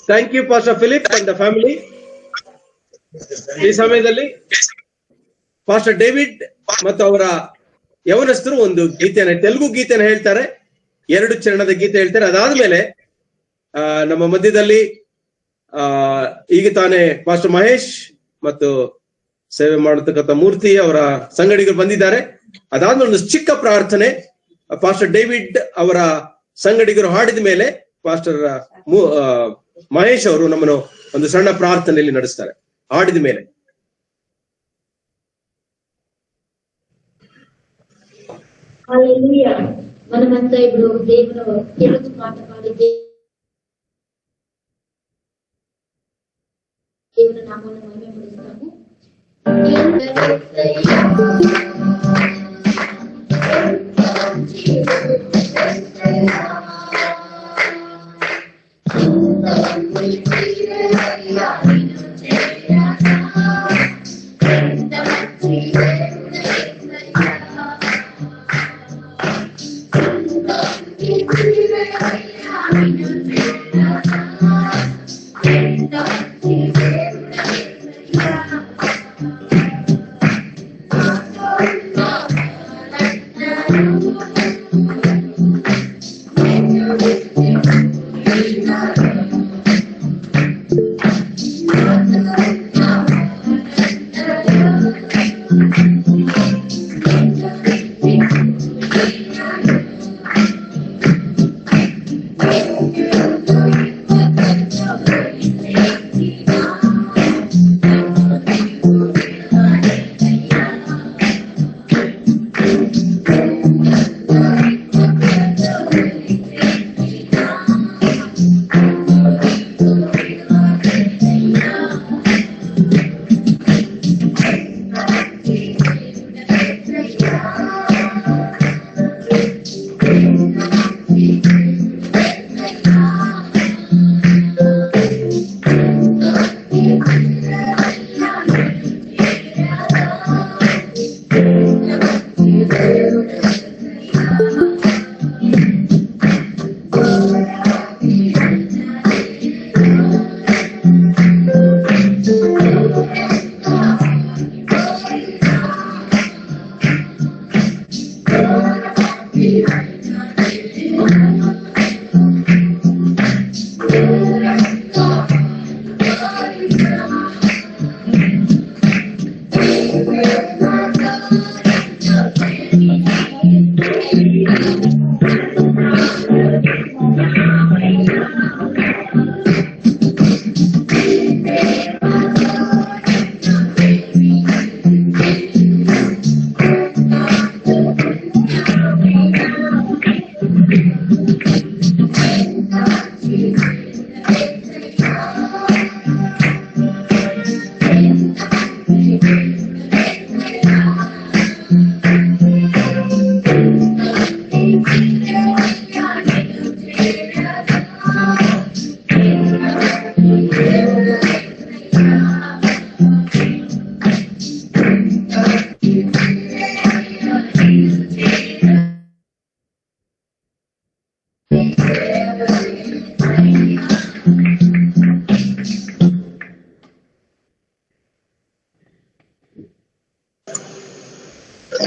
Thank you, Pastor Philip and the family. ಈ ಸಮಯದಲ್ಲಿ pastor David ಮತ್ತು ಅವರ ಯವನಸ್ಥರು ಒಂದು ಗೀತೆಯನ್ನು, ತೆಲುಗು ಗೀತೆಯನ್ನು ಹೇಳ್ತಾರೆ, 2 ಚರಣದ ಗೀತೆ ಹೇಳ್ತಾರೆ. ಅದಾದ್ಮೇಲೆ ನಮ್ಮ ಮಧ್ಯದಲ್ಲಿ ಈಗ ತಾನೇ ಪಾಸ್ಟರ್ ಮಹೇಶ್ ಮತ್ತು ಸೇವೆ ಮಾಡತಕ್ಕಂಥ ಮೂರ್ತಿ ಅವರ ಸಂಗಡಿಗರು ಬಂದಿದ್ದಾರೆ. ಅದಾದ್ಮೇಲೆ ಒಂದು ಚಿಕ್ಕ ಪ್ರಾರ್ಥನೆ ಪಾಸ್ಟರ್ ಡೇವಿಡ್ ಅವರ ಸಂಗಡಿಗರು ಹಾಡಿದ ಮೇಲೆ ಪಾಸ್ಟರ್ ಮಹೇಶ್ ಅವರು ನಮ್ಮನ್ನು ಒಂದು ಸಣ್ಣ ಪ್ರಾರ್ಥನೆಯಲ್ಲಿ ನಡೆಸ್ತಾರೆ ಹಾಡಿದ ಮೇಲೆ. హల్లెలూయా. మనమంతా ఇప్పుడు దేవుని ఈరోజు పాట పాడి దేవుని నామాన్ని మహిమపరుస్తాము.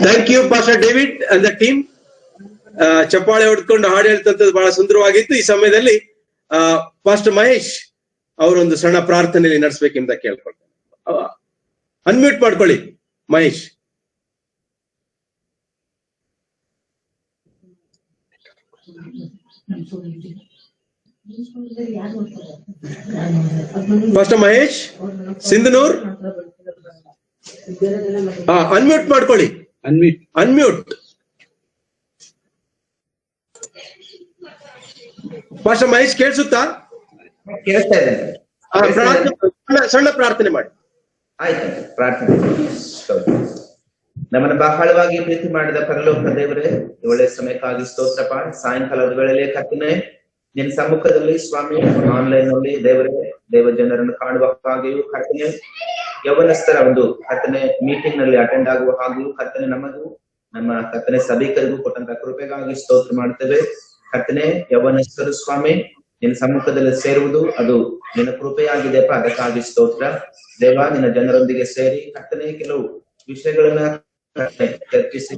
Thank you pastor David and the team. ಚಪ್ಪಾಳೆ ಹೊಡ್ಕೊಂಡು ಹಾಡು ಹೇಳ್ತಂಥದ್ದು ಬಹಳ ಸುಂದರವಾಗಿತ್ತು. ಈ ಸಮಯದಲ್ಲಿ ಪಾಸ್ಟರ್ ಮಹೇಶ್ ಅವರೊಂದು ಸಣ್ಣ ಪ್ರಾರ್ಥನೆಯಲ್ಲಿ ನಡೆಸಬೇಕೆಂದ ಕೇಳ್ಕೊಳ್ತೇನೆ. ಅನ್ಮ್ಯೂಟ್ ಮಾಡ್ಕೊಳ್ಳಿ ಮಹೇಶ್. ಪಾಸ್ಟರ್ ಮಹೇಶ್ ಸಿಂಧನೂರ್, ಅನ್ಮ್ಯೂಟ್ ಮಾಡ್ಕೊಳ್ಳಿ. ಅನ್ಮ್ಯೂಟ್. ಪಾಸ್ಟರ್ ಮಹೇಶ್ ಕೇಳಿಸುತ್ತಾ? ಕೇಳಿಸ್ತಾ ಇದೆ. ಸಣ್ಣ ಪ್ರಾರ್ಥನೆ ಮಾಡಿ. ಆಯ್ತು, ಪ್ರಾರ್ಥನೆ. ನಮ್ಮನ್ನ ಬಹಳವಾಗಿ ಪ್ರೀತಿ ಮಾಡಿದ ಪರಲೋಕ ದೇವರೇ, ಒಳ್ಳೆ ಸಮಯಕ್ಕಾಗಿ ಸ್ತೋತ್ರಪ್ಪ. ಸಾಯಂಕಾಲದ ವೇಳೆಯಲ್ಲಿ ಕರ್ತನೇ ನಿನ್ನ ಸಮ್ಮುಖದಲ್ಲಿ ಸ್ವಾಮಿ ಆನ್ಲೈನ್ ನಲ್ಲಿ ದೇವರೇ ದೇವ ಜನರನ್ನು ಕಾಣುವ ಹಾಗೆಯೂ ಕರ್ತನೆ ಯೌವನಸ್ಥರ ಒಂದು ಕರ್ತನೆ ಮೀಟಿಂಗ್ ನಲ್ಲಿ ಅಟೆಂಡ್ ಆಗುವ ಹಾಗೆಯೂ ಕರ್ತನೆ ನಮಗೂ ನಮ್ಮ ಕರ್ತನೆ ಸಭಿಕರಿಗೂ ಕೊಟ್ಟಂತ ಕೃಪೆಗಾಗಿ ಸ್ತೋತ್ರ ಮಾಡ್ತೇವೆ. ಕರ್ತನೆ ಯೌವನಸ್ಥರು ಸ್ವಾಮಿ ನಿನ್ನ ಸಮ್ಮುಖದಲ್ಲಿ ಸೇರುವುದು ಅದು ನಿನ್ನ ಕೃಪೆಯಾಗಿದೆಪ್ಪ, ಅದಕ್ಕಾಗಿ ಸ್ತೋತ್ರ ದೇವ. ನಿನ್ನ ಜನರೊಂದಿಗೆ ಸೇರಿ ಕರ್ತನೆ ಕೆಲವು ವಿಷಯಗಳನ್ನ ಚರ್ಚಿಸಿ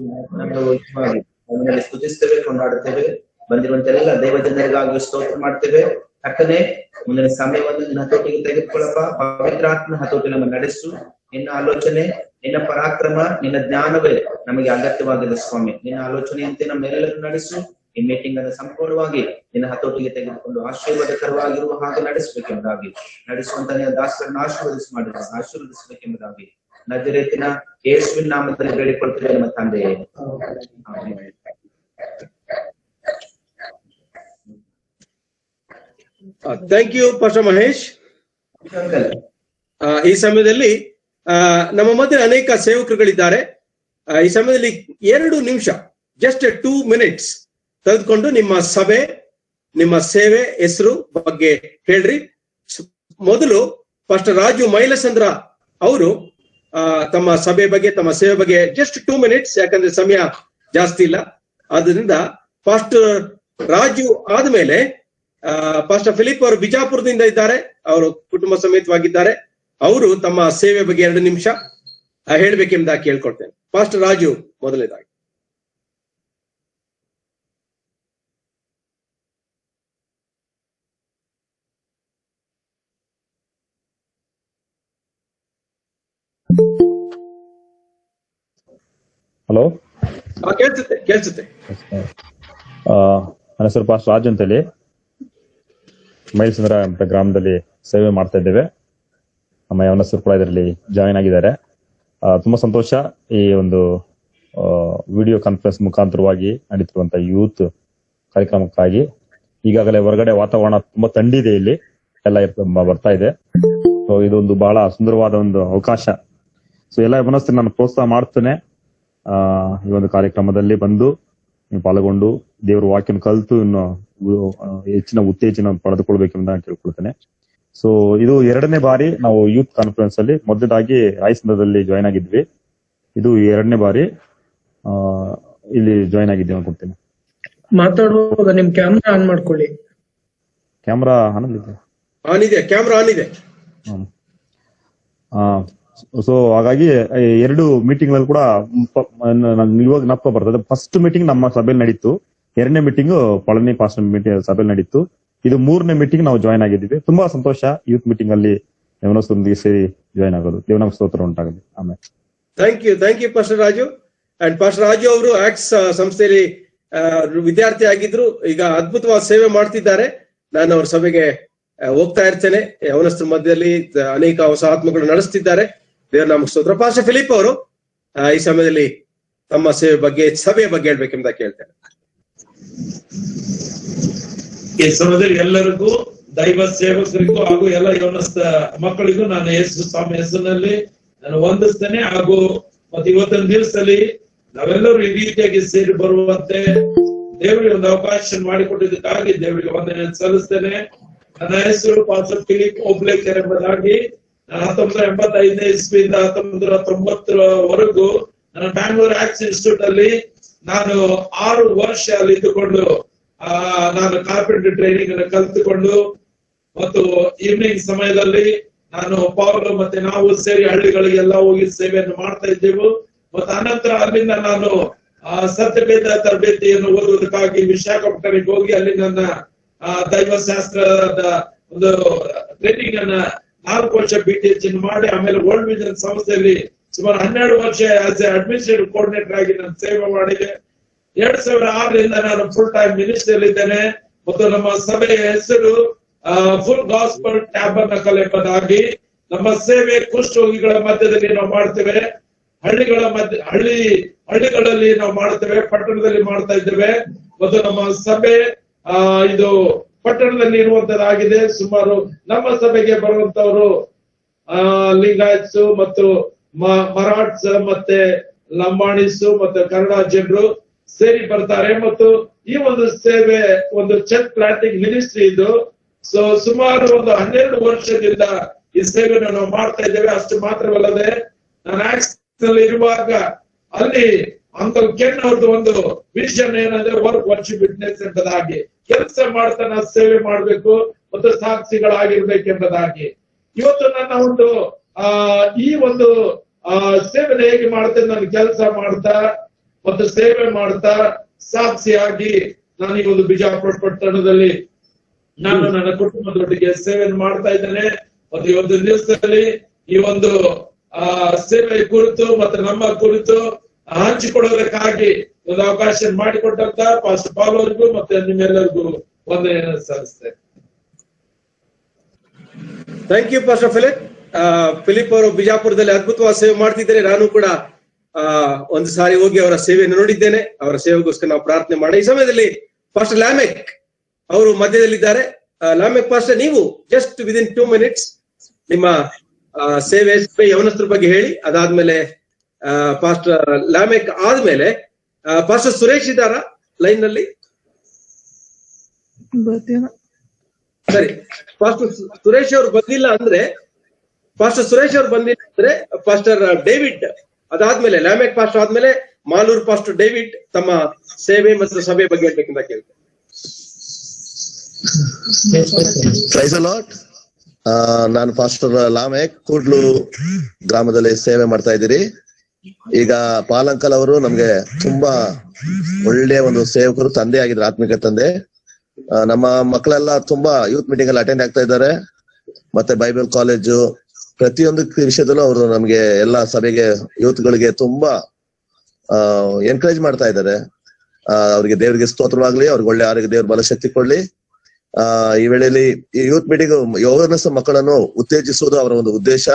ನಮ್ಮಲ್ಲಿ ಸ್ತುತಿಸ್ತೇವೆ, ಕೊಂಡಾಡುತ್ತೇವೆ. ಬಂದಿರುವಂತೆಲ್ಲ ದೇವ ಜನರಿಗಾಗಿ ಸ್ತೋತ್ರ ಮಾಡ್ತೇವೆ. ಕರ್ತನೆ ಮುಂದಿನ ಸಮಯವನ್ನು ನಿನ್ನ ಹತೋಟಿಗೆ ತೆಗೆದುಕೊಳ್ಳಪ್ಪ. ಪವಿತ್ರಾತ್ಮ ಹತೋಟಿ ನಮ್ಮ ನಡೆಸು. ನಿನ್ನ ಆಲೋಚನೆ, ನಿನ್ನ ಪರಾಕ್ರಮ, ನಿನ್ನ ಜ್ಞಾನವೇ ನಮಗೆ ಅಗತ್ಯವಾಗಿದೆ ಸ್ವಾಮಿ. ನಿನ್ನ ಆಲೋಚನೆಯಂತೆ ನಮ್ಮೆಲ್ಲರೂ ನಡೆಸು. ಈ ಮೀಟಿಂಗ್ ಅನ್ನು ಸಂಪೂರ್ಣವಾಗಿ ನಿನ್ನ ಹತೋಟಿಗೆ ತೆಗೆದುಕೊಂಡು ಆಶೀರ್ವಾದಕರವಾಗಿರುವ ಹಾಗೆ ನಡೆಸಬೇಕೆಂಬುದಾಗಿ, ನಡೆಸುವಂತ ನಿನ್ನ ದಾಸರನ್ನು ಆಶೀರ್ವದಿಸಬೇಕೆಂಬುದಾಗಿ ನಜರೇತಿನ ಯೇಸುವಿನ ನಾಮದಲ್ಲಿ ಬೇಡಿಕೊಳ್ತೇವೆ ನಮ್ಮ ತಂದೆಯೇ. Thank you pastor Mahesh. ಈ ಸಮಯದಲ್ಲಿ ನಮ್ಮ ಮಧ್ಯೆ ಅನೇಕ ಸೇವಕರುಗಳಿದ್ದಾರೆ. ಈ ಸಮಯದಲ್ಲಿ 2 ನಿಮಿಷ, ಜಸ್ಟ್ 2 minutes ತೆಗೆದುಕೊಂಡು ನಿಮ್ಮ ಸಭೆ, ನಿಮ್ಮ ಸೇವೆ ಹೆಸರು ಬಗ್ಗೆ ಹೇಳ್ರಿ. ಮೊದಲು ಪಾಸ್ಟರ್ ರಾಜು ಮೈಲಸಂದ್ರ ಅವರು ತಮ್ಮ ಸಭೆ ಬಗ್ಗೆ, ತಮ್ಮ ಸೇವೆ ಬಗ್ಗೆ ಜಸ್ಟ್ 2 minutes, ಯಾಕಂದ್ರೆ ಸಮಯ ಜಾಸ್ತಿ ಇಲ್ಲ. ಆದ್ರಿಂದ ಪಾಸ್ಟರ್ ರಾಜು ಆದ್ಮೇಲೆ ಪಾಸ್ಟರ್ ಫಿಲಿಪ್ ಅವರು ಬಿಜಾಪುರದಿಂದ ಇದ್ದಾರೆ, ಅವರು ಕುಟುಂಬ ಸಮೇತವಾಗಿದ್ದಾರೆ. ಅವರು ತಮ್ಮ ಸೇವೆ ಬಗ್ಗೆ 2 ನಿಮಿಷ ಹೇಳ್ಬೇಕೆಂಬುದಾಗಿ ಕೇಳ್ಕೊಳ್ತೇನೆ. ಪಾಸ್ಟರ್ ರಾಜು ಮೊದಲನೇದಾಗಿ. ಹಲೋ, ಕೇಳಿಸುತ್ತೆ. ನನ್ನ ಹೆಸರು ಪಾಸ್ಟರ್ ರಾಜು ಅಂತೇಳಿ ಮೈಲ್ಸಂದ್ರ ಅಂತ ಗ್ರಾಮದಲ್ಲಿ ಸೇವೆ ಮಾಡ್ತಾ ಇದ್ದೇವೆ. ನಮ್ಮ ಯವನಸ್ಥರು ಕೂಡ ಇದರಲ್ಲಿ ಜಾಯಿನ್ ಆಗಿದ್ದಾರೆ. ತುಂಬಾ ಸಂತೋಷ. ಈ ಒಂದು ವಿಡಿಯೋ ಕಾನ್ಫರೆನ್ಸ್ ಮುಖಾಂತರವಾಗಿ ನಡೀತಿರುವಂತಹ ಯೂತ್ ಕಾರ್ಯಕ್ರಮಕ್ಕಾಗಿ. ಈಗಾಗಲೇ ಹೊರಗಡೆ ವಾತಾವರಣ ತುಂಬಾ ಥಂಡಿದೆ, ಇಲ್ಲಿ ಎಲ್ಲ ಬರ್ತಾ ಇದೆ. ಸೊ ಇದೊಂದು ಬಹಳ ಸುಂದರವಾದ ಒಂದು ಅವಕಾಶ. ಸೊ ಎಲ್ಲ ಯವನಸ್ಥರು ನಾನು ಪ್ರೋತ್ಸಾಹ ಮಾಡ್ತೇನೆ, ಈ ಒಂದು ಕಾರ್ಯಕ್ರಮದಲ್ಲಿ ಬಂದು ಪಾಲ್ಗೊಂಡು ದೇವರ ವಾಕ್ಯನ ಕಲಿತು ಇನ್ನು ಹೆಚ್ಚಿನ ಉತ್ತೇಜನ ಪಡೆದುಕೊಳ್ಬೇಕೆಂದು ನಾನು ಕೇಳ್ಕೊಳ್ತೇನೆ. ಸೊ ಇದು 2ನೇ ಬಾರಿ ನಾವು ಯೂತ್ ಕಾನ್ಫರೆನ್ಸ್ ಅಲ್ಲಿ. ಮೊದಲದಾಗಿ ರಾಯಸಂದ್ರದಲ್ಲಿ ಜಾಯ್ನ್ ಆಗಿದ್ವಿ, ಇದು 2ನೇ ಬಾರಿ ಇಲ್ಲಿ ಜಾಯ್ನ್ ಆಗಿದ್ದೀವಿ ಅನ್ಕೊಳ್ತೇನೆ. ಮಾತಾಡುವಾಗ ನಿಮ್ ಕ್ಯಾಮ್ರಾ ಆನ್ ಮಾಡ್ಕೊಳ್ಳಿ. ಕ್ಯಾಮ್ರಾ ಆನ್ ಇದೆ? ಕ್ಯಾಮ್ರಾ ಆನ್ ಇದೆ. ಸೊ ಹಾಗಾಗಿ 2 ಮೀಟಿಂಗ್ ಗಳಲ್ಲಿ ಕೂಡ ಇವಾಗ ನಪ್ಪ ಬರ್ತದೆ. ಫಸ್ಟ್ ಮೀಟಿಂಗ್ ನಮ್ಮ ಸಭೆಯಲ್ಲಿ ನಡೀತು, 2ನೇ ಮೀಟಿಂಗ್ ಪಳನಿ ಪಾಸ್ಟರ್ ಮೀಟಿಂಗ್ ಸಭೆಯಲ್ಲಿ ನಡೀತು. ಇದು 3ನೇ ಮೀಟಿಂಗ್ ನಾವು ಜಾಯ್ನ್ ಆಗಿದ್ದೀವಿ. ತುಂಬಾ ಸಂತೋಷ ಯೂತ್ ಮೀಟಿಂಗ್ ಅಲ್ಲಿ ಯವನಸ್ಥರೊಂದಿಗೆ ಸೇರಿ ಜಾಯ್ನ್ ಆಗೋದು. ದೇವನಾಮ ಸ್ತೋತ್ರ ಉಂಟಾಗಲಿ. ಆಮೇಲೆ thank you pastor Raju. And pastor Raju ಅವರು ಆಕ್ಸ್ ಸಂಸ್ಥೆಯಲ್ಲಿ ವಿದ್ಯಾರ್ಥಿ ಆಗಿದ್ರು, ಈಗ ಅದ್ಭುತವಾದ ಸೇವೆ ಮಾಡ್ತಿದ್ದಾರೆ. ನಾನು ಅವ್ರ ಸಭೆಗೆ ಹೋಗ್ತಾ ಇರ್ತೇನೆ. ಯವನಸ್ಥರ ಮಧ್ಯದಲ್ಲಿ ಅನೇಕ ಹೊಸ ಆತ್ಮಗಳು ನಡೆಸ್ತಿದ್ದಾರೆ. ದೇವರ ನಾಮಕ್ಕೆ ಸ್ತೋತ್ರ. ಪಾಸ್ಟರ್ ಫಿಲಿಪ್ ಅವರು ಈ ಸಮಯದಲ್ಲಿ ತಮ್ಮ ಸೇವೆ ಬಗ್ಗೆ, ಸಭೆಯ ಬಗ್ಗೆ ಹೇಳ್ಬೇಕೆಂಬ ಕೇಳ್ತೇನೆ. ಈ ಸಮಯದಲ್ಲಿ ಎಲ್ಲರಿಗೂ, ದೈವ ಸೇವಕರಿಗೂ ಹಾಗೂ ಎಲ್ಲ ಯವನಸ್ಥ ಮಕ್ಕಳಿಗೂ ನಾನು ಯೇಸು ಸ್ವಾಮಿ ಹೆಸರಿನಲ್ಲಿ ನಾನು ವಂದಿಸ್ತೇನೆ. ಹಾಗೂ ಮತ್ತೆ ಇವತ್ತಿನ ದಿವಸದಲ್ಲಿ ನಾವೆಲ್ಲರೂ ಈ ರೀತಿಯಾಗಿ ಸೇರಿ ಬರುವಂತೆ ದೇವರಿಗೆ ಒಂದು ಅವಕಾಶ ಮಾಡಿಕೊಟ್ಟಿದ್ದಕ್ಕಾಗಿ ದೇವರಿಗೆ ವಂದನೆ ಸಲ್ಲಿಸ್ತೇನೆ. ನನ್ನ ಹೆಸರು ಪಾಸ್ಟರ್ ಫಿಲಿಪ್ ಓಬ್ಲೇಕರ್ ಎಂಬುದಾಗಿ. 1985ನೇ ಇಸ್ವಿಯಿಂದ 1990ರವರೆಗೂ ನಾನು ಬ್ಯಾಂಗ್ಳೂರ್ ಆಕ್ಸ್ ಇನ್ಸ್ಟಿಟ್ಯೂಟ್ ಅಲ್ಲಿ ನಾನು 6 ವರ್ಷ ಅಲ್ಲಿ ಇದ್ದುಕೊಂಡು ನಾನು ಕಾರ್ಪೆಂಟರ್ ಟ್ರೈನಿಂಗ್ ಅನ್ನು ಕಲಿತುಕೊಂಡು ಮತ್ತು ಈವ್ನಿಂಗ್ ಸಮಯದಲ್ಲಿ ನಾನು ಪೌಲ್ ಮತ್ತೆ ನಾವು ಸೇರಿ ಹಳ್ಳಿಗಳಿಗೆಲ್ಲ ಹೋಗಿ ಸೇವೆಯನ್ನು ಮಾಡ್ತಾ ಇದ್ದೆವು. ಮತ್ತು ಅನಂತರ ಅಲ್ಲಿಂದ ನಾನು ಸತ್ಯವೇದ ತರಬೇತಿಯನ್ನು ಓದುವುದಕ್ಕಾಗಿ ವಿಶಾಖಪಟ್ಟಣಕ್ಕೆ ಹೋಗಿ ಅಲ್ಲಿ ನನ್ನ ದೈವಶಾಸ್ತ್ರದ ಒಂದು ಟ್ರೈನಿಂಗ್ ಅನ್ನ 4 ವರ್ಷ BTH ಮಾಡಿ ಆಮೇಲೆ ವರ್ಲ್ಡ್ ವಿಷನ್ ಸಂಸ್ಥೆಯಲ್ಲಿ ಸುಮಾರು 12 ವರ್ಷ ಆಸ್ ಎ ಅಡ್ಮಿನಿಸ್ಟ್ರೇಟಿವ್ ಕೋಆರ್ಡಿನೇಟರ್ ಆಗಿ ನಾನು ಸೇವೆ ಮಾಡಿದೆ. 2006ರಿಂದ ನಾನು ಫುಲ್ ಟೈಮ್ ಮಿನಿಸ್ಟ್ರಿಯಲ್ಲಿ ಇದ್ದೇನೆ. ಮತ್ತು ನಮ್ಮ ಸಭೆಯ ಹೆಸರು ಫುಲ್ ಗಾಸ್ಪಲ್ ಟ್ಯಾಬರ್ನಕಲ್ ಎಂಬುದಾಗಿ. ನಮ್ಮ ಸೇವೆ ಕುಷ್ಠರೋಗಿಗಳ ಮಧ್ಯದಲ್ಲಿ ನಾವು ಮಾಡ್ತೇವೆ, ಹಳ್ಳಿಗಳಲ್ಲಿ ನಾವು ಮಾಡ್ತೇವೆ, ಪಟ್ಟಣದಲ್ಲಿ ಮಾಡ್ತಾ ಇದ್ದೇವೆ. ಮತ್ತು ನಮ್ಮ ಸಭೆ ಇದು ಪಟ್ಟಣದಲ್ಲಿ ಇರುವಂತದ್ದಾಗಿದೆ. ಸುಮಾರು ನಮ್ಮ ಸಭೆಗೆ ಬರುವಂತವರು ಲಿಂಗಾಯತ್ಸ್ ಮತ್ತು ಮರಾಠ್ಸ್ ಮತ್ತೆ ಲಂಬಾಣಿಸ್ ಮತ್ತು ಕನ್ನಡ ಜನರು ಸೇರಿ ಬರ್ತಾರೆ. ಮತ್ತು ಈ ಒಂದು ಸೇವೆ ಒಂದು ಚರ್ಚ್ ಪ್ಲಾಂಟಿಂಗ್ ಮಿನಿಸ್ಟ್ರಿ ಇದು. ಸೊ ಸುಮಾರು ಒಂದು 12 ವರ್ಷದಿಂದ ಈ ಸೇವೆಯನ್ನು ನಾವು ಮಾಡ್ತಾ ಇದ್ದೇವೆ. ಅಷ್ಟು ಮಾತ್ರವಲ್ಲದೆ ನಾನು ಆಕ್ಸ್ ನಲ್ಲಿ ಇರುವಾಗ ಅಲ್ಲಿ ಅಂಕಲ್ ಕೆನ್ ಅವ್ರದ್ದು ಒಂದು ವಿಷನ್ ಏನಂದ್ರೆ ವರ್ಕ್ ವರ್ಷಿಪ್ ವಿಟ್ನೆಸ್ ಎಂಬುದಾಗಿ, ಕೆಲಸ ಮಾಡ್ತಾ ನಾವು ಸೇವೆ ಮಾಡ್ಬೇಕು ಮತ್ತು ಸಾಕ್ಷಿಗಳಾಗಿರ್ಬೇಕೆಂಬುದಾಗಿ. ಇವತ್ತು ನನ್ನ ಒಂದು ಈ ಒಂದು ಸೇವೆ ಹೇಗೆ ಮಾಡ್ತೇನೆ, ನಾನು ಕೆಲಸ ಮಾಡ್ತಾ ಮತ್ತು ಸೇವೆ ಮಾಡ್ತಾ ಸಾಕ್ಷಿಯಾಗಿ ನಾನು ಈ ಒಂದು ಬಿಜಾಪುರ ಪಟ್ಟಣದಲ್ಲಿ ನಾನು ನನ್ನ ಕುಟುಂಬದೊಟ್ಟಿಗೆ ಸೇವೆಯನ್ನು ಮಾಡ್ತಾ ಇದ್ದೇನೆ. ಮತ್ತು ಇವತ್ತು ದಿವಸದಲ್ಲಿ ಈ ಒಂದು ಸೇವೆ ಕುರಿತು ಮತ್ತು ನಮ್ಮ ಕುರಿತು ಹಂಚಿಕೊಡೋದಕ್ಕಾಗಿ ಒಂದು ಅವಕಾಶ ಮಾಡಿಕೊಟ್ಟಂತ ಪಾಸ್ಟರ್ ಪಾಲ್ ಅವರಿಗೂ ಮತ್ತೆ ನಿಮ್ಮೆಲ್ಲರಿಗೂ ವಂದನೆಯನ್ನು ಸಲ್ಲಿಸ್ತೇನೆ. ಥ್ಯಾಂಕ್ ಯು ಪಾಸ್ಟರ್ ಫಿಲಿಪ್ ಅವರು ಬಿಜಾಪುರದಲ್ಲಿ ಅದ್ಭುತವಾದ ಸೇವೆ ಮಾಡ್ತಿದ್ದಾರೆ. ನಾನು ಕೂಡ ಒಂದು ಸಾರಿ ಹೋಗಿ ಅವರ ಸೇವೆಯನ್ನು ನೋಡಿದ್ದೇನೆ. ಅವರ ಸೇವೆಗೋಸ್ಕರ ನಾವು ಪ್ರಾರ್ಥನೆ ಮಾಡಿ. ಈ ಸಮಯದಲ್ಲಿ ಪಾಸ್ಟರ್ ಲ್ಯಾಮೆಕ್ ಅವರು ಮಧ್ಯದಲ್ಲಿದ್ದಾರೆ. ಲ್ಯಾಮೆಕ್ ಪಾಸ್ಟರ್, ನೀವು ಜಸ್ಟ್ ವಿದಿನ್ 2 minutes ನಿಮ್ಮ ಸೇವೆ ಯವನಸ್ಥರ ಬಗ್ಗೆ ಹೇಳಿ, ಅದಾದ್ಮೇಲೆ ಪಾಸ್ಟರ್ ಲಾಮೆಕ್ ಆದ್ಮೇಲೆ ಪಾಸ್ಟರ್ ಸುರೇಶ್ ಇದ್ದಾರಾ ಲೈನ್ ನಲ್ಲಿ? ಸರಿ, ಪಾಸ್ಟರ್ ಸುರೇಶ್ ಅವರು ಬಂದಿಲ್ಲ ಅಂದ್ರೆ ಪಾಸ್ಟರ್ ಡೇವಿಡ್, ಅದಾದ್ಮೇಲೆ ಲ್ಯಾಮೆಕ್ ಪಾಸ್ಟರ್ ಆದ್ಮೇಲೆ ಮಾಲೂರು ಪಾಸ್ಟರ್ ಡೇವಿಡ್ ತಮ್ಮ ಸೇವೆ ಮತ್ತು ಸಭೆ ಬಗ್ಗೆ ಹೇಳ್ಬೇಕಂತ ಕೇಳ್ತೇನೆ. Praise the Lord. ನಾನು ಪಾಸ್ಟರ್ ಲಾಮೆಕ್ ಕೂಡ್ಲು ಗ್ರಾಮದಲ್ಲಿ ಸೇವೆ ಮಾಡ್ತಾ ಇದ್ದೀರಿ. ಈಗ ಪಾಲಂಕಲ್ ಅವರು ನಮ್ಗೆ ತುಂಬಾ ಒಳ್ಳೆಯ ಒಂದು ಸೇವಕರು, ತಂದೆ ಆಗಿದ್ರು, ಆತ್ಮಿಕ ತಂದೆ. ನಮ್ಮ ಮಕ್ಕಳೆಲ್ಲ ತುಂಬಾ ಯೂತ್ ಮೀಟಿಂಗ್ ಅಲ್ಲಿ ಅಟೆಂಡ್ ಆಗ್ತಾ ಇದ್ದಾರೆ. ಮತ್ತೆ ಬೈಬಲ್ ಕಾಲೇಜು ಪ್ರತಿಯೊಂದು ವಿಷಯದಲ್ಲೂ ಅವರು ನಮ್ಗೆ ಎಲ್ಲಾ ಸಭೆಗೆ ಯೂತ್ ಗಳಿಗೆ ತುಂಬಾ ಎನ್ಕರೇಜ್ ಮಾಡ್ತಾ ಇದ್ದಾರೆ. ಅವ್ರಿಗೆ ದೇವರಿಗೆ ಸ್ತೋತ್ರವಾಗ್ಲಿ, ಅವ್ರಿಗೆ ಒಳ್ಳೆ ಆರೋಗ್ಯ, ದೇವ್ರ ಬಲಶಕ್ತಿ ಕೊಡ್ಲಿ. ಈ ವೇಳೆಯಲ್ಲಿ ಈ ಯೂತ್ ಮೀಟಿಂಗ್ ಯೌವನಸ್ಥ ಮಕ್ಕಳನ್ನು ಉತ್ತೇಜಿಸುವುದು ಅವರ ಒಂದು ಉದ್ದೇಶ.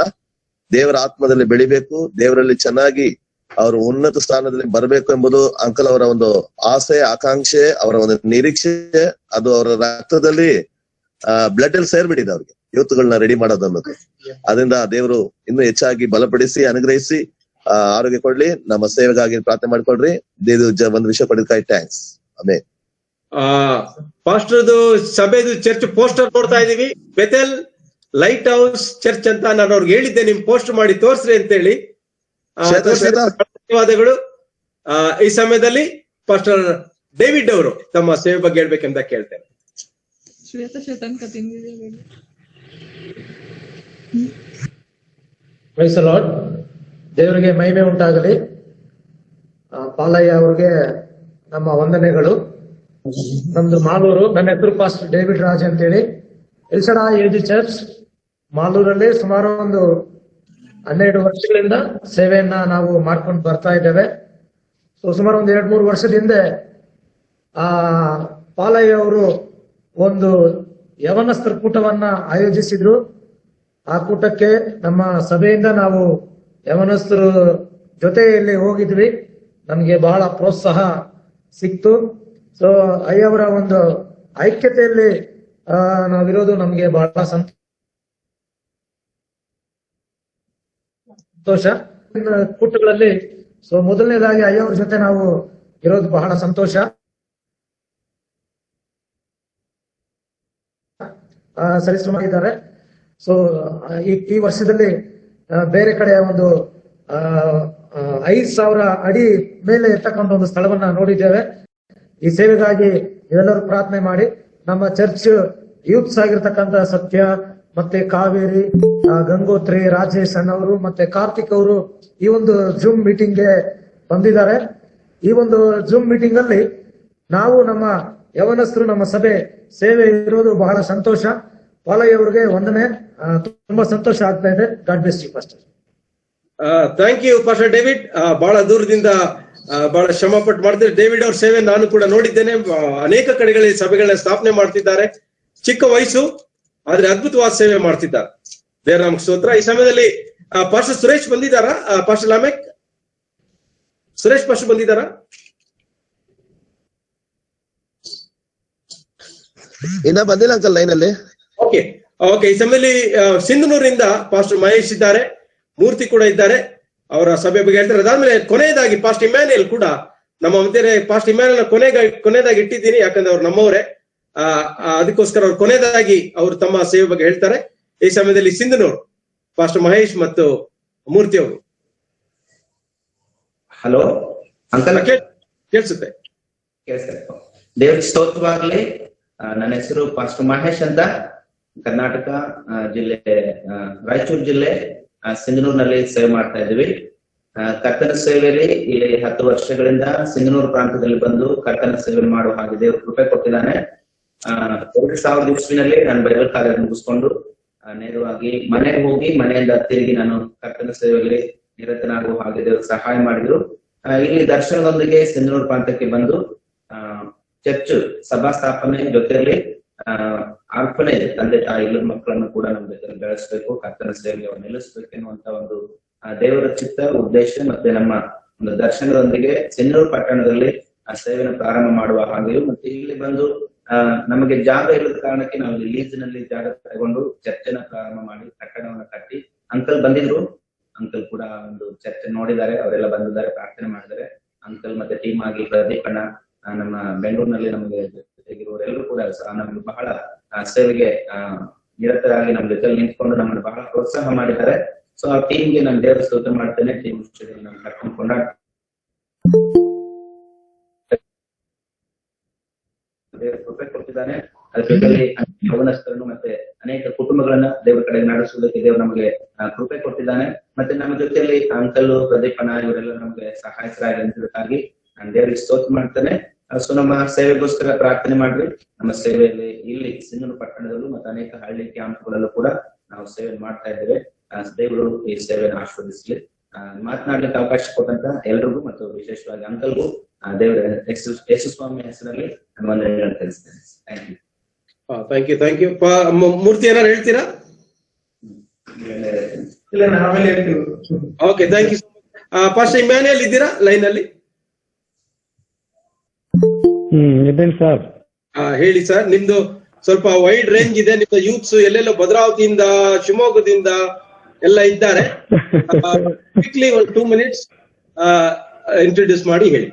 ದೇವರ ಆತ್ಮದಲ್ಲಿ ಬೆಳಿಬೇಕು, ದೇವರಲ್ಲಿ ಚೆನ್ನಾಗಿ ಅವರು ಉನ್ನತ ಸ್ಥಾನದಲ್ಲಿ ಬರಬೇಕು ಎಂಬುದು ಅಂಕಲ್ ಅವರ ಒಂದು ಆಸೆ, ಆಕಾಂಕ್ಷೆ, ಅವರ ಒಂದು ನಿರೀಕ್ಷೆ. ಅದು ಅವರ ರಕ್ತದಲ್ಲಿ ಬ್ಲಡ್ ಅಲ್ಲಿ ಸೇರ್ಬಿಟ್ಟಿದೆ ಅವ್ರಿಗೆ, ಯೂತ್ಗಳನ್ನ ರೆಡಿ ಮಾಡೋದು ಅನ್ನೋದು. ಅದರಿಂದ ದೇವರು ಇನ್ನೂ ಹೆಚ್ಚಾಗಿ ಬಲಪಡಿಸಿ ಅನುಗ್ರಹಿಸಿ ಆರೋಗ್ಯ ಕೊಡ್ಲಿ. ನಮ್ಮ ಸೇವೆಗಾಗಿ ಪ್ರಾರ್ಥನೆ ಮಾಡ್ಕೊಳ್ರಿ. ಒಂದು ವಿಷಯ ಕೊಡಿದ್ಕಾಯಿ ಥ್ಯಾಂಕ್ಸ್. ಆಮೇಲೆ ಪಾಸ್ಟರ್ದು ಸಭೆದು ಚರ್ಚ್ ಪೋಸ್ಟರ್ ನೋಡ್ತಾ ಇದೀವಿ. ಬೆಥೆಲ್ ಲೈಟ್ ಹೌಸ್ ಚರ್ಚ್ ಅಂತ ನಾನು ಅವ್ರಿಗೆ ಹೇಳಿದ್ದೆ, ನಿಮ್ ಪೋಸ್ಟ್ ಮಾಡಿ ತೋರ್ಸ್ರಿ ಅಂತ ಹೇಳಿ. ಧನ್ಯವಾದಗಳು. ಈ ಸಮಯದಲ್ಲಿ ಪಾಸ್ಟರ್ ಡೇವಿಡ್ ಅವರು ತಮ್ಮ ಸೇವೆ ಬಗ್ಗೆ ಹೇಳ್ಬೇಕಂತ ಕೇಳ್ತೇನೆ. Praise the Lord. ದೇವರಿಗೆ ಮಹಿಮೆ ಉಂಟಾಗಲಿ. ಪಾಲಯ್ಯ ಅವ್ರಿಗೆ ನಮ್ಮ ವಂದನೆಗಳು. ನಮ್ದು ಮಾಲೂರು. ನನ್ನ ಹೆಸರು ಪಾಸ್ಟರ್ ಡೇವಿಡ್ ರಾಜ್ ಅಂತೇಳಿ. ಎಲ್ಸಡ ಎಜಿ ಚರ್ಚ್ ಮಾಲೂರಲ್ಲಿ ಸುಮಾರು ಒಂದು 12 ವರ್ಷಗಳಿಂದ ಸೇವೆಯನ್ನ ನಾವು ಮಾಡ್ಕೊಂಡು ಬರ್ತಾ ಇದ್ದೇವೆ. ಸೊ ಸುಮಾರು ಒಂದು 2-3 ವರ್ಷದ ಹಿಂದೆ ಪಾಲಯ್ಯ ಅವರು ಒಂದು ಯವನಸ್ಥರ ಕೂಟವನ್ನ ಆಯೋಜಿಸಿದ್ರು. ಆ ಕೂಟಕ್ಕೆ ನಮ್ಮ ಸಭೆಯಿಂದ ನಾವು ಯವನಸ್ಥರ ಜೊತೆಯಲ್ಲಿ ಹೋಗಿದ್ವಿ. ನಮ್ಗೆ ಬಹಳ ಪ್ರೋತ್ಸಾಹ ಸಿಕ್ತು. ಸೊ ಅಯ್ಯವರ ಒಂದು ಐಕ್ಯತೆಯಲ್ಲಿ ನಾವಿರೋದು ನಮ್ಗೆ ಬಹಳ ಸಂತೋಷ. ಕೂಟಗಳಲ್ಲಿ ಸೊ ಮೊದಲನೇದಾಗಿ ಅಯ್ಯವ್ರ ಜೊತೆ ನಾವು ಇರೋದು ಬಹಳ ಸಂತೋಷ. ಸರಿಸುಮಾರಿದ್ದಾರೆ. ಸೊ ಈ ವರ್ಷದಲ್ಲಿ ಬೇರೆ ಕಡೆ ಒಂದು 5,000 ಅಡಿ ಮೇಲೆ ಇರ್ತಕ್ಕಂಥ ಒಂದು ಸ್ಥಳವನ್ನ ನೋಡಿದ್ದೇವೆ. ಈ ಸೇವೆಗಾಗಿ ನೀವೆಲ್ಲರೂ ಪ್ರಾರ್ಥನೆ ಮಾಡಿ. ನಮ್ಮ ಚರ್ಚ್ ಯೂತ್ಸ್ ಆಗಿರ್ತಕ್ಕಂಥ ಸತ್ಯ, ಮತ್ತೆ ಕಾವೇರಿ, ಗಂಗೋತ್ರಿ, ರಾಜೇಶ್ ಅಣ್ಣವರು ಮತ್ತೆ ಕಾರ್ತಿಕ್ ಅವರು ಈ ಒಂದು ಜೂಮ್ ಮೀಟಿಂಗ್ ಗೆ ಬಂದಿದ್ದಾರೆ. ಈ ಒಂದು ಜೂಮ್ ಮೀಟಿಂಗ್ ಅಲ್ಲಿ ನಾವು ನಮ್ಮ ಯವನಸ್ಥರು, ನಮ್ಮ ಸಭೆ ಸೇವೆ ಇರೋದು ಬಹಳ ಸಂತೋಷ. ಪಾಲಯ್ಯ ಅವ್ರಿಗೆ ವಂದನೆ. ತುಂಬಾ ಸಂತೋಷ ಆಗ್ತಾ ಇದೆ. God bless you pastor. Thank you pastor David. ಬಹಳ ದೂರದಿಂದ ಬಹಳ ಶ್ರಮ ಪಟ್ಟು ಮಾಡ್ತಿದ್ದಾರೆ. ಡೇವಿಡ್ ಅವ್ರ ಸೇವೆ ನಾನು ಕೂಡ ನೋಡಿದ್ದೇನೆ. ಅನೇಕ ಕಡೆಗಳಲ್ಲಿ ಸಭೆಗಳನ್ನ ಸ್ಥಾಪನೆ ಮಾಡ್ತಿದ್ದಾರೆ. ಚಿಕ್ಕ ವಯಸ್ಸು, ಆದ್ರೆ ಅದ್ಭುತವಾದ ಸೇವೆ ಮಾಡ್ತಿದ್ದಾರೆ. ದೇವರ ನಾಮಕ್ಕೆ ಸ್ತೋತ್ರ. ಈ ಸಮಯದಲ್ಲಿ ಪಾಸ್ಟರ್ ಸುರೇಶ್ ಬಂದಿದ್ದಾರಾ? ಪಾಸ್ಟರ್ ಲಾಮೆಕ್ ಸುರೇಶ್ ಪಾಸ್ಟರ್ ಬಂದಿದ್ದಾರಾ? ಇನ್ನ ಬಂದಿಲ್ಲ ಅಂಕಲ್ ಲೈನ್ ಅಲ್ಲಿ. ಓಕೆ. ಈ ಸಮಯದಲ್ಲಿ ಸಿಂಧನೂರಿಂದ ಪಾಸ್ಟರ್ ಮಹೇಶ್ ಇದ್ದಾರೆ, ಮೂರ್ತಿ ಕೂಡ ಇದ್ದಾರೆ. ಅವರ ಸಭೆ ಬಗ್ಗೆ ಹೇಳ್ತಾರೆ. ಅದಾದ್ಮೇಲೆ ಕೊನೆಯದಾಗಿ ಪಾಸ್ಟರ್ ಇಮ್ಯಾನ್ಯಲ್ ಕೂಡ ನಮ್ಮ ಮಧ್ಯೆ. ಪಾಸ್ಟರ್ ಇಮ್ಯಾನ್ಯಲ್ ಕೊನೆಯದಾಗಿ ಇಟ್ಟಿದ್ದೀನಿ, ಯಾಕಂದ್ರೆ ಅವ್ರು ನಮ್ಮವರೇ. ಅದಕ್ಕೋಸ್ಕರ ಅವ್ರು ಕೊನೆಯದಾಗಿ ಅವರು ತಮ್ಮ ಸೇವೆ ಬಗ್ಗೆ ಹೇಳ್ತಾರೆ. ಈ ಸಮಯದಲ್ಲಿ ಸಿಂಧನೂರು ಪಾಸ್ಟರ್ ಮಹೇಶ್ ಮತ್ತು ಮೂರ್ತಿ ಅವರು. ಹಲೋ ಅಂಕಲ್, ಕೇಳಿಸುತ್ತೆ? ದೇವ್ರಿಗೆ ಸ್ತೋತ್ರವಾಗ್ಲಿ. ನನ್ನ ಹೆಸರು ಪಾಸ್ಟರ್ ಮಹೇಶ್ ಅಂತ. ಕರ್ನಾಟಕ ಜಿಲ್ಲೆ, ರಾಯಚೂರು ಜಿಲ್ಲೆ ಸಿಂಧನೂರಿನಲ್ಲಿ ಸೇವೆ ಮಾಡ್ತಾ ಇದ್ದೀವಿ. ಕರ್ತನ ಸೇವೆಯಲ್ಲಿ ಇಲ್ಲಿ 10 ವರ್ಷಗಳಿಂದ ಸಿಂಧನೂರು ಪ್ರಾಂತದಲ್ಲಿ ಬಂದು ಕರ್ತನ ಸೇವೆ ಮಾಡುವ ಹಾಗೆ ದೇವರು ಕೃಪೆ ಕೊಟ್ಟಿದ್ದಾನೆ. 2000 ಇಸ್ವಿನಲ್ಲಿ ನಾನು ಬೈಬಲ್ ಕಾಲೇಜ್ ಮುಗಿಸ್ಕೊಂಡು ನೇರವಾಗಿ ಮನೆಗೆ ಹೋಗಿ ಮನೆಯಿಂದ ತಿರುಗಿ ನಾನು ಕರ್ತನ ಸೇವೆಯಲ್ಲಿ ನಿರತನಾಗುವ ಹಾಗೆ ದೇವರು ಸಹಾಯ ಮಾಡಿದ್ರು. ಇಲ್ಲಿ ದರ್ಶನದೊಂದಿಗೆ ಸಿಂಧನೂರು ಪ್ರಾಂತಕ್ಕೆ ಬಂದು ಚರ್ಚ್ ಸಭಾ ಸ್ಥಾಪನೆ ಜೊತೆಯಲ್ಲಿ ಆರ್ಫನೇಜ್, ತಂದೆ ತಾಯಿ ಇಲ್ಲದ ಮಕ್ಕಳನ್ನು ಕೂಡ ನಮ್ಮ ಜೊತೆ ಬೆಳೆಸಬೇಕು, ಕರ್ತನ ಸೇವೆಗೆ ನಿಲ್ಲಿಸಬೇಕು ಎನ್ನುವಂತ ಒಂದು ದೇವರ ಚಿತ್ತ, ಉದ್ದೇಶ ಮತ್ತೆ ನಮ್ಮ ಒಂದು ದರ್ಶನದೊಂದಿಗೆ ಸಿಂಧನೂರು ಪಟ್ಟಣದಲ್ಲಿ ಆ ಸೇವೆಯನ್ನು ಪ್ರಾರಂಭ ಮಾಡುವ ಹಾಗೆಯೂ ಮತ್ತೆ ಇಲ್ಲಿ ಬಂದು ನಮಗೆ ಜಾಗ ಇಲ್ಲದ ಕಾರಣಕ್ಕೆ ನಾವು ಲೀಸ್ನಲ್ಲಿ ಜಾಗ ತಗೊಂಡು ಚರ್ಚೆನ ಪ್ರಾರಂಭ ಮಾಡಿ ಕಟ್ಟಡವನ್ನು ಕಟ್ಟಿ ಅಂಕಲ್ ಬಂದಿದ್ರು. ಅಂಕಲ್ ಕೂಡ ಒಂದು ಚರ್ಚೆ ನೋಡಿದ್ದಾರೆ, ಅವರೆಲ್ಲ ಬಂದಿದ್ದಾರೆ, ಪ್ರಾರ್ಥನೆ ಮಾಡಿದ್ದಾರೆ. ಅಂಕಲ್ ಮತ್ತೆ ಟೀಮ್ ಆಗಿ ಪ್ರದೀಪ್ ಅಣ್ಣ, ನಮ್ಮ ಬೆಂಗಳೂರಿನಲ್ಲಿ ನಮಗೆ ಜೊತೆಗಿರುವವರೆಲ್ಲರೂ ಕೂಡ ನಮ್ಗೆ ಬಹಳ ಸೇವೆಗೆ ನಿರತರಾಗಿ ನಮ್ಮ ಜೊತೆಲಿ ನಿಂತ್ಕೊಂಡು ನಮ್ಮನ್ನು ಬಹಳ ಪ್ರೋತ್ಸಾಹ ಮಾಡಿದ್ದಾರೆ. ಸೊ ಆ ಟೀಮ್ಗೆ ನಾನು ದೇವರ ಸ್ತೋತ್ರ ಮಾಡ್ತೇನೆ. ಟೀಮ್ ನಾನು ಕರ್ಕೊಂಡು ಕೃಪೆ ಕೊಡ್ತಿದ್ದಾನೆ. ಅದ್ರ ಜೊತೆಲಿ ಯೌವನಸ್ಥರನ್ನು ಮತ್ತೆ ಅನೇಕ ಕುಟುಂಬಗಳನ್ನ ದೇವರ ಕಡೆ ನಡೆಸುವುದಕ್ಕೆ ದೇವರು ನಮಗೆ ಕೃಪೆ ಕೊಟ್ಟಿದ್ದಾನೆ. ಮತ್ತೆ ನಮ್ಮ ಜೊತೆಯಲ್ಲಿ ಅಂಕಲ್ ಪ್ರದೀಪ್ ಅಣ್ಣ ಇವರೆಲ್ಲ ನಮಗೆ ಸಹಾಯಕರಾಗಿ ನಿಂತಿದ್ದಕ್ಕಾಗಿ ನಾನು ದೇವರಿಗೆ ಸ್ತೋತ್ರ ಮಾಡ್ತೇನೆ. ಸೊ ನಮ್ಮ ಸೇವೆಗೋಸ್ಕರ ಪ್ರಾರ್ಥನೆ ಮಾಡ್ರಿ. ನಮ್ಮ ಸೇವೆಯಲ್ಲಿ ಇಲ್ಲಿ ಸಿಂಗನೂರು ಪಟ್ಟಣದಲ್ಲೂ ಮತ್ತೆ ಅನೇಕ ಹಳ್ಳಿ ಕ್ಯಾಂಪ್ಗಳಲ್ಲೂ ಕೂಡ ನಾವು ಸೇವೆ ಮಾಡ್ತಾ ಇದ್ದೇವೆ. ದೇವರು ಈ ಸೇವೆಯನ್ನು ಆಶೀರ್ವದಿಸಲಿ. ಮಾತನಾಡ್ಲಿಕ್ಕೆ ಅವಕಾಶ ಕೊಟ್ಟಂತ ಎಲ್ರಿಗೂ ಮತ್ತು ವಿಶೇಷವಾಗಿ ಅಂಕಲ್ಗೂ ದೇವರ ಯೇಸು ಸ್ವಾಮಿ ಹೆಸರಲ್ಲಿ ನಾನು ವಂದನೆಗಳನ್ನು ತಿಳಿಸ್ತೇನೆ. Thank you. ಮೂರ್ತಿ ಏನಾರು ಹೇಳ್ತೀರಾ? ಇಲ್ಲ, ಆಮೇಲೆ ಹೇಳ್ತೀವಿ. Okay, thank you. Pastor Emmanuel ಇದ್ದೀರಾ ಲೈನ್ ಅಲ್ಲಿ? ಇದ್ದೇನೆ ಸರ್. ಹೇಳಿ ಸರ್. ನಿಮ್ದು ಸ್ವಲ್ಪ ವೈಡ್ ರೇಂಜ್ ಇದೆ. ನಿಮ್ಮ ಯೂತ್ಸ್ ಎಲ್ಲೆಲ್ಲೋ ಭದ್ರಾವತಿಯಿಂದ, ಶಿವಮೊಗ್ಗದಿಂದ ಎಲ್ಲ ಇದ್ದಾರೆ. ಕ್ವಿಕ್ಲಿ ಒಂದು 2 minutes ಇಂಟ್ರೊಡ್ಯೂಸ್ ಮಾಡಿ ಹೇಳಿ.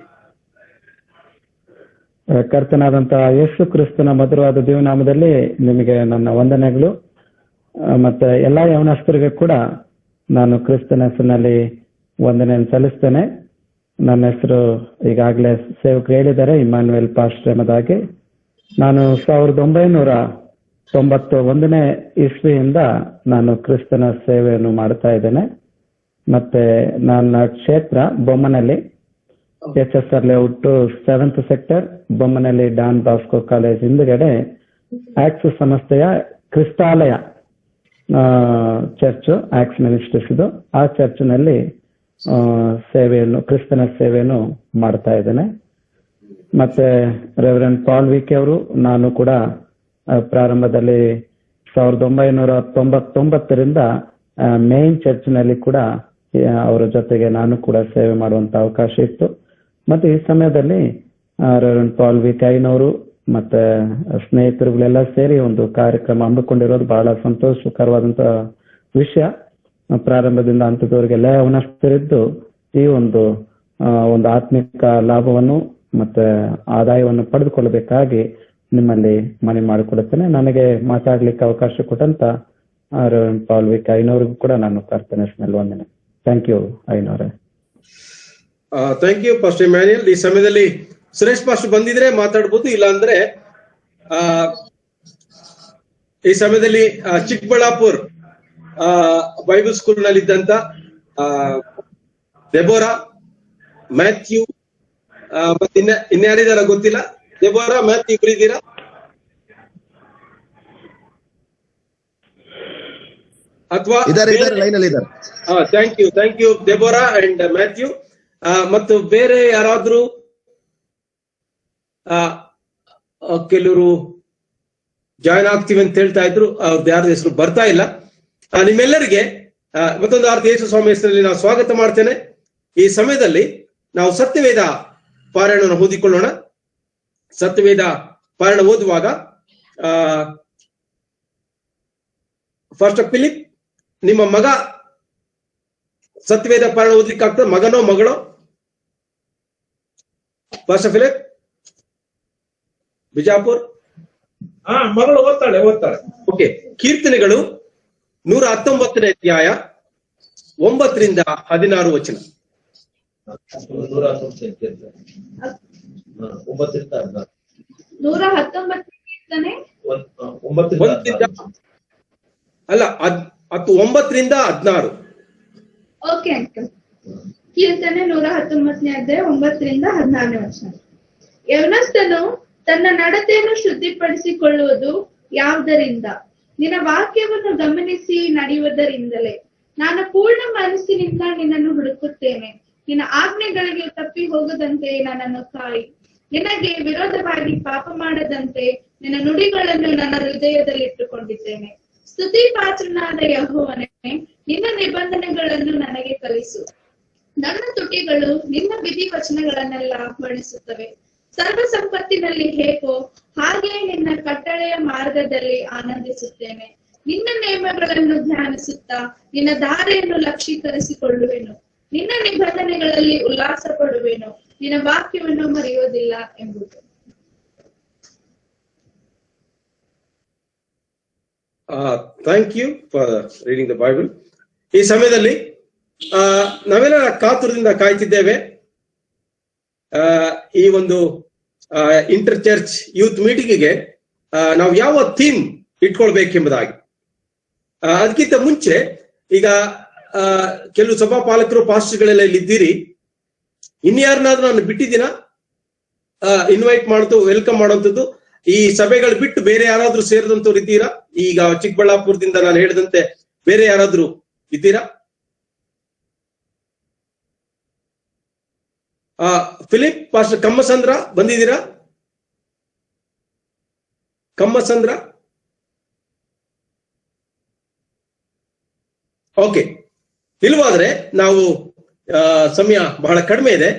ಕರ್ತನಾದಂತಹ ಯೇಸು ಕ್ರಿಸ್ತನ ಮಧುರವಾದ ದೇವನಾಮದಲ್ಲಿ ನಿಮಗೆ ನನ್ನ ವಂದನೆಗಳು. ಮತ್ತೆ ಎಲ್ಲಾ ಯೌವನಸ್ಥರಿಗೆ ಕೂಡ ನಾನು ಕ್ರಿಸ್ತನ ಹೆಸರಿನಲ್ಲಿ ವಂದನೆಯನ್ನು ಸಲ್ಲಿಸ್ತೇನೆ. ನನ್ನ ಹೆಸರು ಈಗಾಗಲೇ ಸೇವಕರು ಹೇಳಿದ್ದಾರೆ, ಇಮ್ಯಾನ್ಯುಯಲ್ ಪಾಸ್ಟರ್ ಎಂಬುದಾಗಿ. ನಾನು 1991ನೇ ಇಸ್ವಿಯಿಂದ ನಾನು ಕ್ರಿಸ್ತನ ಸೇವೆಯನ್ನು ಮಾಡ್ತಾ ಇದ್ದೇನೆ. ಮತ್ತೆ ನನ್ನ ಕ್ಷೇತ್ರ Bommanahalli, HSR layout 7th sector, Bommanahalli Don Bosco college ಹಿಂದುಗಡೆ ಆಕ್ಸ್ ಸಂಸ್ಥೆಯ ಕ್ರಿಸ್ತಾಲಯ ಚರ್ಚ್, ಆಕ್ಸ್ ಮಿನಿಸ್ಟ್ರೀಸ್ ಇದು. ಆ ಚರ್ಚ್ನಲ್ಲಿ ಸೇವೆಯನ್ನು, ಕ್ರಿಸ್ತನ ಸೇವೆಯನ್ನು ಮಾಡ್ತಾ ಇದ್ದೇನೆ. ಮತ್ತೆ ರೆವರೆಂಡ್ ಪಾಲ್ ವಿಕೆ ಅವರು, ನಾನು ಕೂಡ ಪ್ರಾರಂಭದಲ್ಲಿ 1999ರಿಂದ ಮೇನ್ ಚರ್ಚ್ನಲ್ಲಿ ಕೂಡ ಅವರ ಜೊತೆಗೆ ನಾನು ಕೂಡ ಸೇವೆ ಮಾಡುವಂತ ಅವಕಾಶ ಇತ್ತು. ಮತ್ತೆ ಈ ಸಮಯದಲ್ಲಿ ರೆವರೆಂಡ್ ಪಾಲ್ ವಿಕೆ ಐನವರು ಮತ್ತೆ ಸ್ನೇಹಿತರುಗಳೆಲ್ಲ ಸೇರಿ ಒಂದು ಕಾರ್ಯಕ್ರಮ ಹಮ್ಮಿಕೊಂಡಿರೋದು ಬಹಳ ಸಂತೋಷಕರವಾದಂತ ವಿಷಯ. ಪ್ರಾರಂಭದಿಂದ ಹಂತದವರೆಗೆಲ್ಲ ಯೌವನಸ್ಥರಿದ್ದು ಈ ಒಂದು ಆತ್ಮಿಕ ಲಾಭವನ್ನು ಮತ್ತೆ ಆದಾಯವನ್ನು ಪಡೆದುಕೊಳ್ಳಬೇಕಾಗಿ ನಿಮ್ಮಲ್ಲಿ ಮನವಿ ಮಾಡಿಕೊಡುತ್ತೇನೆ. ನನಗೆ ಮಾತಾಡ್ಲಿಕ್ಕೆ ಅವಕಾಶ ಕೊಟ್ಟಂತ ರೆವರೆಂಡ್ ಪಾಲ್ ವಿಕೆ ಐನವ್ರಿಗೂ ಕೂಡ ನಾನು ಪ್ರಾರ್ಥನೆ ವಂದನೆ. ಥ್ಯಾಂಕ್ ಯು ಐನವರೇ. Thank you pastor Emmanuel. ಈ ಸಮಯದಲ್ಲಿ ಸುರೇಶ್ ಪಾಸ್ಟರ್ ಬಂದಿದ್ರೆ ಮಾತಾಡ್ಬೋದು, ಇಲ್ಲ ಅಂದ್ರೆ ಈ ಸಮಯದಲ್ಲಿ ಚಿಕ್ಕಬಳ್ಳಾಪುರ್ ಬೈಬಲ್ ಸ್ಕೂಲ್ ನಲ್ಲಿ ಇದ್ದಂತ ಡೆಬೋರಾ, ಮ್ಯಾಥ್ಯೂ ಮತ್ತೆ ಇನ್ಯಾರಿದಾರ ಗೊತ್ತಿಲ್ಲ. ಡೆಬೋರಾ, ಮ್ಯಾಥ್ಯೂ ಇಬ್ರು ಇದ್ದೀರಾ? ಅಥವಾ ಥ್ಯಾಂಕ್ ಯು ಡೆಬೋರಾ ಅಂಡ್ ಮ್ಯಾಥ್ಯೂ. ಮತ್ತು ಬೇರೆ ಯಾರಾದ್ರೂ ಕೆಲವರು ಜಾಯ್ನ್ ಆಗ್ತೀವಿ ಅಂತ ಹೇಳ್ತಾ ಇದ್ರು, ಅವ್ರದ್ದು ಯಾರ ಹೆಸರು ಬರ್ತಾ ಇಲ್ಲ. ನಿಮ್ಮೆಲ್ಲರಿಗೆ ಮತ್ತೊಂದು ಆರ್ತಿ ಯೇಸು ಸ್ವಾಮಿ ಹೆಸರಲ್ಲಿ ನಾವು ಸ್ವಾಗತ ಮಾಡ್ತೇನೆ. ಈ ಸಮಯದಲ್ಲಿ ನಾವು ಸತ್ಯವೇದ ಪಾರಾಯಣವನ್ನು ಓದಿಕೊಳ್ಳೋಣ. ಸತ್ಯವೇದ ಪಾರಾಯಣ ಓದುವಾಗ ಫಸ್ಟ್ ಫಿಲಿಪ್, ನಿಮ್ಮ ಮಗ ಸತ್ಯವೇದ ಪಾರಾಯಣ ಓದ್ಲಿಕ್ಕೆ ಆಗ್ತದೆ? ಮಗನೋ ಮಗಳೋ? First Philip Bijapur. ಮಗಳು ಓದ್ತಾಳೆ. ಓಕೆ. ಕೀರ್ತನೆಗಳು 119ನೇ ಅಧ್ಯಾಯ 9ರಿಂದ 16 ವಚನ. 119 ಕೀರ್ತನೆ ಅಲ್ಲ, 9ರಿಂದ 16. Okay uncle. ಕೀರ್ತನೆ 119ನೇ ಅಧ್ಯಾಯ 9ರಿಂದ 16 ವಚನ. ಯೌವನಸ್ಥನು ತನ್ನ ನಡತೆಯನ್ನು ಶುದ್ಧಿಪಡಿಸಿಕೊಳ್ಳುವುದು ಯಾವುದರಿಂದ? ನಿನ್ನ ವಾಕ್ಯವನ್ನು ಗಮನಿಸಿ ನಡೆಯುವುದರಿಂದಲೇ. ನಾನು ಪೂರ್ಣ ಮನಸ್ಸಿನಿಂದ ನಿನ್ನನ್ನು ಹುಡುಕುತ್ತೇನೆ. ನಿನ್ನ ಆಜ್ಞೆಗಳಿಗೆ ತಪ್ಪಿ ಹೋಗದಂತೆ ನನ್ನನ್ನು ಕಾಯಿ. ನಿನಗೆ ವಿರೋಧವಾಗಿ ಪಾಪ ಮಾಡದಂತೆ ನಿನ್ನ ನುಡಿಗಳನ್ನು ನನ್ನ ಹೃದಯದಲ್ಲಿಟ್ಟುಕೊಂಡಿದ್ದೇನೆ. ಸ್ತುತಿ ಪಾತ್ರನಾದ ಯೆಹೋವನೇ, ನಿನ್ನ ನಿಬಂಧನೆಗಳನ್ನು ನನಗೆ ಕಲಿಸು. ನನ್ನ ತುಟಿಗಳು ನಿನ್ನ ವಿಧಿ ವಚನಗಳನ್ನೆಲ್ಲ ವರ್ಣಿಸುತ್ತವೆ. ಸರ್ವ ಸಂಪತ್ತಿನಲ್ಲಿ ಹೇಗೋ ಹಾಗೆ ನಿನ್ನ ಕಟ್ಟಳೆಯ ಮಾರ್ಗದಲ್ಲಿ ಆನಂದಿಸುತ್ತೇನೆ. ನಿನ್ನ ನೇಮಗಳನ್ನು ಧ್ಯಾನಿಸುತ್ತಾ ನಿನ್ನ ದಾರಿಯನ್ನು ಲಕ್ಷೀಕರಿಸಿಕೊಳ್ಳುವೆನು. ನಿನ್ನ ನಿಬಂಧನೆಗಳಲ್ಲಿ ಉಲ್ಲಾಸ ಪಡುವೆನು. ನಿನ್ನ ವಾಕ್ಯವನ್ನು ಮರೆಯೋದಿಲ್ಲ ಎಂಬುದು. Thank you for reading the Bible. ಈ ಸಮಯದಲ್ಲಿ ನಾವೆಲ್ಲ ಕಾತುರದಿಂದ ಕಾಯ್ತಿದ್ದೇವೆ ಈ ಒಂದು ಇಂಟರ್ ಚರ್ಚ್ ಯೂತ್ ಮೀಟಿಂಗಿಗೆ ನಾವು ಯಾವ ಥೀಮ್ ಇಟ್ಕೊಳ್ಬೇಕೆಂಬುದಾಗಿ. ಅದಕ್ಕಿಂತ ಮುಂಚೆ ಈಗ ಕೆಲವು ಸಭಾಪಾಲಕರು ಪಾಸ್ಟರ್ಗಳೆಲ್ಲ ಇಲ್ಲಿ ಇದ್ದೀರಿ. ಇನ್ಯಾರನ್ನಾದ್ರೂ ನಾನು ಬಿಟ್ಟಿದ್ದೀನ ಇನ್ವೈಟ್ ಮಾಡೋದು ವೆಲ್ಕಮ್ ಮಾಡುವಂಥದ್ದು? ಈ ಸಭೆಗಳು ಬಿಟ್ಟು ಬೇರೆ ಯಾರಾದ್ರೂ ಸೇರಿದಂತವ್ರು ಇದ್ದೀರಾ? ಈಗ ಚಿಕ್ಕಬಳ್ಳಾಪುರದಿಂದ ನಾನು ಹೇಳಿದಂತೆ ಬೇರೆ ಯಾರಾದ್ರೂ ಇದ್ದೀರಾ? ಫಿಲಿಪ್, ಪಾಸ್ಟರ್ ಕಮ್ಮಸಂದ್ರ ಬಂದಿದ್ದೀರಾ? ಕಮ್ಮಸಂದ್ರ, ಓಕೆ. ಇಲ್ವಾದ್ರೆ ನಾವು ಸಮಯ ಬಹಳ ಕಡಿಮೆ ಇದೆ.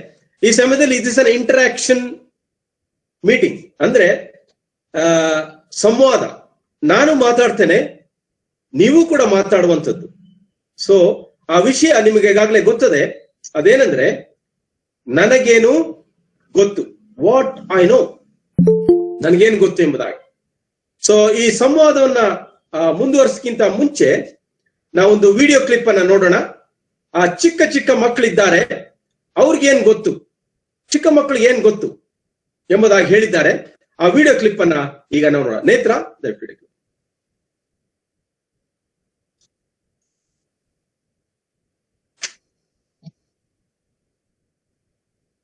ಈ ಸಮಯದಲ್ಲಿ it is an interaction meeting, ಅಂದ್ರೆ ಸಂವಾದ. ನಾನು ಮಾತಾಡ್ತೇನೆ, ನೀವು ಕೂಡ ಮಾತಾಡುವಂಥದ್ದು. ಸೊ ಆ ವಿಷಯ ನಿಮಗೆ ಈಗಾಗಲೇ ಗೊತ್ತದೆ. ಅದೇನಂದ್ರೆ ನನಗೇನು ಗೊತ್ತು, ವಾಟ್ ಐ ನೋ, ನನಗೇನು ಗೊತ್ತು ಎಂಬುದಾಗಿ. ಸೊ ಈ ಸಂವಾದವನ್ನ ಮುಂದುವರಿಸಕ್ಕಿಂತ ಮುಂಚೆ ನಾವೊಂದು ವಿಡಿಯೋ ಕ್ಲಿಪ್ ಅನ್ನ ನೋಡೋಣ. ಆ ಚಿಕ್ಕ ಚಿಕ್ಕ ಮಕ್ಕಳಿದ್ದಾರೆ, ಅವ್ರಿಗೇನ್ ಗೊತ್ತು, ಚಿಕ್ಕ ಮಕ್ಕಳಿಗೆ ಏನ್ ಗೊತ್ತು ಎಂಬುದಾಗಿ ಹೇಳಿದ್ದಾರೆ. ಆ ವಿಡಿಯೋ ಕ್ಲಿಪ್ ಅನ್ನ ಈಗ ನೋಡೋಣ. ನೇತ್ರ, ದಯವಿಟ್ಟು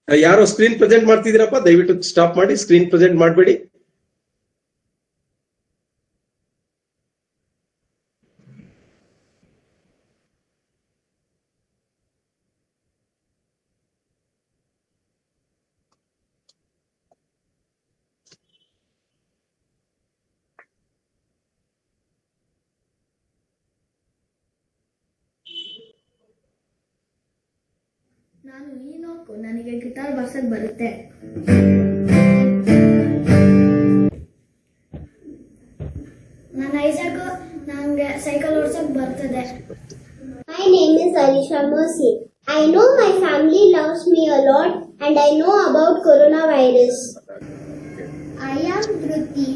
ಯಾರೋ ಸ್ಕ್ರೀನ್ ಪ್ರೆಸೆಂಟ್ ಮಾಡ್ತಿದ್ದೀರಪ್ಪ, ದಯವಿಟ್ಟು ಸ್ಟಾಪ್ ಮಾಡಿ, ಸ್ಕ್ರೀನ್ ಪ್ರೆಸೆಂಟ್ ಮಾಡಬೇಡಿ. ನಾನು ಈನೋಕು, ನನಗೆ ಗಿಟಾರ್ ಬಾರ್ಸಕ್ ಬರುತ್ತೆ. ನಾನು ಐಸಾಕು, ನನಗೆ ಸೈಕಲ್ ಓಡ್ಸಕ್ ಬರ್ತದೆ. My name is Alisha Mercy. I know my family loves me a lot and I know about coronavirus. I am Dhruti.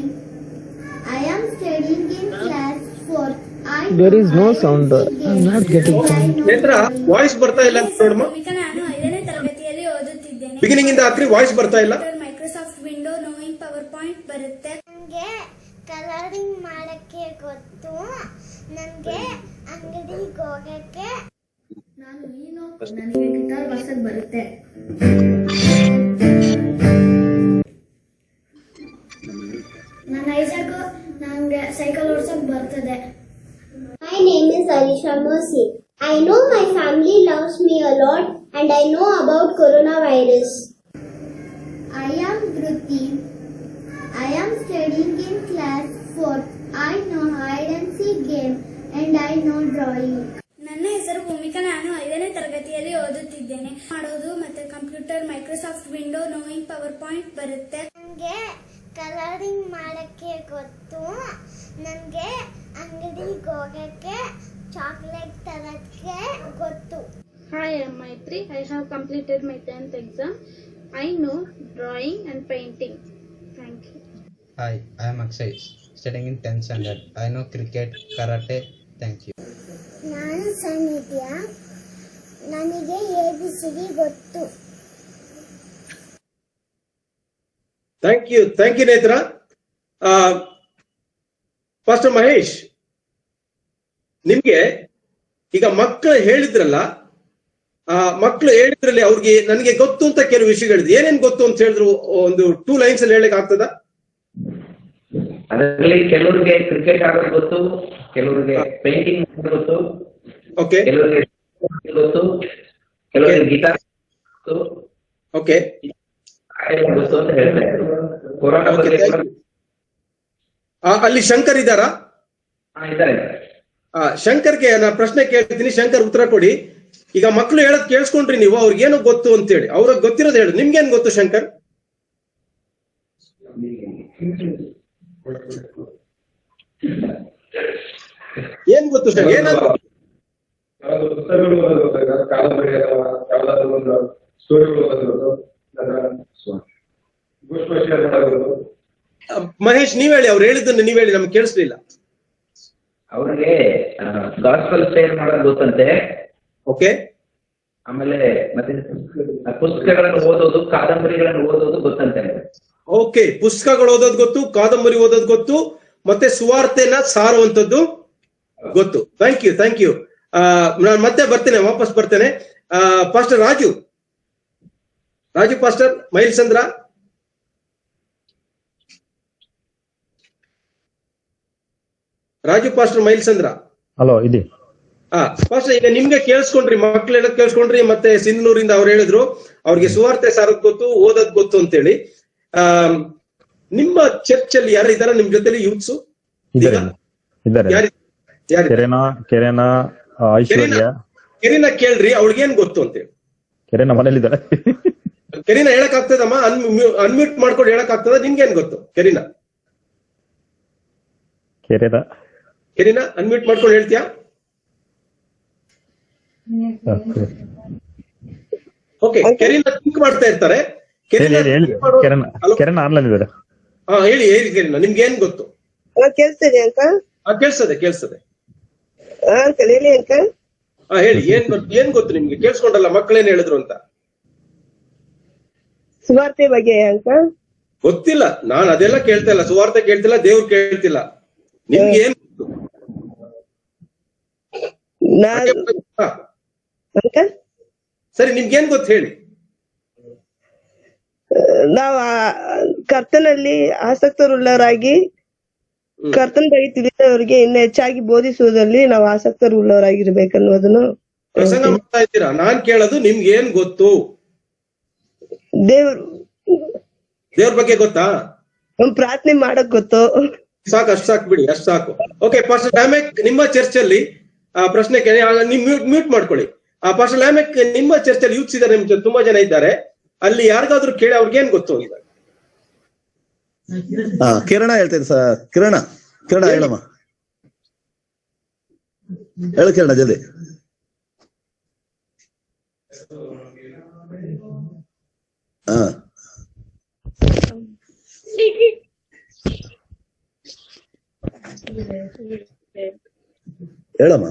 I am studying in class 4. There is no sound. I'm not getting sound. ನೇತ್ರ, voice ಬರ್ತಾ ಇಲ್ಲ ನೋಡಮ್ಮ. ನಾನು 5ನೇ ತರಗತಿಯಲ್ಲಿ ಓದುತ್ತಿದ್ದೇನೆ. Beginning ಇಂದ ಆಕ್ರಿ voice ಬರ್ತಾ ಇಲ್ಲ. Microsoft window, knowing power point ಬರುತ್ತೆ. ನನಗೆ ಕಲರಿಂಗ್ ಮಾಡಕ್ಕೆ ಗೊತ್ತು. ನನಗೆ ಅಂಗಡಿಗೆ ಹೋಗಕ್ಕೆ. ನಾನು ಈನೋಕು, ನನಗೆ ಗಿಟಾರ್ ಬಾರ್ಸಕ್ ಬರುತ್ತೆ. ನಾನು ಐಸಾಕು, ನನಗೆ ಸೈಕಲ್ ಓಡ್ಸಕ್ ಬರ್ತದೆ. My name is Alisha Mercy. I know my family loves me a lot and I know about coronavirus. I am Dhruti. I am studying in class 4. I know hide and seek game and I know drawing. ನನ್ನ ಹೆಸರು ಭೂಮಿಕಾ. ನಾನು 5ನೇ ತರಗತಿಯಲ್ಲಿ ಓದುತ್ತಿದ್ದೇನೆ. ಮಾಡೋದು ಮತ್ತೆ computer, Microsoft window, knowing power point ಬರುತ್ತೆ. ನನಗೆ ಕಲರಿಂಗ್ ಮಾಡಕ್ಕೆ ಗೊತ್ತು. ನನಗೆ ಅಂಗಡಿಗೆ ಹೋಗಕ್ಕೆ, ಚಾಕ್ಲೇಟ್ ತರಕ್ಕೆ ಗೊತ್ತು. Hi, I am Maitri. I have completed my 10th exam. I know drawing and painting. Thank you. Hi, I am Akshay, studying in 10th standard. I know cricket, karate. Thank you. ನಾನು ಸನ್ನಿಧ್ಯ. ನನಗೆ ABCD ಗೊತ್ತು. Thank you ನೇತ್ರ. Pastor Mahesh, ನಿಮ್ಗೆ ಈಗ ಮಕ್ಕಳು ಹೇಳಿದ್ರಲ್ಲ, ಮಕ್ಕಳು ಹೇಳಿದ್ರಲ್ಲಿ ಅವ್ರಿಗೆ ನನಗೆ ಗೊತ್ತು ಅಂತ ಕೆಲವು ವಿಷಯಗಳಿದೆ. ಏನೇನ್ ಗೊತ್ತು ಅಂತ ಹೇಳಿದ್ರು ಒಂದು 2 ಲೈನ್ಸ್ ಅಲ್ಲಿ ಹೇಳಕ್ ಆಗ್ತದ? ಅದರಲ್ಲಿ ಕೆಲವರಿಗೆ ಕ್ರಿಕೆಟ್ ಆಡೋದು ಗೊತ್ತು, ಕೆಲವರಿಗೆ ಪೇಂಟಿಂಗ್ ಗೊತ್ತು, ಓಕೆ, ಕೆಲವರಿಗೆ ಗೊತ್ತು, ಕೆಲವರಿಗೆ ಗಿಟಾರ್ ಗೊತ್ತು, ಓಕೆ, ಗೊತ್ತು ಅಂತ ಹೇಳ್ತಾರೆ. ಕೊರೋನಾ ಬಗ್ಗೆ ಅಲ್ಲಿ ಶಂಕರ್ ಇದ್ದಾರಾ? ಇದ್ದಾರೆ. ಶಂಕರ್ಗೆ ನಾ ಪ್ರಶ್ನೆ ಕೇಳ್ತೀನಿ, ಶಂಕರ್ ಉತ್ತರ ಕೊಡಿ. ಈಗ ಮಕ್ಕಳು ಹೇಳೋದ್ ಕೇಳಿಸ್ಕೊಂಡ್ರಿ ನೀವು, ಅವ್ರಿಗೇನು ಗೊತ್ತು ಅಂತೇಳಿ. ಅವ್ರಿಗೆ ಗೊತ್ತಿರೋದು ಹೇಳಿ. ನಿಮ್ಗೇನ್ ಗೊತ್ತು ಶಂಕರ್? ಏನ್ ಗೊತ್ತು ಸರ್? ಏನಾದ್ರು ಯಾವ್ದು ಪುಸ್ತಕಗಳು ಓದೋದು, ಕಾದಂಬರಿ ಅಥವಾ ಯಾವ್ದಾದ್ರು ಒಂದು ಸ್ಟೋರಿಗಳು ಓದೋದು, ಪುಷ್ಪ ಶೇರ್ ಮಾಡೋದು. ಮಹೇಶ್ ನೀವ್ ಹೇಳಿ, ಅವ್ರು ಹೇಳಿದ್ದನ್ನು ನೀವ್ ಹೇಳಿ, ನಮ್ಗೆ ಕೇಳಿಸ್ಲಿಲ್ಲ. ಅವ್ರಿಗೆ ಗಾಸ್ಪಲ್ ಶೇರ್ ಮಾಡೋದು ಗೊತ್ತಂತೆ. ಓಕೆ. ಆಮೇಲೆ ಮತ್ತೆ ಪುಸ್ತಕಗಳನ್ನು ಓದೋದು, ಕಾದಂಬರಿಗಳನ್ನು ಓದೋದು ಗೊತ್ತಂತೆ. ಓಕೆ, ಪುಸ್ತಕಗಳು ಓದೋದು ಗೊತ್ತು, ಕಾದಂಬರಿ ಓದೋದು ಗೊತ್ತು, ಮತ್ತೆ ಸುವಾರ್ತೆನ ಸಾರುವಂತದ್ದು ಗೊತ್ತು. Thank you. ನಾನು ಮತ್ತೆ ಬರ್ತೇನೆ, ವಾಪಸ್ ಬರ್ತೇನೆ. Pastor Raju pastor Mailchandra. Raju pastor Mailchandra. Hello, ಇದೆ. ಪಾಸ್ಟರ್, ಈಗ ನಿಮ್ಗೆ ಕೇಳಿಸ್ಕೊಂಡ್ರಿ, ಮಕ್ಳೆಲ್ಲ ಕೇಳಿಸ್ಕೊಂಡ್ರಿ, ಮತ್ತೆ ಸಿಂಧನೂರಿಂದ ಅವ್ರು ಹೇಳಿದ್ರು ಅವ್ರಿಗೆ ಸುವಾರ್ತೆ ಸಾರೋದ್ ಗೊತ್ತು, ಓದೋದ್ ಗೊತ್ತು ಅಂತೇಳಿ. ನಿಮ್ಮ ಚರ್ಚ್ ಅಲ್ಲಿ ಯಾರು ಇದಾರ ನಿಮ್ ಜೊತೆಲಿ ಯೂತ್ಸು? ಇದ್ದಾರೆ. ಕೆರೆನ ಐಶ್ವರ್ಯ. ಕೆರಿನ ಕೇಳ್ರಿ, ಅವಳಿಗೇನ್ ಗೊತ್ತು ಅಂತೇಳಿ. ಕೆರೆನ ಮನೇಲಿದ್ದಾರೆ. ಕೆರಿನ ಹೇಳಕ್ ಆಗ್ತದಮ್ಮ? ಅನ್ಮ್ಯೂಟ್ ಮಾಡ್ಕೊಂಡು ಹೇಳಕ್ ಆಗ್ತದ? ನಿಮ್ಗೇನ್ ಗೊತ್ತು ಕೆರಿನ? ಕೆರಿನ ಅನ್ಮ್ಯೂಟ್ ಮಾಡ್ಕೊಂಡು ಹೇಳ್ತೀಯಾ? ಓಕೆ, ಕೆರಿನ ಥಿಂಕ್ ಮಾಡ್ತಾ ಇರ್ತಾರೆ. ಕೆರೆನ ಆನ್ಲೈನ್ ಇದ್ದಾರೆ. ಹೇಳಿ ಕೆರಿನ, ನಿಮ್ಗೆ ಏನ್ ಗೊತ್ತು? ಕೇಳಿಸ್ತದೆ ಅಂಕಲ್? ಕೇಳಿಸ್ತದೆ. ಅಂಕಲ್ ಹೇಳಿ ಅಂಕಲ್. ಹೇಳಿ, ಏನ್ ಗೊತ್ತು ನಿಮ್ಗೆ? ಕೇಳಿಸ್ಕೊಂಡಲ್ಲ ಮಕ್ಕಳೇನ್ ಹೇಳಿದ್ರು ಅಂತ. ಸುವಾರ್ತೆ ಬಗ್ಗೆ ಅಂಕಲ್ ಗೊತ್ತಿಲ್ಲ, ನಾನು ಅದೆಲ್ಲ ಕೇಳ್ತಾ ಇಲ್ಲ, ಸುವಾರ್ತೆ ಕೇಳ್ತಿಲ್ಲ, ದೇವ್ರು ಕೇಳ್ತಿಲ್ಲ. ನಿಮ್ಗೆ ಏನ್ ಗೊತ್ತು? ಸರಿ, ನಿಮ್ಗೇನ್ ಗೊತ್ತು ಹೇಳಿ. ನಾವು ಕರ್ತನಲ್ಲಿ ಆಸಕ್ತರುಳ್ಳವರಾಗಿ ಕರ್ತನ ಬಗ್ಗೆ ತಿಳಿದವರಿಗೆ ಇನ್ನು ಹೆಚ್ಚಾಗಿ ಬೋಧಿಸುವುದರಲ್ಲಿ ನಾವು ಆಸಕ್ತರುಳ್ಳವರಾಗಿರ್ಬೇಕನ್ನೋದನ್ನು ಪ್ರಸಂಗ ಮಾಡ್ತಾ ಇದ್ದೀರಾ. ನಾನ್ ಕೇಳೋದು ನಿಮ್ಗೆ ಏನ್ ಗೊತ್ತು? ದೇವ್ರ ಬಗ್ಗೆ ಗೊತ್ತಾ? ಪ್ರಾರ್ಥನೆ ಮಾಡಕ್ ಗೊತ್ತು. ಸಾಕು, ಅಷ್ಟು ಸಾಕು ಬಿಡಿ, ಅಷ್ಟು ಸಾಕು. ಓಕೆ, ಪಾಸ್ಟರ್ ಲ್ಯಾಮೆಕ್, ನಿಮ್ಮ ಚರ್ಚ್ ಅಲ್ಲಿ ಪ್ರಶ್ನೆ ನೀವು ಮ್ಯೂಟ್ ಮಾಡ್ಕೊಳ್ಳಿ. ಪಾಸ್ಟರ್ ಲ್ಯಾಮೆಕ್, ನಿಮ್ಮ ಚರ್ಚ್ ಅಲ್ಲಿ ಯೂತ್ಸ್ ಇದ್ದಾರೆ, ನಿಮ್ ತುಂಬಾ ಜನ ಇದ್ದಾರೆ, ಅಲ್ಲಿ ಯಾರಿಗಾದ್ರೂ ಕೇಳಿ ಅವ್ರಿಗೆ ಏನ್ ಗೊತ್ತು? ಕಿರಣ ಹೇಳ್ತೇನೆ ಸರ್. ಕಿರಣ ಹೇಳಮ್ಮ, ಹೇಳು ಕಿರಣ, ಜಲ್ದಿ. ಹೇಳಮ್ಮ.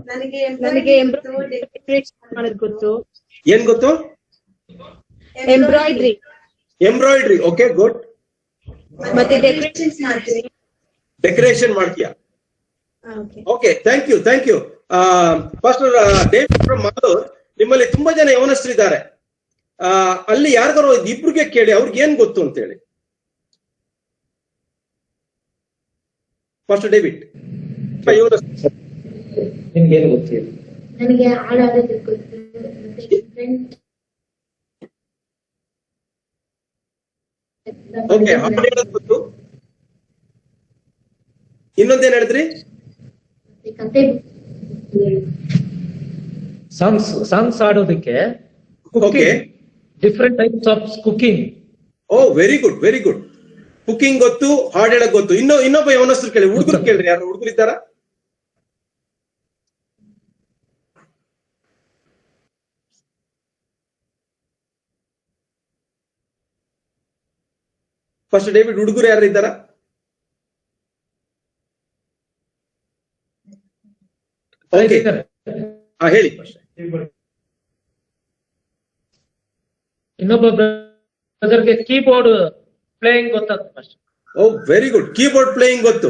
ನನಗೆ ಮಾಡೋದು ಗೊತ್ತು. ಏನ್ ಗೊತ್ತು? ಎಂಬ್ರಾಯ್ಡ್ರಿ. Okay, good. ಮತ್ತೆ ಡೆಕೋರೇಷನ್ ಮಾಡ್ತೀಯಾ? Okay, thank you. Pastor David from Malur, ನಿಮ್ಮಲ್ಲಿ ತುಂಬಾ ಜನ ಯವನಸ್ಥರಿದ್ದಾರೆ, ಅಲ್ಲಿ ಯಾರಿಗಾರು ಇಬ್ರಿಗೆ ಕೇಳಿ ಅವ್ರಿಗೆ ಏನ್ ಗೊತ್ತು ಅಂತ ಹೇಳಿ. ಪಾಸ್ಟರ್ ಡೇವಿಡ್, ನಿಮ್ಗೇನು ಗೊತ್ತಿಲ್ಲ? ನನಗೆ ಹಾಡಾಡೋದು ಗೊತ್ತು. ಓಕೆ, ಹಾಡು ಹೇಳೋದು ಗೊತ್ತು. ಇನ್ನೊಂದೇನ್ ಹೇಳಿದ್ರಿ? ಸಾಂಗ್ಸ್ ಆಡೋದಕ್ಕೆ okay, different types of cooking. Oh, very good. Cooking ಗೊತ್ತು, ಹಾಡು ಹೇಳಕ್ ಗೊತ್ತು. ಇನ್ನೊಬ್ಬ ಯವನಸ್ಥರು ಕೇಳಿ, ಹುಡುಗರು ಕೇಳ್ರಿ, ಯಾರು ಹುಡುಗರು ಇದ್ದಾರ? ಫಸ್ಟ್ ಡೇವಿಡ್, ಹುಡುಗರು ಯಾರು ಇದ್ದಾರ? ಹೇಳಿ. ಇನ್ನೊಬ್ಬ ಬ್ರದರ್ಗೆ ಕೀಬೋರ್ಡ್ ಪ್ಲೇಯಿಂಗ್ ಗೊತ್ತಾಗ್ತದೆ. Oh, very good, keyboard playing ಗೊತ್ತು.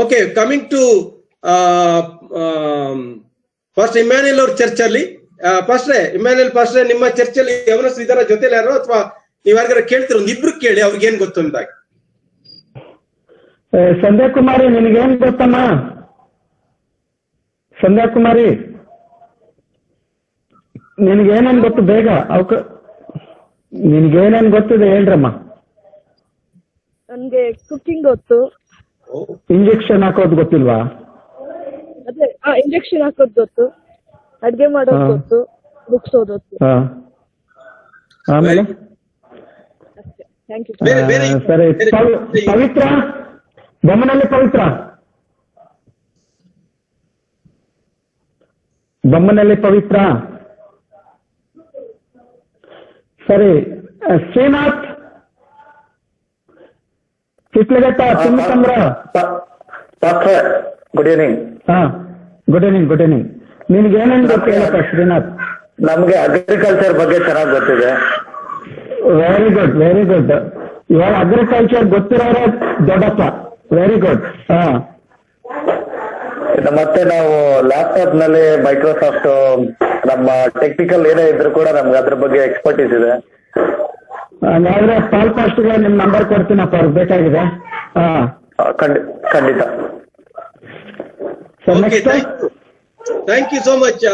Okay, coming to first Emmanuel ಅವ್ರ ಚರ್ಚ್ ಅಲ್ಲಿ, ಇಮ್ಯಾನ್ಯಲ್ ಪಾಸ್ಟ್ರೆ, ನಿಮ್ಮ ಚರ್ಚ್ ಅಲ್ಲಿ ಯವನಸ್ಥರು ಇದ್ದಾರ ಜೊತೆಲಿ ಯಾರು, ಅಥವಾ ನೀವ್ ಯಾರಿಗಾರ ಕೇಳ್ತಿರೋ? ಇಬ್ರು ಕೇಳಿ ಅವ್ರಿಗೆ ಏನ್ ಗೊತ್ತು ಅಂದಾಗ. ಸಂಧ್ಯಾ ಕುಮಾರಿ, ನಿನಗೇನ್ ಗೊತ್ತಮ್ಮ? ಸಂಧ್ಯಾ ಕುಮಾರಿ, ನಿನಗೇನೇನ್ ಗೊತ್ತು? ಬೇಗ ನಿನ್ಗೇನೇನ್ ಗೊತ್ತಿದೆ ಹೇಳ್ರಮ್ಮ. ನನ್ಗೆ ಕುಕಿಂಗ್ ಗೊತ್ತು. ಇಂಜೆಕ್ಷನ್ ಹಾಕೋದು ಗೊತ್ತಿಲ್ವಾ? ಅದೇ ಇಂಜೆಕ್ಷನ್ ಹಾಕೋದು ಗೊತ್ತು, ಅಡ್ಗೆ ಮಾಡೋದು ಗೊತ್ತು, ಬುಕ್ಸ್ ಓದೋದು. ಆಮೇಲೆ ಸರಿ, ಪವಿತ್ರ, ಗಮನಲ್ಲಿ ಪವಿತ್ರ. ಬೊಮ್ಮನಹಳ್ಳಿ ಪವಿತ್ರ. ಸರಿ, ಶ್ರೀನಾಥ್ ಕಿಟ್ಲಘಟ್ಟ ತಿಮ್ಮಸಂದ್ರ. Good evening. ಹಾ, ಗುಡ್ ಈವ್ನಿಂಗ್. Good evening. ನಿನ್ಗೆ ಏನೇನು ಗೊತ್ತಿಲ್ಲಪ್ಪ ಶ್ರೀನಾಥ್? ನಮ್ಗೆ ಅಗ್ರಿಕಲ್ಚರ್ ಬಗ್ಗೆ ಚೆನ್ನಾಗಿ ಗೊತ್ತಿದೆ. Very good, very good. ಇವಾಗ ಅಗ್ರಿಕಲ್ಚರ್ ಗೊತ್ತಿರೋರೇ ದೊಡ್ಡಪ್ಪ. Very good. ಹಾ, ಮತ್ತೆ ನಾವು ಲ್ಯಾಪ್ಟಾಪ್ ನಲ್ಲಿ ಮೈಕ್ರೋಸಾಫ್ಟ್ ನಮ್ಮ ಟೆಕ್ನಿಕಲ್ ಏನೇ ಇದ್ರು ಕೂಡ ನಮ್ಗೆ ಅದ್ರ ಬಗ್ಗೆ ಎಕ್ಸ್ಪರ್ಟೀಸ್ ಇದೆ. ಹಾಗಾದ್ರೆ ಪಾಲ್ ಪಾಸ್ಟ್ಗೆ ನಿಮ್ ನಂಬರ್ ಕೊಡ್ತೀನಪ್ಪ, ಅವ್ರಿಗೆ ಬೇಕಾಗಿದೆ. ಹಾ, ಖಂಡಿತ. Thank you so much.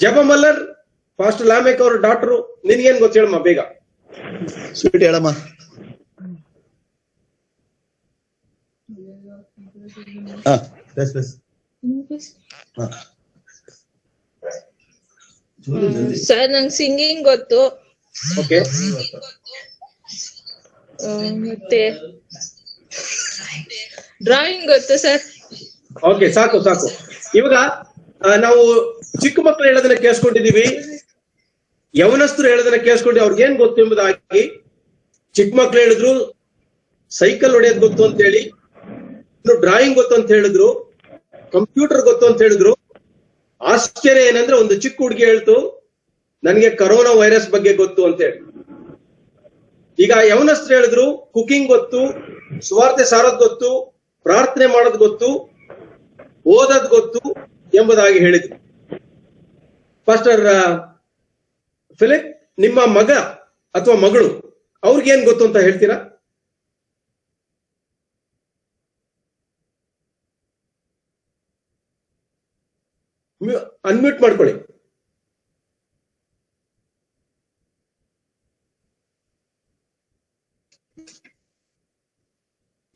ಜಪಮಲ್ಲರ್, ಫಾಸ್ಟರ್ ಲಾಮೆಕ್ ಅವ್ರ ಡಾಕ್ಟರು, ನಿನ್ಗೇನ್ ಗೊತ್ತು ಹೇಳಮ್ಮ ಬೇಗ. ಸ್ವೀಟ್ ಹೇಳಮ್ಮ. ಸರ್ ನಂಗೆ ಸಿಂಗಿಂಗ್ ಗೊತ್ತು. ಓಕೆ. ಮತ್ತೆ ಡ್ರಾಯಿಂಗ್ ಗೊತ್ತು ಸರ್. ಓಕೆ, ಸಾಕು ಸಾಕು. ಇವಾಗ ನಾವು ಚಿಕ್ಕ ಮಕ್ಕಳು ಹೇಳೋದನ್ನ ಕೇಳಿಸ್ಕೊಂಡಿದೀವಿ, ಯವನಸ್ಥರು ಹೇಳೋದನ್ನ ಕೇಳಿಸ್ಕೊಂಡು ಅವ್ರಿಗೆ ಏನ್ ಗೊತ್ತು ಎಂಬುದಾಗಿ. ಚಿಕ್ಕ ಮಕ್ಳು ಹೇಳಿದ್ರು ಸೈಕಲ್ ಹೊಡೆಯೋದ್ ಗೊತ್ತು ಅಂತ ಹೇಳಿ, ಇನ್ನು ಡ್ರಾಯಿಂಗ್ ಗೊತ್ತು ಅಂತ ಹೇಳಿದ್ರು, ಕಂಪ್ಯೂಟರ್ ಗೊತ್ತು ಅಂತ ಹೇಳಿದ್ರು. ಆಶ್ಚರ್ಯ ಏನಂದ್ರೆ ಒಂದು ಚಿಕ್ಕ ಹುಡುಗಿ ಹೇಳ್ತು ನನಗೆ ಕರೋನಾ ವೈರಸ್ ಬಗ್ಗೆ ಗೊತ್ತು ಅಂತ ಹೇಳಿ. ಈಗ ಯವನಸ್ಥರು ಹೇಳಿದ್ರು ಕುಕಿಂಗ್ ಗೊತ್ತು, ಸುವಾರ್ತೆ ಸಾರೋದ್ ಗೊತ್ತು, ಪ್ರಾರ್ಥನೆ ಮಾಡೋದ್ ಗೊತ್ತು, ಓದೋದ್ ಗೊತ್ತು ಎಂಬುದಾಗಿ ಹೇಳಿದ್ರು. ಪಾಸ್ಟರ್ ಫಿಲಿಪ್, ನಿಮ್ಮ ಮಗ ಅಥವಾ ಮಗಳು ಅವ್ರಿಗೇನ್ ಗೊತ್ತು ಅಂತ ಹೇಳ್ತೀರಾ? ಅನ್ಮ್ಯೂಟ್ ಮಾಡ್ಕೊಳ್ಳಿ.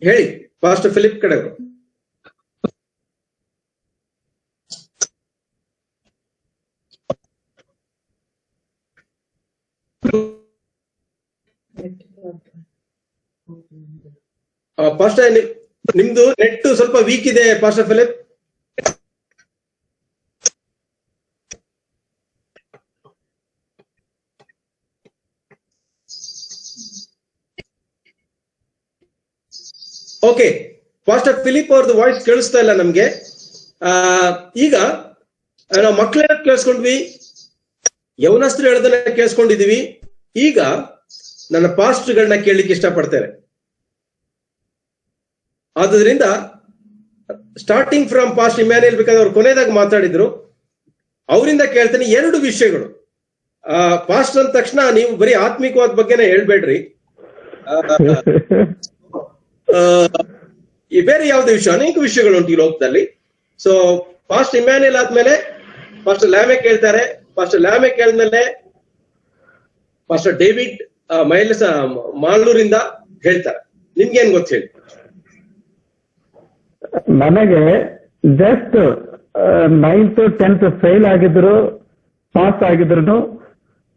ಹೇಳಿ ಪಾಸ್ಟರ್ ಫಿಲಿಪ್ ಕಡೆವರು. ಪಾಸ್ಟರ್ ನಿಮ್ದು ನೆಟ್ ಸ್ವಲ್ಪ ವೀಕ್ ಇದೆ pastor Philip. Okay, pastor Philip ಅವ್ರದ್ದು ವಾಯ್ಸ್ ಕೇಳಿಸ್ತಾ ಇಲ್ಲ ನಮ್ಗೆ. ಈಗ ನಾವು ಮಕ್ಳು ಹೇಳೋದ್ ಕೇಳಿಸ್ಕೊಂಡ್ವಿ, ಯವನಸ್ಥರು ಹೇಳೋದನ್ನ ಕೇಳಿಸ್ಕೊಂಡಿದೀವಿ. ಈಗ ನನ್ನ ಪಾಸ್ಟರ್ಗಳನ್ನ ಕೇಳಲಿಕ್ಕೆ ಇಷ್ಟಪಡ್ತೇನೆ. ಆದ್ರಿಂದ ಸ್ಟಾರ್ಟಿಂಗ್ ಫ್ರಮ್ ಪಾಸ್ಟ್ ಇಮ್ಯಾನ್ಯುಯಲ್, ಬೇಕಾದ್ರೆ ಅವ್ರು ಕೊನೆದಾಗ ಮಾತಾಡಿದ್ರು, ಅವರಿಂದ ಕೇಳ್ತೇನೆ ಎರಡು ವಿಷಯಗಳು. ಪಾಸ್ಟ್ ಅಂದ ತಕ್ಷಣ ನೀವು ಬರೀ ಆತ್ಮಿಕವಾದ ಬಗ್ಗೆನೇ ಹೇಳ್ಬೇಡ್ರಿ, ಬೇರೆ ಯಾವುದೇ ವಿಷಯ, ಅನೇಕ ವಿಷಯಗಳು ಉಂಟು ಈ ಲೋಕದಲ್ಲಿ. ಸೊ ಪಾಸ್ಟ್ ಇಮ್ಯಾನ್ಯುಯಲ್ ಆದ್ಮೇಲೆ ಪಾಸ್ಟರ್ ಲ್ಯಾಮೆಕ್ ಹೇಳ್ತಾರೆ, ಪಾಸ್ಟರ್ ಲ್ಯಾಮೆಕ್ ಹೇಳಿದ್ಮೇಲೆ ಪಾಸ್ಟರ್ ಡೇವಿಡ್ ಮಾಲೂರಿಂದ ಹೇಳ್ತಾರೆ. ನಿಮ್ಗೇನ್ ಗೊತ್ತು ಹೇಳಿ? ನನಗೆ ಜಸ್ಟ್ 9th 10th ಫೇಲ್ ಆಗಿದ್ರು, ಪಾಸ್ ಆಗಿದ್ರು,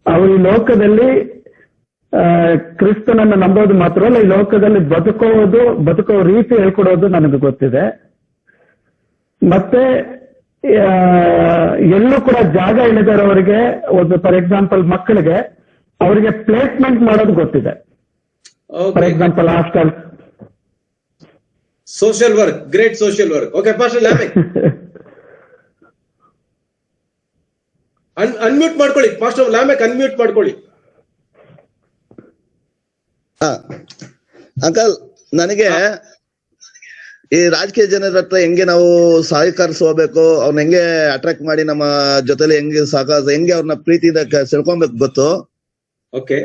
ಅವರು ಈ ಲೋಕದಲ್ಲಿ ಕ್ರಿಸ್ತನನ್ನು ನಂಬೋದು ಮಾತ್ರ ಅಲ್ಲ, ಈ ಲೋಕದಲ್ಲಿ ಬದುಕೋ ರೀತಿ ಹೇಳ್ಕೊಡೋದು ನನಗೆ ಗೊತ್ತಿದೆ. ಮತ್ತೆ ಎಲ್ಲೂ ಕೂಡ ಜಾಗ ಇಳಿದಾರೆ ಅವರಿಗೆ, ಒಂದು ಫಾರ್ ಎಕ್ಸಾಂಪಲ್ ಮಕ್ಕಳಿಗೆ ಅವರಿಗೆ ಪ್ಲೇಸ್ಮೆಂಟ್ ಮಾಡೋದು ಗೊತ್ತಿದೆ. For example hostel, social work, great social work. Okay pastor Lamech unmute ಮಾಡ್ಕೊಳ್ಳಿ. ಪಾಸ್ಟರ್ ಲ್ಯಾಮೆಕ್ ಅನ್ಮ್ಯೂಟ್ ಮಾಡ್ಕೊಳ್ಳಿ. ಅಂಕಲ್, ನನಗೆ ಈ ರಾಜಕೀಯ ಜನರ ಹತ್ರ ಹೆಂಗೆ ನಾವು ಸಹಕರಿಸಬೇಕು, ಅವ್ರನ್ನ ಹೆಂಗೆ ಅಟ್ರಾಕ್ಟ್ ಮಾಡಿ ನಮ್ಮ ಜೊತೆಲಿ ಹೆಂಗೆ ಅವ್ರನ್ನ ಪ್ರೀತಿಯಿಂದ ಸೆಳ್ಕೊಬೇಕು ಗೊತ್ತು. ಓಕೆ.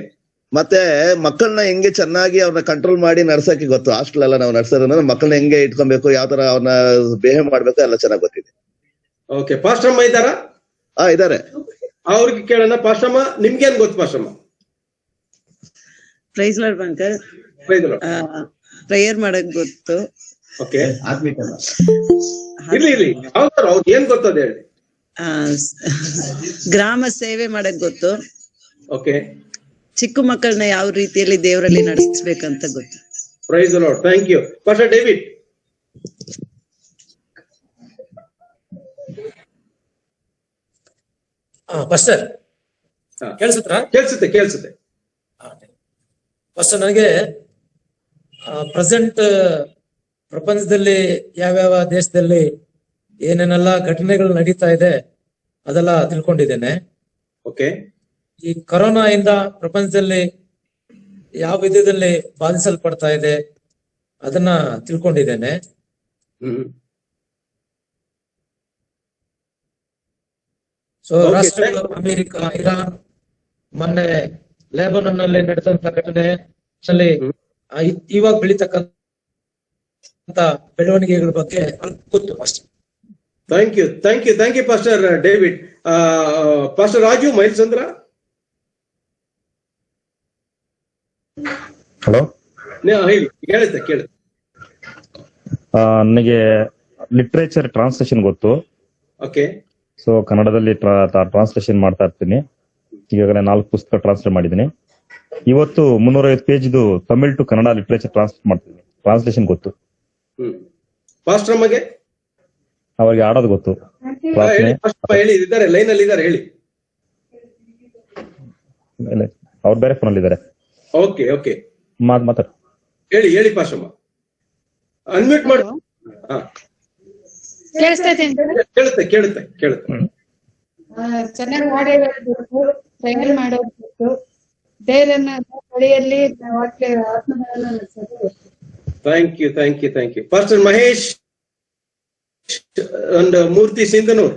ಮತ್ತೆ ಮಕ್ಕಳನ್ನ ಹೆಂಗೆ ಚೆನ್ನಾಗಿ ಅವ್ರನ್ನ ಕಂಟ್ರೋಲ್ ಮಾಡಿ ನಡ್ಸಕ್ಕೆ ಗೊತ್ತು. ಹಾಸ್ಟೆಲ್ ಎಲ್ಲ ನಾವು ನಡ್ಸೋದ್ರಿಂದ ಮಕ್ಕಳನ್ನ ಹೆಂಗೆ ಇಟ್ಕೊಬೇಕು, ಯಾವ ತರ ಅವ್ರನ್ನ ಬಿಹೇವ್ ಮಾಡ್ಬೇಕು ಎಲ್ಲ ಚೆನ್ನಾಗಿ ಗೊತ್ತಿದೆ. ಓಕೆ, ಪಾಸ್ಟಮ್ಮ ಇದ್ದಾರಾ? ಇದಾರೆ. ಅವ್ರಿಗೆ ಕೇಳೋಣ. ಪಾಸ್ಟಮ್ಮ, ನಿಮ್ಗೇನ್ ಗೊತ್ತು ಪಾಸ್ಟಮ್ಮ? Praise Lord uncle. ಪ್ರೇಯರ್ ಮಾಡಕ್ ಗೊತ್ತು. ಓಕೆ, ಇರ್ಲಿ ಅವ್ರಿಗೆ ಏನ್ ಗೊತ್ತದ ಹೇಳಿ. ಗ್ರಾಮ ಸೇವೆ ಮಾಡಕ್ ಗೊತ್ತು. ಓಕೆ. ಚಿಕ್ಕ ಮಕ್ಕಳನ್ನ ಯಾವ ರೀತಿಯಲ್ಲಿ ದೇವರಲ್ಲಿ ನಡೆಸಬೇಕಂತ ಗೊತ್ತು. Praise the Lord. Thank you. Pastor David. Pastor ಕೇಳಿಸುತ್ತಾ? ಕೇಳಿಸುತ್ತೆ. ಫಸ್ಟ್ ನನಗೆ ಪ್ರೆಸೆಂಟ್ ಪ್ರಪಂಚದಲ್ಲಿ ಯಾವ್ಯಾವ ದೇಶದಲ್ಲಿ ಏನೇನೆಲ್ಲ ಘಟನೆಗಳು ನಡೀತಾ ಇದೆ ಅದೆಲ್ಲ ತಿಳ್ಕೊಂಡಿದ್ದೇನೆ. ಓಕೆ. ಈ ಕೊರೋನಾ ಇಂದ ಪ್ರಪಂಚದಲ್ಲಿ ಯಾವ ವಿಧದಲ್ಲಿ ಬಾಧಿಸಲ್ಪಡ್ತಾ ಇದೆ ಅದನ್ನ ತಿಳ್ಕೊಂಡಿದ್ದೇನೆ. ಸೊ ರಾಷ್ಟ್ರಗಳು ಅಮೆರಿಕ, ಇರಾನ್, ಮೊನ್ನೆ ಲೆಬನಾನ್ ನಲ್ಲಿ ನಡೆದಂತ ಘಟನೆ ಇವಾಗ ಬೆಳೀತಕ್ಕಂತ ಬೆಳವಣಿಗೆಗಳ ಬಗ್ಗೆ ಗೊತ್ತು ಅಷ್ಟೇ. Thank you pastor David. Pastor Raju Mailchandra. Hello, ಹೇಳಿ. ಕೇಳುತ್ತೆ. ನನಗೆ ಲಿಟ್ರೇಚರ್ ಟ್ರಾನ್ಸ್ಲೇಷನ್ ಗೊತ್ತು. ಓಕೆ. ಸೊ ಕನ್ನಡದಲ್ಲಿ ಟ್ರಾನ್ಸ್ಲೇಷನ್ ಮಾಡ್ತಾ ಇರ್ತೀನಿ. ಈಗಾಗಲೇ 4 ಪುಸ್ತಕ ಟ್ರಾನ್ಸ್ಲೇಟ್ ಮಾಡಿದ್ದೀನಿ. ಇವತ್ತು 350 ಪೇಜ್ದು Tamil to Kannada literature translation ಗೊತ್ತು. ಪಾಸ್ಟರ್ ಅಮ್ಮಗೆ ಅವರಿಗೆ ಆಡೋದು ಗೊತ್ತು. ಹೇಳಿ, ಇದ್ದಾರೆ ಲೈನ್ ಅಲ್ಲಿ ಇದ್ದಾರೆ, ಹೇಳಿ. ಅವ್ರು ಬೇರೆ ಫೋನ್ ಅಲ್ಲಿ ಇದ್ದಾರೆ. ಓಕೆ. ಮಾತಾಡ. ಹೇಳಿ ಪಾಸ್ಟರ್ ಅಮ್ಮ. ಅನ್ಮ್ಯೂಟ್ ಮಾಡು. ಕೇಳುತ್ತೆ. ಚೆನ್ನಾಗಿ ಮಾಡೋದು, ಟ್ರೈನಲ್ ಮಾಡೋದು, ದೇವರನ್ನ ಬಳಿಯಲ್ಲಿ ಆತ್ಮಗಳನ್ನು ನಡೆಸೋದು. Thank you. Pastor Mahesh and Murthy Sindhanur.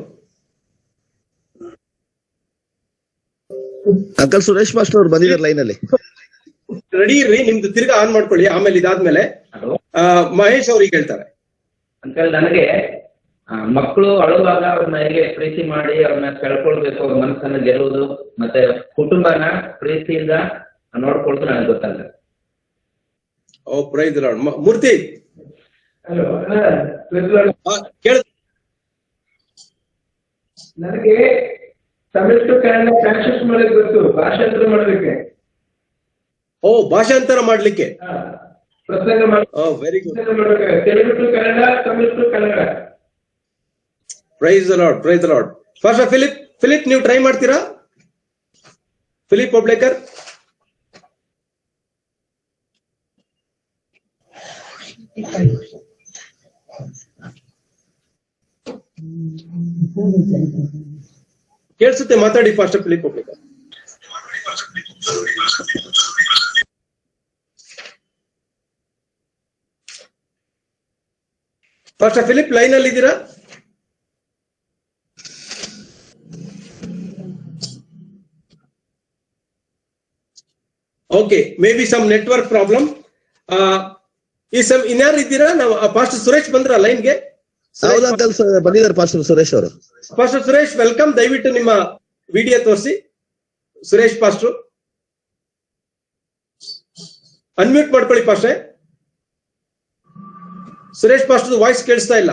Uncle Suresh master ಅವ್ರು ಬಂದಿದ್ದಾರೆ ಲೈನ್ ಅಲ್ಲಿ. ರೆಡಿ ಇರ್ರಿ, ನಿಮ್ದು ತಿರ್ಗಾ ಆನ್ ಮಾಡ್ಕೊಳ್ಳಿ. ಆಮೇಲೆ ಇದಾದ್ಮೇಲೆ ಮಹೇಶ್ ಅವ್ರಿಗೆ ಹೇಳ್ತಾರೆ. ಅಂಕಲ್, ನನಗೆ ಮಕ್ಕಳು ಅಳುವಾಗ ಅವ್ರನ್ನ ಹೇಗೆ ಪ್ರೀತಿ ಮಾಡಿ ಅವ್ರನ್ನ ಕಳ್ಕೊಳ್ಬೇಕು, ಅವ್ರ ಮನಸ್ಸನ್ನ ಗೆಲ್ಲುವುದು, ಮತ್ತೆ ಕುಟುಂಬನ ಪ್ರೀತಿಯಿಂದ ನೋಡ್ಕೊಳ್ಳೋದು ನನಗೆ ಗೊತ್ತಲ್ಲ. Price the lord. ಮೂರ್ತಿ ನನಗೆ ತಮಿಳ್ ಟು ಕನ್ನಡ ಟ್ರಾನ್ಸ್ಲೇಟ್ ಮಾಡೋದು ಗೊತ್ತು, ಭಾಷಾಂತರ ಮಾಡೋದಕ್ಕೆ. ಭಾಷಾಂತರ ಮಾಡ್ಲಿಕ್ಕೆ ಪ್ರಸಂಗ very good. Telugu to Kannada, Tamil to Kannada. Praise the Lord. First Philip ನೀವು ಟ್ರೈ ಮಾಡ್ತೀರಾ? ಫಿಲಿಪ್ ಒಬ್ಲೇಕರ್. ಕೇಳಿಸುತ್ತೆ, ಮಾತಾಡಿ ಫಾಸ್ಟ್. ಫಿಲಿಪ್ ಒಬ್ಲೇಕರ್. ಫಾಸ್ಟ್ ಫಿಲಿಪ್ ಲೈನ್ ಅಲ್ಲಿ ಇದ್ದೀರಾ? Okay, may be some network problem. ಇನ್ಯಾರು ಇದ್ದೀರಾ? ನಾವು ಪಾಸ್ಟರ್ ಸುರೇಶ್ ಬಂದ್ರ ಲೈನ್ಗೆ? ಅಂಕಲ್ ಬಂದಿದ್ದಾರೆ ಪಾಸ್ಟರ್ ಸುರೇಶ್ ಅವರು. Pastor Suresh welcome. ದಯವಿಟ್ಟು ನಿಮ್ಮ ವಿಡಿಯೋ ತೋರಿಸಿ. ಸುರೇಶ್ ಪಾಸ್ಟರ್ ಅನ್ಮ್ಯೂಟ್ ಮಾಡ್ಕೊಳ್ಳಿ. ಪಾಸ್ಟರ್ ಸುರೇಶ್ ಪಾಸ್ಟರ್ ವಾಯ್ಸ್ ಕೇಳಿಸ್ತಾ ಇಲ್ಲ.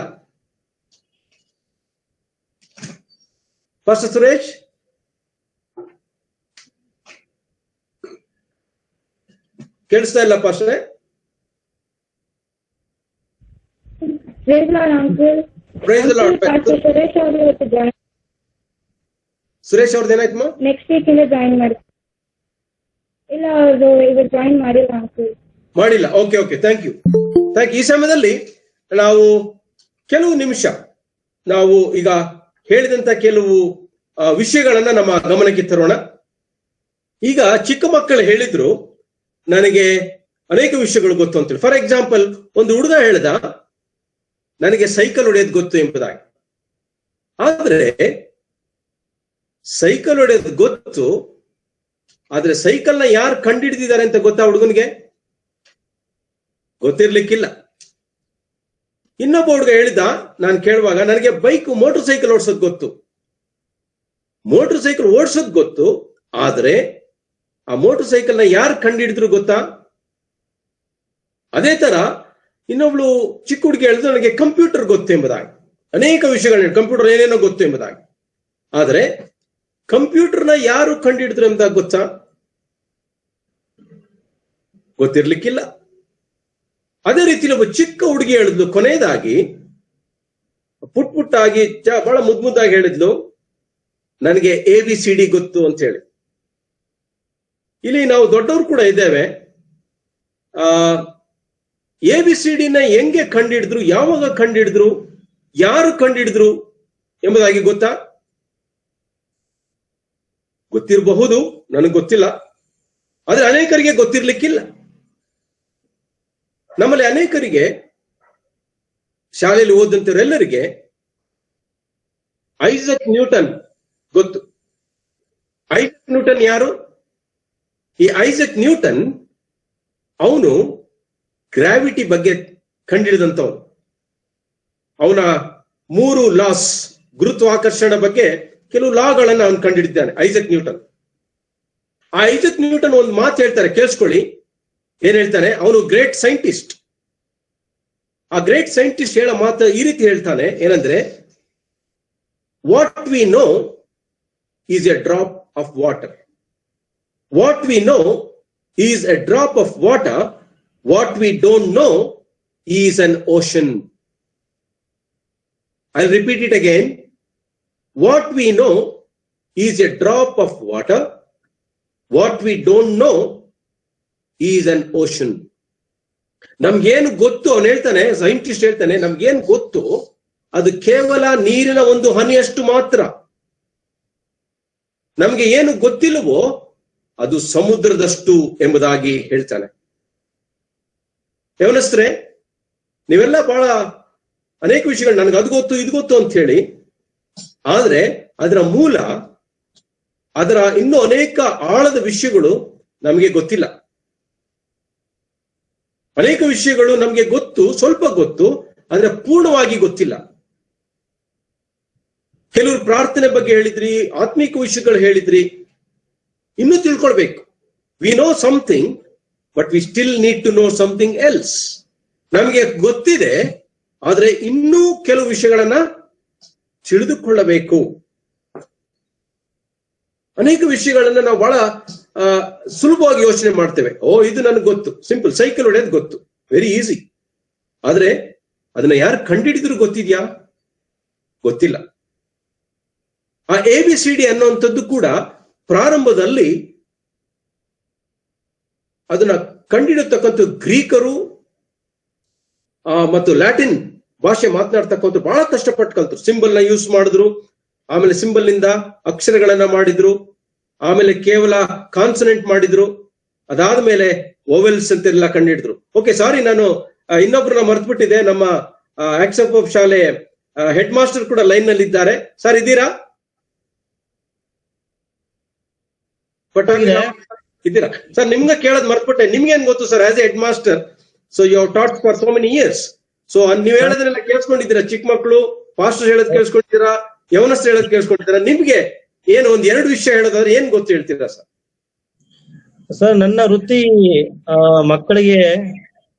ಪಾಸ್ಟರ್ ಸುರೇಶ್ ಕೇಳಿಸ್ತಾ ಇಲ್ಲ. ಪಾಸ್ಟರ್ ಸುರೇಶ್ ಅವ್ರದ್ದು ಏನಾಯ್ತಮ್ಮ? ನೆಕ್ಸ್ಟ್ ವೀಕ್ ಇಂದ ಜಾಯಿನ್ ಮಾಡಿ. ಇಲ್ಲ, ಅವ್ರದ್ದು ಇವತ್ತು ಜಾಯಿನ್ ಮಾಡಿಲ್ಲ ಅಂಕಲ್. ಮಾಡಿಲ್ಲ. ಓಕೆ. Thank you. ಈ ಸಮಯದಲ್ಲಿ ನಾವು ಕೆಲವು ನಿಮಿಷ ನಾವು ಈಗ ಹೇಳಿದಂತ ಕೆಲವು ವಿಷಯಗಳನ್ನ ನಮ್ಮ ಗಮನಕ್ಕೆ ತರೋಣ. ಈಗ ಚಿಕ್ಕ ಮಕ್ಕಳು ಹೇಳಿದ್ರು ನನಗೆ ಅನೇಕ ವಿಷಯಗಳು ಗೊತ್ತು ಅಂತೇಳಿ. ಫಾರ್ ಎಕ್ಸಾಂಪಲ್, ಒಂದು ಹುಡುಗ ಹೇಳ್ದ ನನಗೆ ಸೈಕಲ್ ಹೊಡೆಯೋದು ಗೊತ್ತು ಎಂಬುದಾಗಿ. ಆದ್ರೆ ಸೈಕಲ್ ಹೊಡೆಯೋದು ಗೊತ್ತು, ಆದ್ರೆ ಸೈಕಲ್ನ ಯಾರು ಕಂಡುಹಿಡಿದಿದ್ದಾರೆ ಅಂತ ಗೊತ್ತಾ ಹುಡುಗನಿಗೆ? ಗೊತ್ತಿರ್ಲಿಕ್ಕಿಲ್ಲ. ಇನ್ನೊಬ್ಬ ಹುಡುಗ ಹೇಳಿದ, ನಾನು ಕೇಳುವಾಗ ನನಗೆ ಮೋಟರ್ ಸೈಕಲ್ ಓಡಿಸೋದು ಗೊತ್ತು. ಮೋಟರ್ ಸೈಕಲ್ ಓಡಿಸೋದು ಗೊತ್ತು, ಆದ್ರೆ ಆ ಮೋಟರ್ ಸೈಕಲ್ನ ಯಾರು ಕಂಡುಹಿಡಿದ್ರು ಗೊತ್ತಾ? ಅದೇ ತರ ಇನ್ನೊಬ್ಳು ಚಿಕ್ಕ ಹುಡುಗಿ ಹೇಳಿದ್ರು ನನಗೆ ಕಂಪ್ಯೂಟರ್ ಗೊತ್ತು ಎಂಬುದಾಗಿ. ಅನೇಕ ವಿಷಯಗಳನ್ನ ಕಂಪ್ಯೂಟರ್ ಏನೇನೋ ಗೊತ್ತು ಎಂಬುದಾಗಿ. ಆದ್ರೆ ಕಂಪ್ಯೂಟರ್ನ ಯಾರು ಕಂಡುಹಿಡಿದ್ರು ಎಂಬುದಾಗಿ ಗೊತ್ತಾ? ಗೊತ್ತಿರ್ಲಿಕ್ಕಿಲ್ಲ. ಅದೇ ರೀತಿಯಲ್ಲಿ ಒಬ್ಬ ಚಿಕ್ಕ ಹುಡುಗಿ ಹೇಳಿದ್ಲು, ಕೊನೆಯದಾಗಿ ಪುಟ್ಟಾಗಿ ಬಹಳ ಮುದ್ದಾಗಿ ಹೇಳಿದ್ಲು, ನನಗೆ ABCD ಗೊತ್ತು ಅಂತ ಹೇಳಿ. ಇಲ್ಲಿ ನಾವು ದೊಡ್ಡವರು ಕೂಡ ಇದ್ದೇವೆ. ABCD-ನ ಹೆಂಗೆ ಕಂಡಿಡಿದ್ರು, ಯಾವಾಗ ಕಂಡಿಡಿದ್ರು, ಯಾರು ಕಂಡಿಡಿದ್ರು ಎಂಬುದಾಗಿ ಗೊತ್ತಾ? ಗೊತ್ತಿರಬಹುದು, ನನಗೆ ಗೊತ್ತಿಲ್ಲ. ಆದ್ರೆ ಅನೇಕರಿಗೆ ಗೊತ್ತಿರ್ಲಿಕ್ಕಿಲ್ಲ. ನಮ್ಮಲ್ಲಿ ಅನೇಕರಿಗೆ, ಶಾಲೆಯಲ್ಲಿ ಓದಂತವರೆಲ್ಲರಿಗೆ ಐಸಕ್ ನ್ಯೂಟನ್ ಗೊತ್ತು. ಐಸಕ್ ನ್ಯೂಟನ್ ಯಾರು? ಈ ಐಸಕ್ ನ್ಯೂಟನ್ ಅವನು ಗ್ರಾವಿಟಿ ಬಗ್ಗೆ ಕಂಡಿಡಿದಂತವನು. ಅವನ 3 ಲಾಸ್, ಗುರುತ್ವಾಕರ್ಷಣ ಬಗ್ಗೆ ಕೆಲವು ಲಾಗಳನ್ನ ಅವನು ಕಂಡಿಡಿದ್ದಾನೆ ಐಸಕ್ ನ್ಯೂಟನ್. ಆ ಐಸಕ್ ನ್ಯೂಟನ್ ಒಂದು ಮಾತು ಹೇಳ್ತಾರೆ, ಕೇಳಿಸ್ಕೊಳ್ಳಿ. ಏನ್ ಹೇಳ್ತಾನೆ? ಅವನು ಗ್ರೇಟ್ ಸೈಂಟಿಸ್ಟ್. ಆ ಗ್ರೇಟ್ ಸೈಂಟಿಸ್ಟ್ ಹೇಳೋ ಮಾತು ಈ ರೀತಿ ಹೇಳ್ತಾನೆ, ಏನಂದ್ರೆ, what we know is A drop of water. What we know is A drop of water. What we don't know is an ocean. I'll repeat it again. What we know is a drop of water. What we don't know is an ocean. ನಮ್ಗೇನು ಗೊತ್ತು, ಅವನು ಹೇಳ್ತಾನೆ, scientist ಹೇಳ್ತಾನೆ, ನಮ್ಗೇನು ಗೊತ್ತು ಅದು ಕೇವಲ ನೀರಿನ ಒಂದು ಹನಿಯಷ್ಟು ಮಾತ್ರ. ನಮ್ಗೆ ಏನು ಗೊತ್ತಿಲ್ಲವೋ ಅದು ಸಮುದ್ರದಷ್ಟು ಎಂಬುದಾಗಿ ಹೇಳ್ತಾನೆ. ಯವನಸ್ತ್ರೆ, ನೀವೆಲ್ಲ ಬಹಳ ಅನೇಕ ವಿಷಯಗಳು ನನಗೆ ಅದು ಗೊತ್ತು ಇದು ಗೊತ್ತು ಅಂತ ಹೇಳಿ, ಆದ್ರೆ ಅದರ ಮೂಲ, ಅದರ ಇನ್ನೂ ಅನೇಕ ಆಳದ ವಿಷಯಗಳು ನಮಗೆ ಗೊತ್ತಿಲ್ಲ. ಅನೇಕ ವಿಷಯಗಳು ನಮಗೆ ಗೊತ್ತು, ಸ್ವಲ್ಪ ಗೊತ್ತು, ಆದ್ರೆ ಪೂರ್ಣವಾಗಿ ಗೊತ್ತಿಲ್ಲ. ಕೆಲವರು ಪ್ರಾರ್ಥನೆ ಬಗ್ಗೆ ಹೇಳಿದ್ರಿ, ಆತ್ಮಿಕ ವಿಷಯಗಳು ಹೇಳಿದ್ರಿ, ಇನ್ನೂ ತಿಳ್ಕೊಳ್ಬೇಕು. We know something, but we still need to know something else. ನಮಗೆ ಗೊತ್ತಿದೆ, ಆದ್ರೆ ಇನ್ನೂ ಕೆಲವು ವಿಷಯಗಳನ್ನ ತಿಳಿದುಕೊಳ್ಳಬೇಕು. ಅನೇಕ ವಿಷಯಗಳನ್ನ ನಾವು ಬಹಳ ಸುಲಭವಾಗಿ ಯೋಚನೆ ಮಾಡ್ತೇವೆ. ಇದು ನನಗೆ ಗೊತ್ತು, ಸಿಂಪಲ್, ಸೈಕಲ್ ಹೊಡೆಯೋದು ಗೊತ್ತು, ವೆರಿ ಈಸಿ. ಆದ್ರೆ ಅದನ್ನ ಯಾರು ಕಂಡಿಡಿದ್ರು ಗೊತ್ತಿದ್ಯಾ? ಗೊತ್ತಿಲ್ಲ. ಆ ABCD ಅನ್ನುವಂಥದ್ದು ಕೂಡ ಪ್ರಾರಂಭದಲ್ಲಿ ಅದನ್ನ ಕಂಡಿಡತಕ್ಕಂಥ ಗ್ರೀಕರು ಮತ್ತು ಲ್ಯಾಟಿನ್ ಭಾಷೆ ಮಾತನಾಡ್ತಕ್ಕಂಥ ಬಹಳ ಕಷ್ಟಪಟ್ಟು ಕಲ್ತರು. ಸಿಂಬಲ್ ನ ಯೂಸ್ ಮಾಡಿದ್ರು, ಆಮೇಲೆ ಸಿಂಬಲ್ ನಿಂದ ಅಕ್ಷರಗಳನ್ನ ಮಾಡಿದ್ರು, ಆಮೇಲೆ ಕೇವಲ ಕಾನ್ಸನೆಂಟ್ ಮಾಡಿದ್ರು, ಅದಾದ್ಮೇಲೆ ಓವೆಲ್ಸ್ ಅಂತೆಲ್ಲ ಕಂಡಿಡಿದ್ರು. ಓಕೆ, ಸಾರಿ, ನಾನು ಇನ್ನೊಬ್ರನ್ನ ಮರ್ತ್ಬಿಟ್ಟಿದೆ. ನಮ್ಮ ಆಕ್ಸಪ್ ಶಾಲೆ ಹೆಡ್ ಮಾಸ್ಟರ್ ಕೂಡ ಲೈನ್ ನಲ್ಲಿ ಇದ್ದಾರೆ. ಸರ್, ಇದ್ದೀರಾ? ಇದ್ದೀರಾ ಸರ್? ನಿಮ್ಗೆ ಕೇಳೋದ್ ಮರ್ತ್ಬಿಟ್ಟೆ. ನಿಮ್ಗೇನ್ ಗೊತ್ತು sir, as a head master, so you have taught for so many years. So ನೀವ್ ಹೇಳೋದನ್ನೆಲ್ಲ ಕೇಳಿಸ್ಕೊಂಡಿದ್ದೀರಾ. ಚಿಕ್ಕ ಮಕ್ಕಳು ಪಾಸ್ಟರ್ ಹೇಳೋದ್ ಕೇಳಿಸ್ಕೊಂಡಿದ್ದೀರಾ, ಯವನಸ್ಥರು ಹೇಳೋದ್ ಕೇಳಿಸ್ಕೊಂಡಿದ್ದೀರಾ. ನಿಮ್ಗೆ ಏನು ಒಂದ್ 2 ವಿಷಯ ಹೇಳೋದಾದ್ರೆ ಏನ್ ಗೊತ್ತು ಹೇಳ್ತೀರಾ ಸರ್? ಸರ್, ನನ್ನ ವೃತ್ತಿ ಮಕ್ಕಳಿಗೆ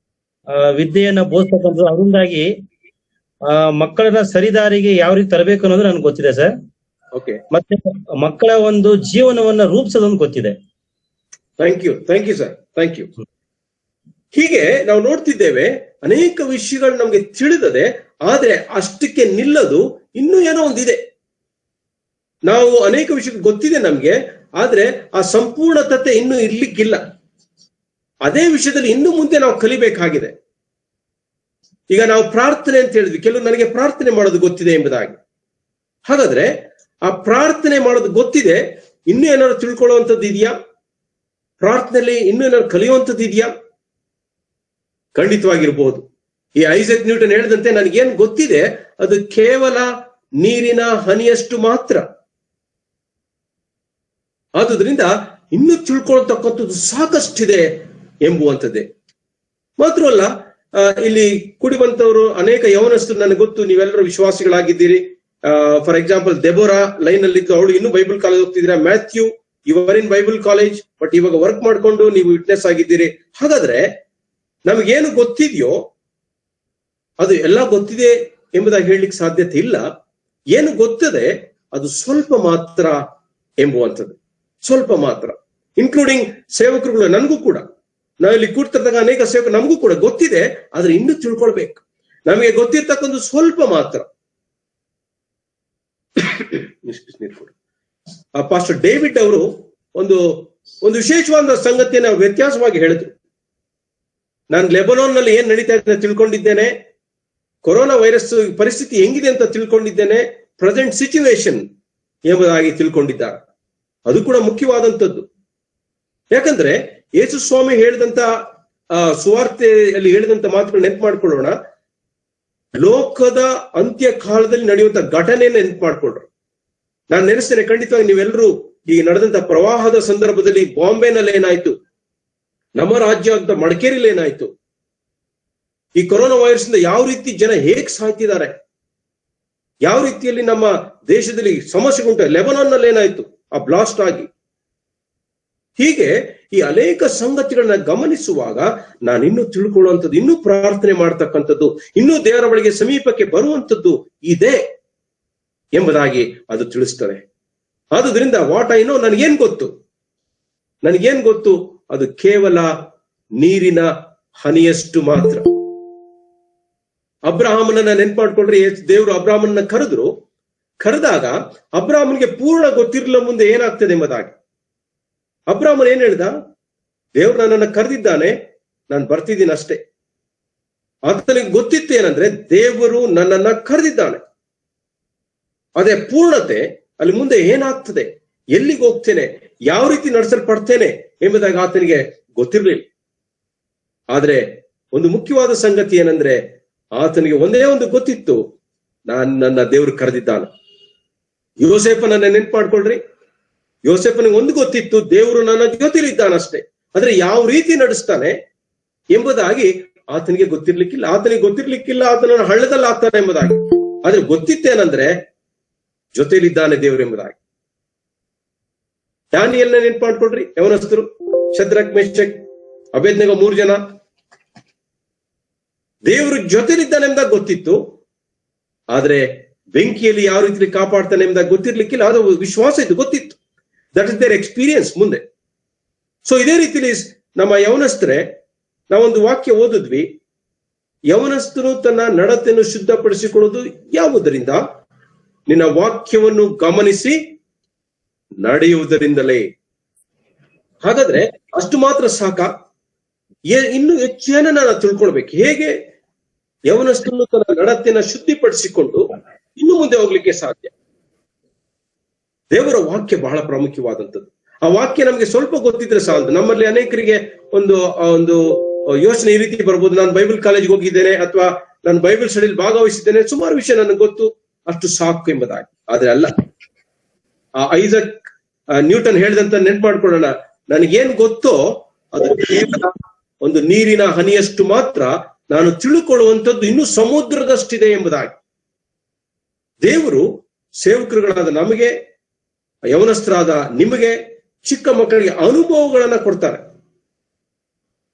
ವಿದ್ಯೆಯನ್ನ ಬೋಧಿಸ್ತಕ್ಕಂಥದ್ದು. ಅದರಿಂದಾಗಿ ಮಕ್ಕಳನ್ನ ಸರಿದಾರಿಗೆ ಯಾವ ರೀತಿ ತರಬೇಕು ಅನ್ನೋದು ನನ್ಗೆ ಗೊತ್ತಿದೆ ಸರ್. ಓಕೆ. ಮತ್ತೆ ಮಕ್ಕಳ ಒಂದು ಜೀವನವನ್ನ ರೂಪಿಸೋದೊಂದು ಗೊತ್ತಿದೆ. Thank you sir, thank you. ಹೀಗೆ ನಾವು ನೋಡ್ತಿದ್ದೇವೆ, ಅನೇಕ ವಿಷಯಗಳು ನಮ್ಗೆ ತಿಳಿದದೆ, ಆದ್ರೆ ಅಷ್ಟಕ್ಕೆ ನಿಲ್ಲದು. ಇನ್ನೂ ಏನೋ ಒಂದಿದೆ. ನಾವು ಅನೇಕ ವಿಷಯ ಗೊತ್ತಿದೆ ನಮ್ಗೆ, ಆದ್ರೆ ಆ ಸಂಪೂರ್ಣತೆ ಇನ್ನೂ ಇರ್ಲಿಕ್ಕಿಲ್ಲ. ಅದೇ ವಿಷಯದಲ್ಲಿ ಇನ್ನು ಮುಂದೆ ನಾವು ಕಲಿಬೇಕಾಗಿದೆ. ಈಗ ನಾವು ಪ್ರಾರ್ಥನೆ ಅಂತ ಹೇಳಿದ್ವಿ, ಕೆಲವು ನನಗೆ ಪ್ರಾರ್ಥನೆ ಮಾಡೋದು ಗೊತ್ತಿದೆ ಎಂಬುದಾಗಿ. ಹಾಗಾದ್ರೆ ಆ ಪ್ರಾರ್ಥನೆ ಮಾಡೋದು ಗೊತ್ತಿದೆ, ಇನ್ನೂ ಏನಾದ್ರು ತಿಳ್ಕೊಳ್ಳುವಂಥದ್ದು ಇದೆಯಾ? ಪ್ರಾರ್ಥನೆಯಲ್ಲಿ ಇನ್ನೂ ಏನಾದ್ರು ಕಲಿಯುವಂಥದ್ದು ಇದೆಯಾ? ಖಂಡಿತವಾಗಿರ್ಬೋದು. ಈ ಐಸಕ್ ನ್ಯೂಟನ್ ಹೇಳಿದಂತೆ ನನಗೇನು ಗೊತ್ತಿದೆ ಅದು ಕೇವಲ ನೀರಿನ ಹನಿಯಷ್ಟು ಮಾತ್ರ. ಆದುದರಿಂದ ಇನ್ನೂ ತಿಳ್ಕೊಳ್ತಕ್ಕಂಥದ್ದು ಸಾಕಷ್ಟಿದೆ ಎಂಬುವಂಥದ್ದೇ. ಮಾತ್ರವಲ್ಲ, ಇಲ್ಲಿ ಕೂಡಿ ಬಂತವರು ಅನೇಕ ಯವನಸ್ಥರು ನನಗೆ ಗೊತ್ತು, ನೀವೆಲ್ಲರೂ ವಿಶ್ವಾಸಿಗಳಾಗಿದ್ದೀರಿ. ಫಾರ್ ಎಕ್ಸಾಂಪಲ್, ದೆಬೋರಾ ಲೈನ್ ಅಲ್ಲಿ ಇದ್ದು, ಅವಳು ಇನ್ನೂ ಬೈಬಲ್ ಕಾಲೇಜ್ ಹೋಗ್ತಿದ್ದೀರಾ. ಮ್ಯಾಥ್ಯೂ, ಇವರ್ ಇನ್ ಬೈಬಲ್ ಕಾಲೇಜ್, ಬಟ್ ಇವಾಗ ವರ್ಕ್ ಮಾಡ್ಕೊಂಡು ನೀವು ವಿಟ್ನೆಸ್ ಆಗಿದ್ದೀರಿ. ಹಾಗಾದ್ರೆ ನಮಗೇನು ಗೊತ್ತಿದೆಯೋ ಅದು ಎಲ್ಲ ಗೊತ್ತಿದೆ ಎಂಬುದಾಗಿ ಹೇಳಲಿಕ್ಕೆ ಸಾಧ್ಯತೆ ಇಲ್ಲ. ಏನು ಗೊತ್ತದೆ ಅದು ಸ್ವಲ್ಪ ಮಾತ್ರ ಎಂಬುವಂಥದ್ದು, ಸ್ವಲ್ಪ ಮಾತ್ರ. ಇನ್ಕ್ಲೂಡಿಂಗ್ ಸೇವಕರುಗಳು, ನನಗೂ ಕೂಡ, ನಾವಿಲ್ಲಿ ಕೂಡ್ತಿರ್ದಾಗ ಅನೇಕ ಸೇವಕರು ನಮಗೂ ಕೂಡ ಗೊತ್ತಿದೆ, ಆದ್ರೆ ಇನ್ನೂ ತಿಳ್ಕೊಳ್ಬೇಕು. ನಮಗೆ ಗೊತ್ತಿರ್ತಕ್ಕಂಥ ಸ್ವಲ್ಪ ಮಾತ್ರ. ಪಾಸ್ಟರ್ ಡೇವಿಡ್ ಅವರು ಒಂದು ವಿಶೇಷವಾದ ಸಂಗತಿಯನ್ನು ವ್ಯತ್ಯಾಸವಾಗಿ ಹೇಳಿದ್ರು. ನಾನು ಲೆಬನಾನ್ ನಲ್ಲಿ ಏನ್ ನಡೀತಾ ಇದೆ ಅಂತ ತಿಳ್ಕೊಂಡಿದ್ದೇನೆ, ಕೊರೋನಾ ವೈರಸ್ ಪರಿಸ್ಥಿತಿ ಹೆಂಗಿದೆ ಅಂತ ತಿಳ್ಕೊಂಡಿದ್ದೇನೆ, ಪ್ರೆಸೆಂಟ್ ಸಿಚುವೇಶನ್ ಎಂಬುದಾಗಿ ತಿಳ್ಕೊಂಡಿದ್ದಾರೆ. ಅದು ಕೂಡ ಮುಖ್ಯವಾದಂಥದ್ದು. ಯಾಕಂದ್ರೆ ಯೇಸು ಸ್ವಾಮಿ ಹೇಳಿದಂತ ಸುವಾರ್ತೆಯಲ್ಲಿ ಹೇಳಿದಂತ ಮಾತುಗಳು ನೆನ್ಪು ಮಾಡ್ಕೊಳ್ಳೋಣ. ಲೋಕದ ಅಂತ್ಯ ಕಾಲದಲ್ಲಿ ನಡೆಯುವಂತ ಘಟನೆಯನ್ನು ನೆನ್ಪು ಮಾಡ್ಕೊಳ್ರಿ. ನಾನು ನೆನೆಸ್ತೇನೆ, ಖಂಡಿತವಾಗಿ ನೀವೆಲ್ಲರೂ ಈ ನಡೆದಂತ ಪ್ರವಾಹದ ಸಂದರ್ಭದಲ್ಲಿ ಬಾಂಬೆನಲ್ಲಿ ಏನಾಯ್ತು, ನಮ್ಮ ರಾಜ್ಯ ಅಂತ ಮಡಿಕೇರಿಯಲ್ಲಿ ಏನಾಯ್ತು, ಈ ಕೊರೋನಾ ವೈರಸ್ ಇಂದ ಯಾವ ರೀತಿ ಜನ ಹೇಗ್ ಸಾಯ್ತಿದ್ದಾರೆ, ಯಾವ ರೀತಿಯಲ್ಲಿ ನಮ್ಮ ದೇಶದಲ್ಲಿ ಸಮಸ್ಯೆಗುಂಟು, ಲೆಬನಾನ್ ನಲ್ಲಿ ಏನಾಯ್ತು ಆ ಬ್ಲಾಸ್ಟ್ ಆಗಿ. ಹೀಗೆ ಈ ಅನೇಕ ಸಂಗತಿಗಳನ್ನ ಗಮನಿಸುವಾಗ ನಾನು ಇನ್ನೂ ತಿಳ್ಕೊಳ್ಳುವಂಥದ್ದು, ಇನ್ನೂ ಪ್ರಾರ್ಥನೆ ಮಾಡ್ತಕ್ಕಂಥದ್ದು, ಇನ್ನೂ ದೇವರ ಬಳಿಗೆ ಸಮೀಪಕ್ಕೆ ಬರುವಂಥದ್ದು ಇದೆ ಎಂಬುದಾಗಿ ಅದು ತಿಳಿಸ್ತದೆ. ಆದುದರಿಂದ ವಾಟ್ ಐ ನೋ, ನನಗೇನ್ ಗೊತ್ತು, ಅದು ಕೇವಲ ನೀರಿನ ಹನಿಯಷ್ಟು ಮಾತ್ರ. ಅಬ್ರಹಾಮನನ್ನ ನೆನ್ಪು ಮಾಡ್ಕೊಂಡ್ರೆ, ದೇವರು ಅಬ್ರಹಾಮನ್ನ ಕರೆದಾಗ ಅಬ್ರಹಾಮನಿಗೆ ಪೂರ್ಣ ಗೊತ್ತಿರಲಿಲ್ಲ ಮುಂದೆ ಏನಾಗ್ತದೆ ಎಂಬುದಾಗಿ. ಅಬ್ರಹಾಮನ್ ಏನ್ ಹೇಳ್ದ, ದೇವ್ರು ನನ್ನನ್ನು ಕರೆದಿದ್ದಾನೆ, ನಾನು ಬರ್ತಿದ್ದೀನಿ ಅಷ್ಟೇ. ಆತನಿಗೆ ಗೊತ್ತಿತ್ತೇನಂದ್ರೆ ದೇವರು ನನ್ನನ್ನ ಕರೆದಿದ್ದಾನೆ, ಅದೇ ಪೂರ್ಣತೆ. ಅಲ್ಲಿ ಮುಂದೆ ಏನಾಗ್ತದೆ, ಎಲ್ಲಿಗೆ ಹೋಗ್ತೇನೆ, ಯಾವ ರೀತಿ ನಡೆಸಲ್ಪಡ್ತೇನೆ ಎಂಬುದಾಗಿ ಆತನಿಗೆ ಗೊತ್ತಿರಲಿಲ್ಲ. ಆದ್ರೆ ಒಂದು ಮುಖ್ಯವಾದ ಸಂಗತಿ ಏನಂದ್ರೆ, ಆತನಿಗೆ ಒಂದೇ ಒಂದು ಗೊತ್ತಿತ್ತು, ನನ್ನ ದೇವರು ಕರೆದಿದ್ದಾನೆ. ಯೋಸೇಫನನ್ನ ನೆನ್ಪು ಮಾಡ್ಕೊಳ್ರಿ. ಯೋಸೇಫನಿಗೆ ಒಂದು ಗೊತ್ತಿತ್ತು, ದೇವರು ನನ್ನ ಜೊತೆಲಿದ್ದಾನಷ್ಟೇ. ಆದ್ರೆ ಯಾವ ರೀತಿ ನಡೆಸ್ತಾನೆ ಎಂಬುದಾಗಿ ಆತನಿಗೆ ಗೊತ್ತಿರ್ಲಿಕ್ಕಿಲ್ಲ. ಆತನನ್ನು ಹಳ್ಳದಲ್ಲಿ ಹಾಕ್ತಾನೆ ಎಂಬುದಾಗಿ. ಆದ್ರೆ ಗೊತ್ತಿತ್ತೇನಂದ್ರೆ ಜೊತೆಲಿದ್ದಾನೆ ದೇವರು ಎಂಬುದಾಗಿ. ದಾನಿಯೇಲನ ನೆನ್ಪು ಮಾಡ್ಕೊಳ್ರಿ. ಯವನಸ್ಥರು ಶದ್ರಕ್, ಮೇಷಕ್, ಅಬೇದ್ನೆಗೋ 3 ಜನ ದೇವರು ಜೊತೆಲಿದ್ದಾನೆ ಎಂಬುದಾಗಿ ಗೊತ್ತಿತ್ತು. ಆದ್ರೆ ಬೆಂಕಿಯಲ್ಲಿ ಯಾವ ರೀತಿ ಕಾಪಾಡ್ತಾನೆ ಎಂಬುದಾಗಿ ಗೊತ್ತಿರ್ಲಿಕ್ಕಿಲ್ಲ. ಅದು ವಿಶ್ವಾಸ ಇತ್ತು, ಗೊತ್ತಿತ್ತು. ದಟ್ ಇಸ್ ದೇರ್ ಎಕ್ಸ್ಪೀರಿಯನ್ಸ್ ಮುಂದೆ. ಸೊ ಇದೇ ರೀತಿಲಿ ನಮ್ಮ ಯವನಸ್ಥರೇ, ನಾವೊಂದು ವಾಕ್ಯ ಓದಿದ್ವಿ, ಯವನಸ್ಥನು ತನ್ನ ನಡತೆಯನ್ನು ಶುದ್ಧಪಡಿಸಿಕೊಳ್ಳುವುದು ಯಾವುದರಿಂದ? ನಿನ್ನ ವಾಕ್ಯವನ್ನು ಗಮನಿಸಿ ನಡೆಯುವುದರಿಂದಲೇ. ಹಾಗಾದ್ರೆ ಅಷ್ಟು ಮಾತ್ರ ಸಾಕ? ಇನ್ನು ಹೆಚ್ಚೇನ ನಾನು ತಿಳ್ಕೊಳ್ಬೇಕು. ಹೇಗೆ ಯವನಸ್ಥನು ತನ್ನ ನಡತೆಯನ್ನು ಶುದ್ಧಿಪಡಿಸಿಕೊಂಡು ಇನ್ನು ಮುಂದೆ ಹೋಗ್ಲಿಕ್ಕೆ ಸಾಧ್ಯ? ದೇವರ ವಾಕ್ಯ ಬಹಳ ಪ್ರಾಮುಖ್ಯವಾದಂಥದ್ದು. ಆ ವಾಕ್ಯ ನಮ್ಗೆ ಸ್ವಲ್ಪ ಗೊತ್ತಿದ್ರೆ ಸಾಲದು. ನಮ್ಮಲ್ಲಿ ಅನೇಕರಿಗೆ ಒಂದು ಯೋಚನೆ ಈ ರೀತಿ ಬರ್ಬೋದು, ನಾನು ಬೈಬಲ್ ಕಾಲೇಜ್ಗೆ ಹೋಗಿದ್ದೇನೆ ಅಥವಾ ನಾನು ಬೈಬಲ್ ಸ್ಟಡಿಯಲ್ಲಿ ಭಾಗವಹಿಸಿದ್ದೇನೆ, ಸುಮಾರು ವಿಷಯ ನನಗೆ ಗೊತ್ತು, ಅಷ್ಟು ಸಾಕು ಎಂಬುದಾಗಿ. ಆದ್ರೆ ಅಲ್ಲ. ಐಸಕ್ ನ್ಯೂಟನ್ ಹೇಳಿದಂತ ನೆನ್ಪು ಮಾಡ್ಕೊಳ್ಳೋಣ, ನನಗೇನ್ ಗೊತ್ತೋ ಅದು ಕೇವಲ ಒಂದು ನೀರಿನ ಹನಿಯಷ್ಟು ಮಾತ್ರ, ನಾನು ತಿಳ್ಕೊಳ್ಳುವಂಥದ್ದು ಇನ್ನೂ ಸಮುದ್ರದಷ್ಟಿದೆ ಎಂಬುದಾಗಿ. ದೇವರು ಸೇವಕರುಗಳಾದ ನಮಗೆ, ಯವನಸ್ಥರಾದ ನಿಮಗೆ, ಚಿಕ್ಕ ಮಕ್ಕಳಿಗೆ ಅನುಭವಗಳನ್ನ ಕೊಡ್ತಾರೆ.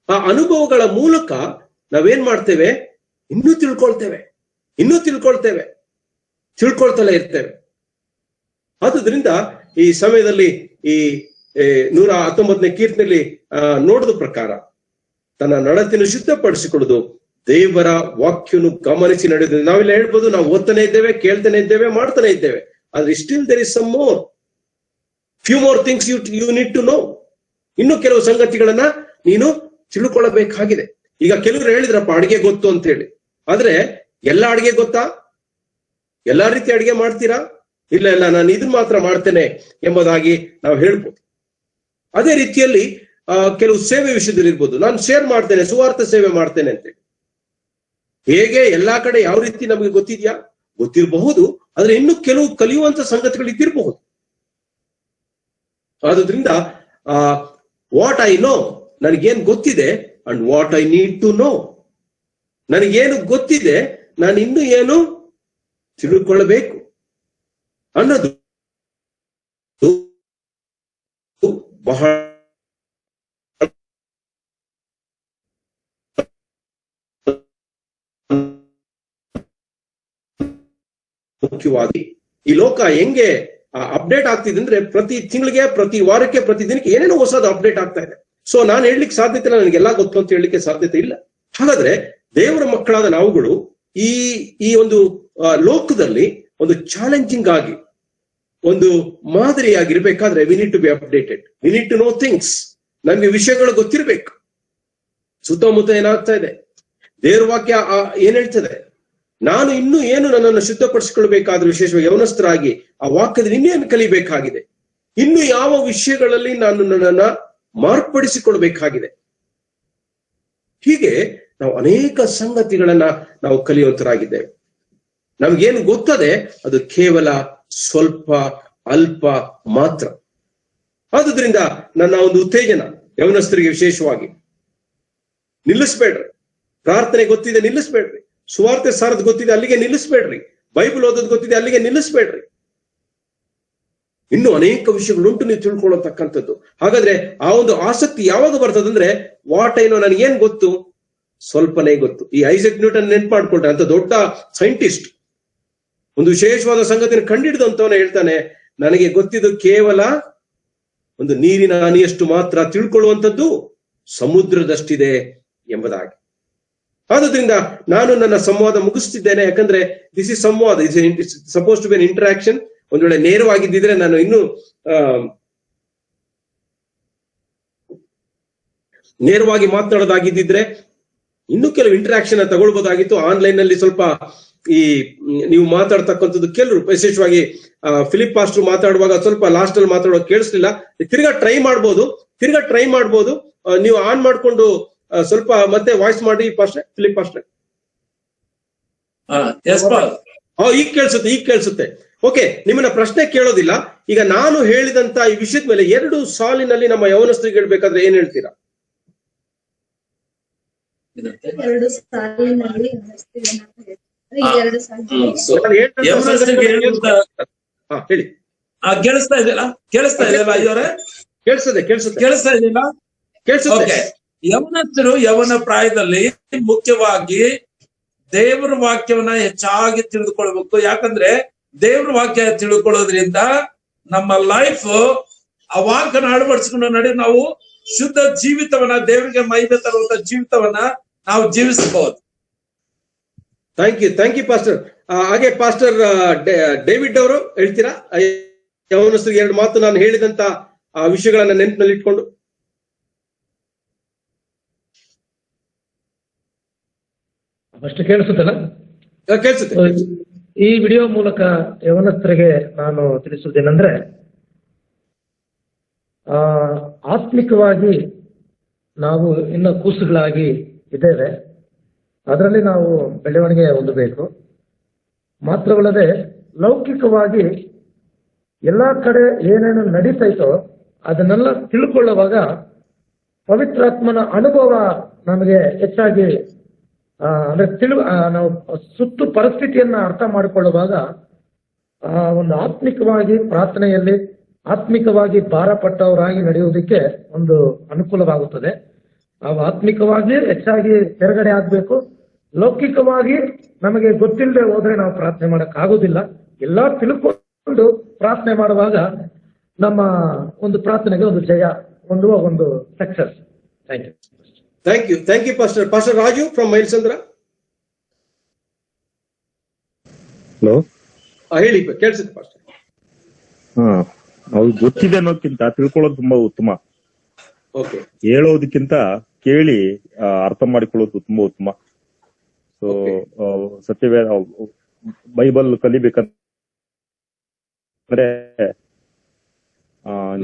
ಆ ಅನುಭವಗಳ ಮೂಲಕ ನಾವೇನ್ ಮಾಡ್ತೇವೆ? ಇನ್ನೂ ತಿಳ್ಕೊಳ್ತಲೇ ಇರ್ತೇವೆ. ಆದುದರಿಂದ ಈ ಸಮಯದಲ್ಲಿ ಈ 119ನೇ ಕೀರ್ತನೆಯಲ್ಲಿ ನೋಡಿದ ಪ್ರಕಾರ ತನ್ನ ನಡತೆಯನ್ನು ಶುದ್ಧಪಡಿಸಿಕೊಳ್ಳುವುದು ದೇವರ ವಾಕ್ಯವನ್ನು ಗಮನಿಸಿ ನಡೆಯುವುದು. ನಾವೆಲ್ಲ ಹೇಳ್ಬೋದು, ನಾವು ಓದ್ತಾನೆ ಇದ್ದೇವೆ, ಕೇಳ್ತಾನೆ ಇದ್ದೇವೆ, ಮಾಡ್ತಾನೆ ಇದ್ದೇವೆ. ಆದ್ರೆ still there is some more, few more things you need to know. ಇನ್ನು ಕೆಲವು ಸಂಗತಿಗಳನ್ನ ನೀನು ತಿಳ್ಕೊಳ್ಳಬೇಕಾಗಿದೆ. ಈಗ ಕೆಲವರು ಹೇಳಿದ್ರಪ್ಪ ಅಡಿಗೆ ಗೊತ್ತು ಅಂತ ಹೇಳಿ, ಆದ್ರೆ ಎಲ್ಲ ಅಡಿಗೆ ಗೊತ್ತಾ? ಎಲ್ಲಾ ರೀತಿ ಅಡಿಗೆ ಮಾಡ್ತೀರಾ? ಇಲ್ಲ, ನಾನು ಇದನ್ನ ಮಾತ್ರ ಮಾಡ್ತೇನೆ ಎಂಬುದಾಗಿ ನಾವು ಹೇಳ್ಬೋದು. ಅದೇ ರೀತಿಯಲ್ಲಿ ಕೆಲವು ಸೇವೆ ವಿಷಯದಲ್ಲಿ ಇರ್ಬೋದು, ನಾನು ಶೇರ್ ಮಾಡ್ತೇನೆ, ಸುವಾರ್ಥ ಸೇವೆ ಮಾಡ್ತೇನೆ ಅಂತೇಳಿ. ಹೇಗೆ ಎಲ್ಲಾ ಕಡೆ ಯಾವ ರೀತಿ ನಮಗೆ ಗೊತ್ತಿದ್ಯಾ? ಗೊತ್ತಿರಬಹುದು. ಆದ್ರೆ ಇನ್ನು ಕೆಲವು ಕಲಿಯುವಂತ ಸಂಗತಿಗಳು ಇದ್ದಿರಬಹುದು. ಆದ್ರಿಂದ ವಾಟ್ ಐ ನೋ, ನನಗೇನು ಗೊತ್ತಿದೆ, and what I need to know, ನನಗೇನು ಗೊತ್ತಿದೆ, ನಾನು ಇನ್ನು ಏನು ತಿಳ್ಕೊಳ್ಬೇಕು ಅನ್ನೋದು ಬಹಳ ಮುಖ್ಯವಾಗಿ. ಈ ಲೋಕ ಹೆಂಗೆ ಅಪ್ಡೇಟ್ ಆಗ್ತಿದೆ ಅಂದ್ರೆ, ಪ್ರತಿ ತಿಂಗಳಿಗೆ, ಪ್ರತಿ ವಾರಕ್ಕೆ, ಪ್ರತಿ ದಿನಕ್ಕೆ ಏನೇನೋ ಹೊಸದು ಅಪ್ಡೇಟ್ ಆಗ್ತಾ ಇದೆ. ಸೊ ನಾನು ಹೇಳಲಿಕ್ಕೆ ಸಾಧ್ಯತೆ ಇಲ್ಲ, ನನಗೆಲ್ಲ ಗೊತ್ತು ಅಂತ ಹೇಳಲಿಕ್ಕೆ ಸಾಧ್ಯತೆ ಇಲ್ಲ. ಹಾಗಾದ್ರೆ ದೇವರ ಮಕ್ಕಳಾದ ನಾವುಗಳು ಈ ಒಂದು ಲೋಕದಲ್ಲಿ ಒಂದು ಚಾಲೆಂಜಿಂಗ್ ಆಗಿ ಒಂದು ಮಾದರಿಯಾಗಿರ್ಬೇಕಾದ್ರೆ we need to be updated, we need to know things. ನಮ್ಗೆ ವಿಷಯಗಳು ಗೊತ್ತಿರ್ಬೇಕು. ಸುತ್ತಮುತ್ತ ಏನಾಗ್ತಾ ಇದೆ, ದೇವ್ರ ವಾಕ್ಯ ಏನ್ ಹೇಳ್ತದೆ, ನಾನು ಇನ್ನೂ ಏನು ನನ್ನನ್ನು ಶುದ್ಧಪಡಿಸಿಕೊಳ್ಬೇಕಾದ್ರೆ, ವಿಶೇಷವಾಗಿ ಯವನಸ್ಥರಾಗಿ ಆ ವಾಕ್ಯದಲ್ಲಿ ಇನ್ನೇನು ಕಲಿಬೇಕಾಗಿದೆ, ಇನ್ನು ಯಾವ ವಿಷಯಗಳಲ್ಲಿ ನಾನು ನನ್ನನ್ನ ಮಾರ್ಪಡಿಸಿಕೊಳ್ಬೇಕಾಗಿದೆ. ಹೀಗೆ ನಾವು ಅನೇಕ ಸಂಗತಿಗಳನ್ನ ನಾವು ಕಲಿಯುವಂತರಾಗಿದ್ದೇವೆ. ನಮ್ಗೇನು ಗೊತ್ತದೆ ಅದು ಕೇವಲ ಸ್ವಲ್ಪ ಅಲ್ಪ ಮಾತ್ರ. ಆದುದರಿಂದ ನನ್ನ ಒಂದು ಉತ್ತೇಜನ ಯವನಸ್ಥರಿಗೆ ವಿಶೇಷವಾಗಿ, ನಿಲ್ಲಿಸ್ಬೇಡ್ರಿ. ಪ್ರಾರ್ಥನೆ ಗೊತ್ತಿದೆ ನಿಲ್ಲಿಸ್ಬೇಡ್ರಿ, ಸುವಾರ್ತೆ ಸಾರದ್ ಗೊತ್ತಿದೆ ಅಲ್ಲಿಗೆ ನಿಲ್ಲಿಸ್ಬೇಡ್ರಿ, ಬೈಬಲ್ ಓದೋದ್ ಗೊತ್ತಿದೆ ಅಲ್ಲಿಗೆ ನಿಲ್ಲಿಸ್ಬೇಡ್ರಿ. ಇನ್ನು ಅನೇಕ ವಿಷಯಗಳುಂಟು ನೀವು ತಿಳ್ಕೊಳ್ಳತಕ್ಕಂಥದ್ದು. ಹಾಗಾದ್ರೆ ಆ ಒಂದು ಆಸಕ್ತಿ ಯಾವಾಗ ಬರ್ತದಂದ್ರೆ, ವಾಟ್ ಏನೋ ನನಗೇನ್ ಗೊತ್ತು, ಸ್ವಲ್ಪನೇ ಗೊತ್ತು. ಈ ಐಸಕ್ ನ್ಯೂಟನ್ ನೆನ್ಪು ಮಾಡ್ಕೊಳ್ತಾರೆ, ಅಂತ ದೊಡ್ಡ ಸೈಂಟಿಸ್ಟ್, ಒಂದು ವಿಶೇಷವಾದ ಸಂಗತಿಯನ್ನು ಕಂಡಿಡಿದಂತವನ ಹೇಳ್ತಾನೆ, ನನಗೆ ಗೊತ್ತಿದ್ದು ಕೇವಲ ಒಂದು ನೀರಿನ ಹನಿಯಷ್ಟು ಮಾತ್ರ, ತಿಳ್ಕೊಳ್ಳುವಂಥದ್ದು ಸಮುದ್ರದಷ್ಟಿದೆ ಎಂಬುದಾಗಿ. ಆದ್ರಿಂದ ನಾನು ನನ್ನ ಸಂವಾದ ಮುಗಿಸ್ತಿದ್ದೇನೆ. ಯಾಕಂದ್ರೆ ದಿಸ್ ಇಸ್ ಸಂವಾದ, it's suppose to be an interaction. ಒಂದ್ ವೇಳೆ ನೇರವಾಗಿದ್ದಿದ್ರೆ ನಾನು ಇನ್ನೂ ನೇರವಾಗಿ ಮಾತನಾಡೋದಾಗಿದ್ದಿದ್ರೆ ಇನ್ನೂ ಕೆಲವು ಇಂಟರಾಕ್ಷನ್ ತಗೊಳ್ಬೋದಾಗಿತ್ತು. ಆನ್ಲೈನ್ ನಲ್ಲಿ ಸ್ವಲ್ಪ ಈ ನೀವು ಮಾತಾಡ್ತಕ್ಕಂಥದ್ದು ಕೆಲವರು, ವಿಶೇಷವಾಗಿ ಫಿಲಿಪ್ ಪಾಸ್ಟರ್ ಮಾತಾಡುವಾಗ ಸ್ವಲ್ಪ ಲಾಸ್ಟ್ ಅಲ್ಲಿ ಮಾತಾಡುವಾಗ ಕೇಳಿಸ್ಲಿಲ್ಲ. ತಿರ್ಗಾ ಟ್ರೈ ಮಾಡ್ಬೋದು. ನೀವು ಆನ್ ಮಾಡ್ಕೊಂಡು ಸ್ವಲ್ಪ ಮತ್ತೆ ವಾಯ್ಸ್ ಮಾಡಿ ಪಾಸ್ಟರ್, ಫಿಲಿಪ್ ಪಾಸ್ಟರ್. ಈಗ ಕೇಳಿಸುತ್ತೆ. ಓಕೆ, ನಿಮ್ಮನ್ನ ಪ್ರಶ್ನೆ ಕೇಳೋದಿಲ್ಲ. ಈಗ ನಾನು ಹೇಳಿದಂತ ಈ ವಿಷಯದ ಮೇಲೆ 2 ಸಾಲಿನಲ್ಲಿ ನಮ್ಮ ಯವನಸ್ಥರಿಗೆ ಹೇಳ್ಬೇಕಾದ್ರೆ ಏನ್ ಹೇಳ್ತೀರಾ? 2 ಸಾಲಿನಲ್ಲಿ ಹೇಳಿ. ಕೇಳಿಸ್ತಾ ಇದೆಯಲ್ಲ ಇವರೇ? ಕೇಳಿಸ್ತಾ ಇದೆಯಲ್ಲ? ಯವನಸ್ಥರು ಯವನ ಪ್ರಾಯದಲ್ಲಿ ಮುಖ್ಯವಾಗಿ ದೇವರ ವಾಕ್ಯವನ್ನ ಹೆಚ್ಚಾಗಿ ತಿಳಿದುಕೊಳ್ಬೇಕು. ಯಾಕಂದ್ರೆ ದೇವ್ರ ವಾಕ್ಯ ತಿಳ್ಕೊಳ್ಳೋದ್ರಿಂದ ನಮ್ಮ ಲೈಫ್ ಆ ವಾಕ್ಯನ ಅಳವಡಿಸ್ಕೊಂಡು ನಾವು ಶುದ್ಧ ಜೀವಿತವನ್ನ, ದೇವರಿಗೆ ಮಹಿಮೆ ತರುವಂತ ಜೀವಿತವನ್ನ ನಾವು ಜೀವಿಸಬಹುದು. Thank you pastor. ಹಾಗೆ ಪಾಸ್ಟರ್ ಡೇವಿಡ್ ಅವರು ಹೇಳ್ತೀರಾ ಯವನಸ್ಥರಿಗೆ 2 ಮಾತು ನಾನು ಹೇಳಿದಂತ ಆ ವಿಷಯಗಳನ್ನ ನೆನಪಿನಲ್ಲಿ ಇಟ್ಕೊಂಡು? ಅಷ್ಟು ಕೇಳಿಸುತ್ತಲ್ಲ? ಕೇಳಿಸುತ್ತೆ. ಈ ವಿಡಿಯೋ ಮೂಲಕ ಯವನಸ್ಥರಿಗೆ ನಾನು ತಿಳಿಸುವುದೇನೆಂದ್ರೆ, ಆತ್ಮಿಕವಾಗಿ ನಾವು ಇನ್ನು ಕೂಸುಗಳಾಗಿ ಇದ್ದೇವೆ. ಅದರಲ್ಲಿ ನಾವು ಬೆಳವಣಿಗೆ ಹೊಂದಬೇಕು. ಮಾತ್ರವಲ್ಲದೆ ಲೌಕಿಕವಾಗಿ ಎಲ್ಲಾ ಕಡೆ ಏನೇನು ನಡೀತೈತೋ ಅದನ್ನೆಲ್ಲ ತಿಳ್ಕೊಳ್ಳುವಾಗ ಪವಿತ್ರಾತ್ಮನ ಅನುಭವ ನಮಗೆ ಹೆಚ್ಚಾಗಿ ಅಂದ್ರೆ ನಾವು ಸುತ್ತು ಪರಿಸ್ಥಿತಿಯನ್ನ ಅರ್ಥ ಮಾಡಿಕೊಳ್ಳುವಾಗ ಒಂದು ಆತ್ಮಿಕವಾಗಿ ಪ್ರಾರ್ಥನೆಯಲ್ಲಿ ಆತ್ಮಿಕವಾಗಿ ಭಾರಪಟ್ಟವರಾಗಿ ನಡೆಯುವುದಕ್ಕೆ ಒಂದು ಅನುಕೂಲವಾಗುತ್ತದೆ. ನಾವು ಆತ್ಮಿಕವಾಗಿ ಹೆಚ್ಚಾಗಿ ತೆರಗಡೆ ಆಗ್ಬೇಕು. ಲೌಕಿಕವಾಗಿ ನಮಗೆ ಗೊತ್ತಿಲ್ಲದೆ ಹೋದ್ರೆ ನಾವು ಪ್ರಾರ್ಥನೆ ಮಾಡಕ್ ಆಗೋದಿಲ್ಲ. ಎಲ್ಲಾ ತಿಳ್ಕೊಂಡು ಪ್ರಾರ್ಥನೆ ಮಾಡುವಾಗ ನಮ್ಮ ಒಂದು ಪ್ರಾರ್ಥನೆಗೆ ಒಂದು ಜಯ ಹೊಂದುವ ಒಂದು success. Thank you pastor Raju from Mailsandra. Hello, ಹೇಳಿ, ಕೇಳಿಸುತ್ತೆ ಪಾಸ್ಟರ್. ಅವ್ರು ಗೊತ್ತಿದೆ ಅನ್ನೋದಕ್ಕಿಂತ ತಿಳ್ಕೊಳ್ಳೋದು ತುಂಬಾ ಉತ್ತಮ. ಓಕೆ, ಹೇಳೋದಕ್ಕಿಂತ ಕೇಳಿ ಅರ್ಥ ಮಾಡಿಕೊಳ್ಳೋದು ತುಂಬಾ ಉತ್ತಮ. ಸೊ ಸತ್ಯವೇ ಬೈಬಲ್ ಕಲಿಬೇಕಂದ್ರೆ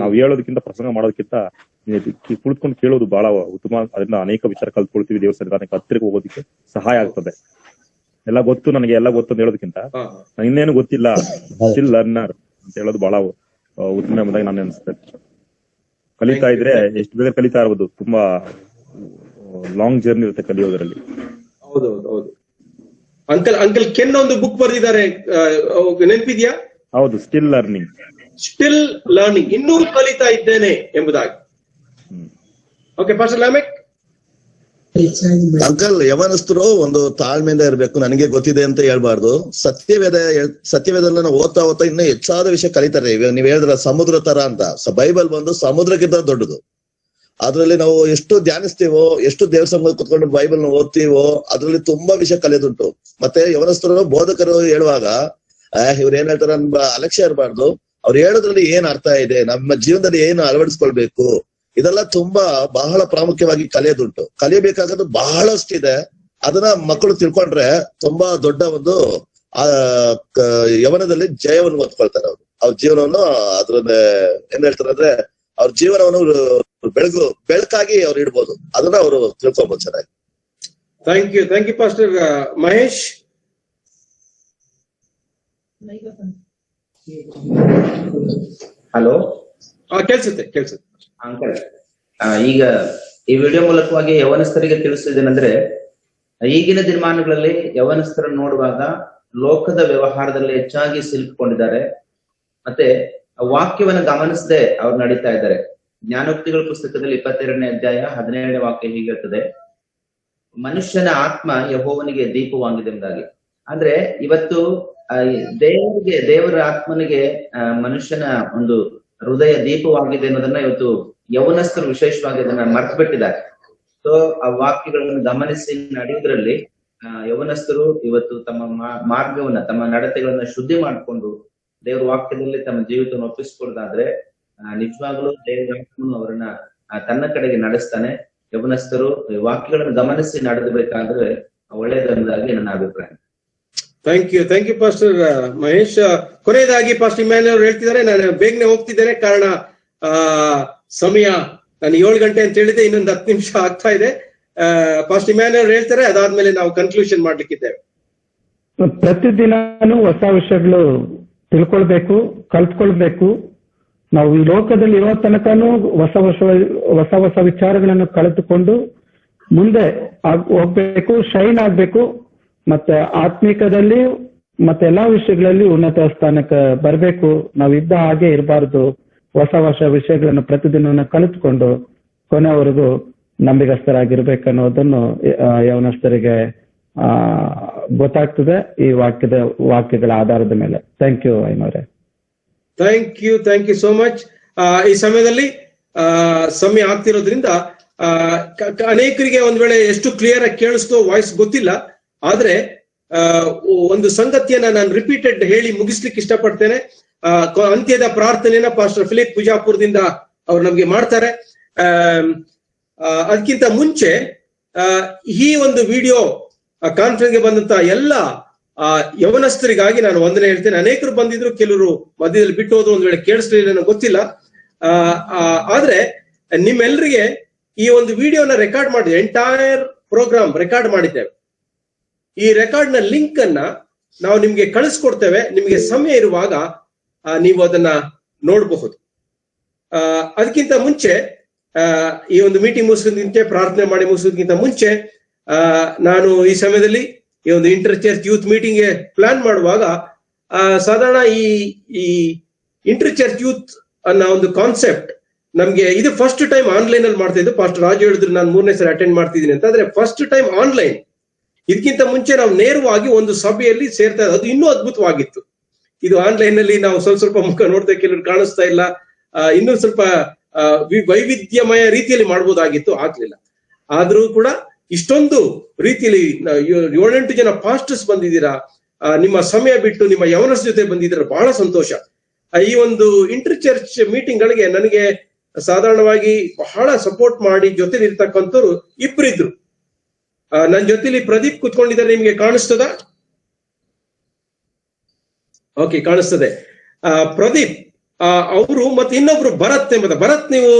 ನಾವು ಹೇಳೋದಕ್ಕಿಂತ ಪ್ರಸಂಗ ಮಾಡೋದಕ್ಕಿಂತ ಕುಳಿತುಕೊಂಡು ಕೇಳೋದು ಬಹಳ ಉತ್ತಮ. ಅದರಿಂದ ಅನೇಕ ವಿಚಾರ ಕಲ್ತ್ಕೊಳ್ತೀವಿ. ದೇವರ ಸನ್ನಿಧಾನಕ್ಕೆ ಹತ್ತಿರಕ್ಕೆ ಹೋಗೋದಕ್ಕೆ ಸಹಾಯ ಆಗ್ತದೆ. ಎಲ್ಲ ಗೊತ್ತು ನನಗೆ, ಎಲ್ಲ ಗೊತ್ತು ಅಂತ ಹೇಳೋದಕ್ಕಿಂತ ಇನ್ನೇನು ಗೊತ್ತಿಲ್ಲ, ಸ್ಟಿಲ್ ಲರ್ನರ್ ಅಂತ ಹೇಳೋದು ಬಹಳ ಉತ್ತಮ ಎಂಬುದಾಗಿ ನಾನು ಅನಿಸ್ತೇನೆ. ಕಲಿತಾ ಇದ್ರೆ ಎಷ್ಟು ಬೇಗ ಕಲಿತಾ ಇರ್ಬೋದು. ತುಂಬಾ ಲಾಂಗ್ ಜರ್ನಿ ಇರುತ್ತೆ ಕಲಿಯೋದ್ರಲ್ಲಿ. ಹೌದು. ಅಂಕಲ್ ಕೆನ್ ಒಂದು ಬುಕ್ ಬರೆದಿದ್ದಾರೆ, ನೆನಪಿದ್ಯಾ? ಹೌದು, ಸ್ಟಿಲ್ ಲರ್ನಿಂಗ್, ಇನ್ನೂ ಕಲಿತಾ ಇದ್ದೇನೆ ಎಂಬುದಾಗಿ. Okay, pastor Lamech. ಅಂಕಲ್, ಯವನಸ್ಥರು ಒಂದು ತಾಳ್ಮೆಯಿಂದ ಇರ್ಬೇಕು. ನನಗೆ ಗೊತ್ತಿದೆ ಅಂತ ಹೇಳ್ಬಾರ್ದು. ಸತ್ಯವೇದನ ಓದ್ತಾ ಇನ್ನೂ ಹೆಚ್ಚಾದ ವಿಷಯ ಕಲಿತಾರೆ. ನೀವ್ ಹೇಳಿದ್ರ ಸಮುದ್ರ ತರ ಅಂತ. ಬೈಬಲ್ ಬಂದು ಸಮುದ್ರಕ್ಕಿಂತ ದೊಡ್ಡದು. ಅದ್ರಲ್ಲಿ ನಾವು ಎಷ್ಟು ಧ್ಯಾನಿಸ್ತೀವೋ, ಎಷ್ಟು ದೇವ್ರ ಸಂಬಂಧ ಕುತ್ಕೊಂಡು ಬೈಬಲ್ ನ ಓದ್ತೀವೋ, ಅದ್ರಲ್ಲಿ ತುಂಬಾ ವಿಷಯ ಕಲಿಯೋದುಂಟು. ಮತ್ತೆ ಯವನಸ್ಥರು ಬೋಧಕರು ಹೇಳುವಾಗ ಇವ್ರು ಏನ್ ಹೇಳ್ತಾರೆ ಅಲಕ್ಷ್ಯ ಇರಬಾರ್ದು. ಅವ್ರು ಹೇಳೋದ್ರಲ್ಲಿ ಏನ್ ಅರ್ಥ ಇದೆ, ನಮ್ಮ ಜೀವನದಲ್ಲಿ ಏನು ಅಳವಡಿಸ್ಕೊಳ್ಬೇಕು, ಇದೆಲ್ಲ ತುಂಬಾ ಬಹಳ ಪ್ರಾಮುಖ್ಯವಾಗಿ ಕಲಿಯೋದುಂಟು. ಕಲಿಯಬೇಕಾಗೋದು ಬಹಳಷ್ಟಿದೆ. ಅದನ್ನ ಮಕ್ಕಳು ತಿಳ್ಕೊಂಡ್ರೆ ತುಂಬಾ ದೊಡ್ಡ ಒಂದು ಯವನದಲ್ಲಿ ಜಯವನ್ನು ಹೊತ್ಕೊಳ್ತಾರೆ. ಅವ್ರ ಜೀವನವನ್ನು ಅದ್ರಲ್ಲಿ ಏನ್ ಹೇಳ್ತಾರೆ ಅಂದ್ರೆ ಅವ್ರ ಜೀವನವನ್ನು ಬೆಳಕಾಗಿ ಅವ್ರು ಇಡ್ಬೋದು. ಅದನ್ನ ಅವರು ತಿಳ್ಕೊಬಹುದು ಚೆನ್ನಾಗಿ. Thank you pastor Mahesh. Hello, ಕೇಳಿಸುತ್ತೆ ಅಂಕಲ್. ಈಗ ಈ ವಿಡಿಯೋ ಮೂಲಕವಾಗಿ ಯವನಸ್ಥರಿಗೆ ತಿಳಿಸಿದ್ದೇನೆಂದ್ರೆ, ಈಗಿನ ದಿನಮಾನಗಳಲ್ಲಿ ಯವನಸ್ಥರನ್ನು ನೋಡುವಾಗ ಲೋಕದ ವ್ಯವಹಾರದಲ್ಲಿ ಹೆಚ್ಚಾಗಿ ಸಿಲುಕಿಕೊಂಡಿದ್ದಾರೆ. ಮತ್ತೆ ವಾಕ್ಯವನ್ನು ಗಮನಿಸದೆ ಅವ್ರು ನಡೀತಾ ಇದ್ದಾರೆ. ಜ್ಞಾನೋಕ್ತಿಗಳ ಪುಸ್ತಕದಲ್ಲಿ 22ನೇ ಅಧ್ಯಾಯ 17ನೇ ವಾಕ್ಯ ಹೀಗಿರ್ತದೆ, ಮನುಷ್ಯನ ಆತ್ಮ ಯೆಹೋವನಿಗೆ ದೀಪವಾಗಿದೆ ಎಂಬುದಾಗಿ. ಅಂದ್ರೆ ಇವತ್ತು ದೇವರ ಆತ್ಮನಿಗೆ ಮನುಷ್ಯನ ಒಂದು ಹೃದಯ ದೀಪವಾಗಿದೆ ಅನ್ನೋದನ್ನ ಇವತ್ತು ಯೌವನಸ್ಥರು ವಿಶೇಷವಾಗಿ ಅದನ್ನ ಮರ್ತು ಬಿಟ್ಟಿದ್ದಾರೆ. ಸೊ ಆ ವಾಕ್ಯಗಳನ್ನು ಗಮನಿಸಿ ನಡೆಯುವುದರಲ್ಲಿ ಯೌವನಸ್ಥರು ಇವತ್ತು ತಮ್ಮ ಮಾರ್ಗವನ್ನ, ತಮ್ಮ ನಡತೆಗಳನ್ನ ಶುದ್ಧಿ ಮಾಡಿಕೊಂಡು ದೇವರ ವಾಕ್ಯದಲ್ಲಿ ತಮ್ಮ ಜೀವಿತವನ್ನು ಒಪ್ಪಿಸಿಕೊಳ್ಳೋದಾದ್ರೆ ನಿಜವಾಗ್ಲೂ ದೇವರ ಆತ್ಮನು ಅವರನ್ನ ತನ್ನ ಕಡೆಗೆ ನಡೆಸ್ತಾನೆ. ಯೌವನಸ್ಥರು ವಾಕ್ಯಗಳನ್ನು ಗಮನಿಸಿ ನಡೆದಬೇಕಾದ್ರೆ ಒಳ್ಳೇದೆಂಬುದಾಗಿ ನನ್ನ ಅಭಿಪ್ರಾಯ. Thank you pastor Mahesh. ಕೊನೆಯದಾಗಿ ಪಾಸ್ಟರ್ ಇಮ್ಯಾನ್ಯುಯಲ್ ಅವರು ಹೇಳ್ತಿದ್ದಾರೆ, ನಾನು ಬೇಗನೆ ಹೋಗ್ತಿದ್ದೇನೆ, ಕಾರಣ ಸಮಯ ನಾನು 7 ಗಂಟೆ ಅಂತ ಹೇಳಿದೆ, ಇನ್ನೊಂದು 10 ನಿಮಿಷ ಆಗ್ತಾ ಇದೆ. ಪಾಸ್ಟರ್ ಇಮ್ಯಾನ್ಯುಯಲ್ ಅವರು ಹೇಳ್ತಾರೆ, ಅದಾದ್ಮೇಲೆ ನಾವು ಕನ್ಕ್ಲೂಷನ್ ಮಾಡ್ಲಿಕ್ಕಿದ್ದೇವೆ. ಪ್ರತಿದಿನಾನು ಹೊಸ ವಿಷಯಗಳು ತಿಳ್ಕೊಳ್ಬೇಕು, ಕಲ್ತ್ಕೊಳ್ಬೇಕು. ನಾವು ಈ ಲೋಕದಲ್ಲಿ ಇರೋ ತನಕನೂ ಹೊಸ ವಿಚಾರಗಳನ್ನು ಕಳೆದುಕೊಂಡು ಮುಂದೆ ಹೋಗ್ಬೇಕು, ಶೈನ್ ಆಗ್ಬೇಕು. ಮತ್ತೆ ಆತ್ಮಿಕದಲ್ಲಿ ಮತ್ತೆ ಎಲ್ಲಾ ವಿಷಯಗಳಲ್ಲಿ ಉನ್ನತ ಸ್ಥಾನಕ್ಕೆ ಬರ್ಬೇಕು. ನಾವು ಇದ್ದ ಹಾಗೆ ಇರಬಾರ್ದು. ಹೊಸ ವಿಷಯಗಳನ್ನು ಪ್ರತಿದಿನ ಕಲಿತುಕೊಂಡು ಕೊನೆವರೆಗೂ ನಂಬಿಗಸ್ತರಾಗಿರ್ಬೇಕನ್ನೋದನ್ನು ಯೌವನಸ್ಥರಿಗೆ ಗೊತ್ತಾಗ್ತದೆ ಈ ವಾಕ್ಯಗಳ ಆಧಾರದ ಮೇಲೆ. ಥ್ಯಾಂಕ್ ಯು ಐನೋರೆ. Thank you so much. ಈ ಸಮಯದಲ್ಲಿ ಸಮಯ ಆಗ್ತಿರೋದ್ರಿಂದ ಅನೇಕರಿಗೆ ಒಂದ್ ವೇಳೆ ಎಷ್ಟು ಕ್ಲಿಯರ್ ಆಗಿ ಕೇಳಿಸ್ತೋ ವಾಯ್ಸ್ ಗೊತ್ತಿಲ್ಲ. ಆದ್ರೆ ಒಂದು ಸಂಗತಿಯನ್ನ ನಾನು ರಿಪೀಟೆಡ್ ಹೇಳಿ ಮುಗಿಸ್ಲಿಕ್ಕೆ ಇಷ್ಟಪಡ್ತೇನೆ. ಅಂತ್ಯದ ಪ್ರಾರ್ಥನೆಯನ್ನ ಪಾಸ್ಟರ್ ಫಿಲಿಪ್ ಪೂಜಾಪುರದಿಂದ ಅವ್ರು ನಮ್ಗೆ ಮಾಡ್ತಾರೆ. ಅದಕ್ಕಿಂತ ಮುಂಚೆ ಈ ಒಂದು ವಿಡಿಯೋ ಕಾನ್ಫರೆನ್ಸ್ಗೆ ಬಂದಂತ ಎಲ್ಲ ಯವನಸ್ಥರಿಗಾಗಿ ನಾನು ವಂದನೆ ಹೇಳ್ತೇನೆ. ಅನೇಕರು ಬಂದಿದ್ರು, ಕೆಲವರು ಮಧ್ಯದಲ್ಲಿ ಬಿಟ್ಟು ಹೋದ್ರು, ಒಂದ್ ವೇಳೆ ಕೇಳಿಸ್ಲಿಲ್ಲ ನನಗೆ ಗೊತ್ತಿಲ್ಲ. ಆದ್ರೆ ನಿಮ್ಮೆಲ್ಲರಿಗೆ ಈ ಒಂದು ವಿಡಿಯೋನ ರೆಕಾರ್ಡ್ ಮಾಡಿದ್ದೆ, ಎಂಟೈರ್ ಪ್ರೋಗ್ರಾಮ್ ರೆಕಾರ್ಡ್ ಮಾಡಿದ್ದೇವೆ. ಈ ರೆಕಾರ್ಡ್ ನ ಲಿಂಕ್ ಅನ್ನ ನಾವು ನಿಮ್ಗೆ ಕಳಿಸ್ಕೊಡ್ತೇವೆ. ನಿಮ್ಗೆ ಸಮಯ ಇರುವಾಗ ನೀವು ಅದನ್ನ ನೋಡಬಹುದು. ಅದಕ್ಕಿಂತ ಮುಂಚೆ ಈ ಒಂದು ಮೀಟಿಂಗ್ ಮುಗಿಸೋದಕ್ಕಿಂತ, ಪ್ರಾರ್ಥನೆ ಮಾಡಿ ಮುಗಿಸೋದಕ್ಕಿಂತ ಮುಂಚೆ ನಾನು ಈ ಸಮಯದಲ್ಲಿ ಈ ಒಂದು inter church youth meeting plan ಮಾಡುವಾಗ ಸಾಧಾರಣ ಈ ಇಂಟರ್ ಚರ್ಚ್ ಯೂತ್ ಅನ್ನೋ ಒಂದು ಕಾನ್ಸೆಪ್ಟ್ ನಮ್ಗೆ ಇದು ಫಸ್ಟ್ ಟೈಮ್ ಆನ್ಲೈನ್ ಅಲ್ಲಿ ಮಾಡ್ತಾ ಇದ್ದು. ಪಾಸ್ಟರ್ ರಾಜು ಹೇಳಿದ್ರು ನಾನು 3ನೇ ಸರಿ ಅಟೆಂಡ್ ಮಾಡ್ತಿದ್ದೀನಿ ಅಂತ. ಆದ್ರೆ ಫಸ್ಟ್ ಟೈಮ್ ಆನ್ಲೈನ್. ಇದಕ್ಕಿಂತ ಮುಂಚೆ ನಾವು ನೇರವಾಗಿ ಒಂದು ಸಭೆಯಲ್ಲಿ ಸೇರ್ತಾ ಇದ್ದು, ಅದು ಇನ್ನೂ ಅದ್ಭುತವಾಗಿತ್ತು. ಇದು ಆನ್ಲೈನ್ ಅಲ್ಲಿ ನಾವು ಸ್ವಲ್ಪ ಮುಖ ನೋಡ್ತಾ, ಕೆಲವರು ಕಾಣಿಸ್ತಾ ಇಲ್ಲ, ಇನ್ನೂ ಸ್ವಲ್ಪ ವೈವಿಧ್ಯಮಯ ರೀತಿಯಲ್ಲಿ ಮಾಡ್ಬೋದಾಗಿತ್ತು, ಆಗ್ಲಿಲ್ಲ. ಆದ್ರೂ ಕೂಡ ಇಷ್ಟೊಂದು ರೀತಿಯಲ್ಲಿ 7-8 ಜನ ಪಾಸ್ಟರ್ಸ್ ಬಂದಿದ್ದೀರಾ, ನಿಮ್ಮ ಸಮಯ ಬಿಟ್ಟು ನಿಮ್ಮ ಯವನಸ್ ಜೊತೆ ಬಂದಿದ್ದೀರಾ, ಬಹಳ ಸಂತೋಷ. ಈ ಒಂದು ಇಂಟರ್ ಚರ್ಚ್ ಮೀಟಿಂಗ್ ಗಳಿಗೆ ನನಗೆ ಸಾಧಾರಣವಾಗಿ ಬಹಳ ಸಪೋರ್ಟ್ ಮಾಡಿ ಜೊತೆ ಇರ್ತಕ್ಕಂಥವ್ರು ಇಬ್ರಿದ್ರು. ನನ್ನ ಜೊತೆಲಿ ಪ್ರದೀಪ್ ಕುತ್ಕೊಂಡಿದ್ದಾರೆ, ನಿಮ್ಗೆ ಕಾಣಿಸ್ತದ? ಓಕೆ, ಕಾಣಿಸ್ತದೆ. ಪ್ರದೀಪ್ ಅವರು ಮತ್ತೆ ಇನ್ನೊಬ್ರು ಭರತ್ ಎಂಬುದ. ಭರತ್, ನೀವು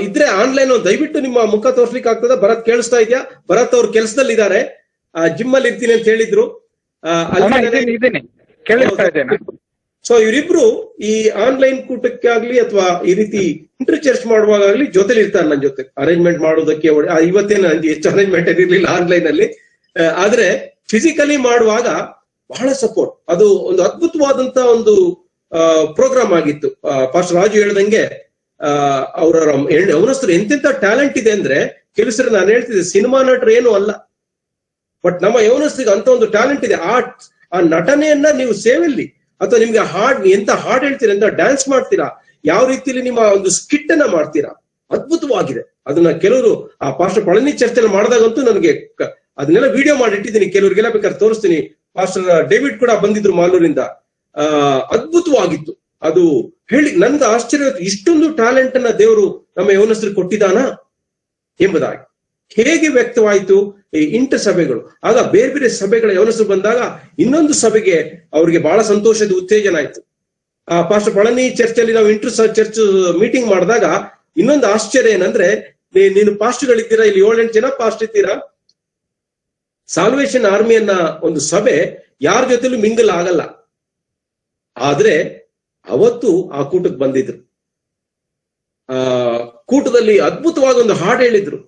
ಇದ್ರೆ ಆನ್ಲೈನ್ ದಯವಿಟ್ಟು ನಿಮ್ಮ ಮುಖ ತೋರ್ಸ್ಲಿಕ್ಕೆ ಆಗ್ತದ? ಭರತ್ ಕೇಳಿಸ್ತಾ ಇದೆಯಾ? ಭರತ್ ಅವ್ರು ಕೆಲಸದಲ್ಲಿ ಇದ್ದಾರೆ, ಜಿಮ್ ಅಲ್ಲಿ ಇರ್ತೀನಿ ಅಂತ ಹೇಳಿದ್ರು. ಸೊ ಇವರಿಬ್ರು ಈ ಆನ್ಲೈನ್ ಕೂಟಕ್ಕಾಗ್ಲಿ ಅಥವಾ ಈ ರೀತಿ ಇಂಟರ್ ಚರ್ಚ್ ಮಾಡುವಾಗಲಿ ಜೊತೆಲಿ ಇರ್ತಾರೆ ನನ್ನ ಜೊತೆ, ಅರೇಂಜ್ಮೆಂಟ್ ಮಾಡೋದಕ್ಕೆ. ಇವತ್ತೇನು ಹೆಚ್ಚು ಅರೇಂಜ್ಮೆಂಟ್ ಇರಲಿಲ್ಲ ಆನ್ಲೈನ್ ಅಲ್ಲಿ, ಆದ್ರೆ ಫಿಸಿಕಲಿ ಮಾಡುವಾಗ ಬಹಳ ಸಪೋರ್ಟ್. ಅದು ಒಂದು ಅದ್ಭುತವಾದಂತ ಒಂದು ಪ್ರೋಗ್ರಾಮ್ ಆಗಿತ್ತು. ಪಾಸ್ಟರ್ ರಾಜು ಹೇಳ್ದಂಗೆ ಅವರ ಯವನಸ್ಥರು ಎಂತೆಂತ ಟ್ಯಾಲೆಂಟ್ ಇದೆ ಅಂದ್ರೆ, ಕೆಲಸರು ನಾನು ಹೇಳ್ತಿದ್ದೆ ಸಿನಿಮಾ ನಟರು ಏನು ಅಲ್ಲ, ಬಟ್ ನಮ್ಮ ಯವನಸ್ಥರಿಗೆ ಅಂತ ಒಂದು ಟ್ಯಾಲೆಂಟ್ ಇದೆ. ಆ ನಟನೆಯನ್ನ ನೀವು ಸೇವೆಯಲ್ಲಿ ಅಥವಾ ನಿಮ್ಗೆ ಎಂತ ಹಾಡ್ ಹೇಳ್ತೀರಾ, ಎಂತ ಡ್ಯಾನ್ಸ್ ಮಾಡ್ತೀರಾ, ಯಾವ ರೀತಿಯಲ್ಲಿ ನಿಮ್ಮ ಒಂದು ಸ್ಕಿಟ್ ಅನ್ನ ಮಾಡ್ತೀರಾ, ಅದ್ಭುತವಾಗಿದೆ. ಅದನ್ನ ಕೆಲವರು ಆ ಪಾಸ್ಟರ್ ಪಳನಿ ಚರ್ಚೆಲ್ಲ ಮಾಡಿದಾಗಂತೂ ನನಗೆ ಅದನ್ನೆಲ್ಲ ವಿಡಿಯೋ ಮಾಡಿಟ್ಟಿದ್ದೀನಿ, ಕೆಲವರಿಗೆಲ್ಲ ಬೇಕಾದ್ರೆ ತೋರಿಸ್ತೀನಿ. ಪಾಸ್ಟರ್ ಡೇವಿಡ್ ಕೂಡ ಬಂದಿದ್ರು ಮಾಲೂರಿಂದ. ಅದ್ಭುತವಾಗಿತ್ತು. ಅದು ಹೇಳಿ ನನ್ಗೆ ಆಶ್ಚರ್ಯ, ಇಷ್ಟೊಂದು ಟ್ಯಾಲೆಂಟ್ ಅನ್ನ ದೇವರು ನಮ್ಮ ಯೌವನಸ್ಥರಿಗೆ ಕೊಟ್ಟಿದ್ದಾನ ಎಂಬುದಾಗಿ. ಹೇಗೆ ವ್ಯಕ್ತವಾಯಿತು ಈ ಇಂಟರ್ ಸಭೆಗಳು. ಆಗ ಬೇರೆ ಬೇರೆ ಸಭೆಗಳ ಯೌವನಸ್ಥರು ಬಂದಾಗ ಇನ್ನೊಂದು ಸಭೆಗೆ ಅವ್ರಿಗೆ ಬಹಳ ಸಂತೋಷದ ಉತ್ತೇಜನ ಆಯ್ತು. ಪಾಸ್ಟರ್ ಪಳನಿ ಚರ್ಚಲ್ಲಿ ನಾವು ಇಂಟರ್ ಚರ್ಚ್ ಮೀಟಿಂಗ್ ಮಾಡಿದಾಗ ಇನ್ನೊಂದು ಆಶ್ಚರ್ಯ ಏನಂದ್ರೆ, ನೀನು ಪಾಸ್ಟ್ಗಳಿದ್ದೀರಾ, ಇಲ್ಲಿ 7-8 ಜನ ಪಾಸ್ಟ್ ಇದ್ದೀರಾ. ಸಾಲ್ವೇಷನ್ ಆರ್ಮಿ ಅನ್ನ ಒಂದು ಸಭೆ ಯಾರ ಜೊತೆಲೂ ಮಿಂಗಲ್ ಆಗಲ್ಲ. ಆದ್ರೆ ಅವತ್ತು ಆ ಕೂಟಕ್ಕೆ ಬಂದಿದ್ರು. ಕೂಟದಲ್ಲಿ ಅದ್ಭುತವಾದ ಒಂದು ಹಾಡು ಹೇಳಿದ್ರು.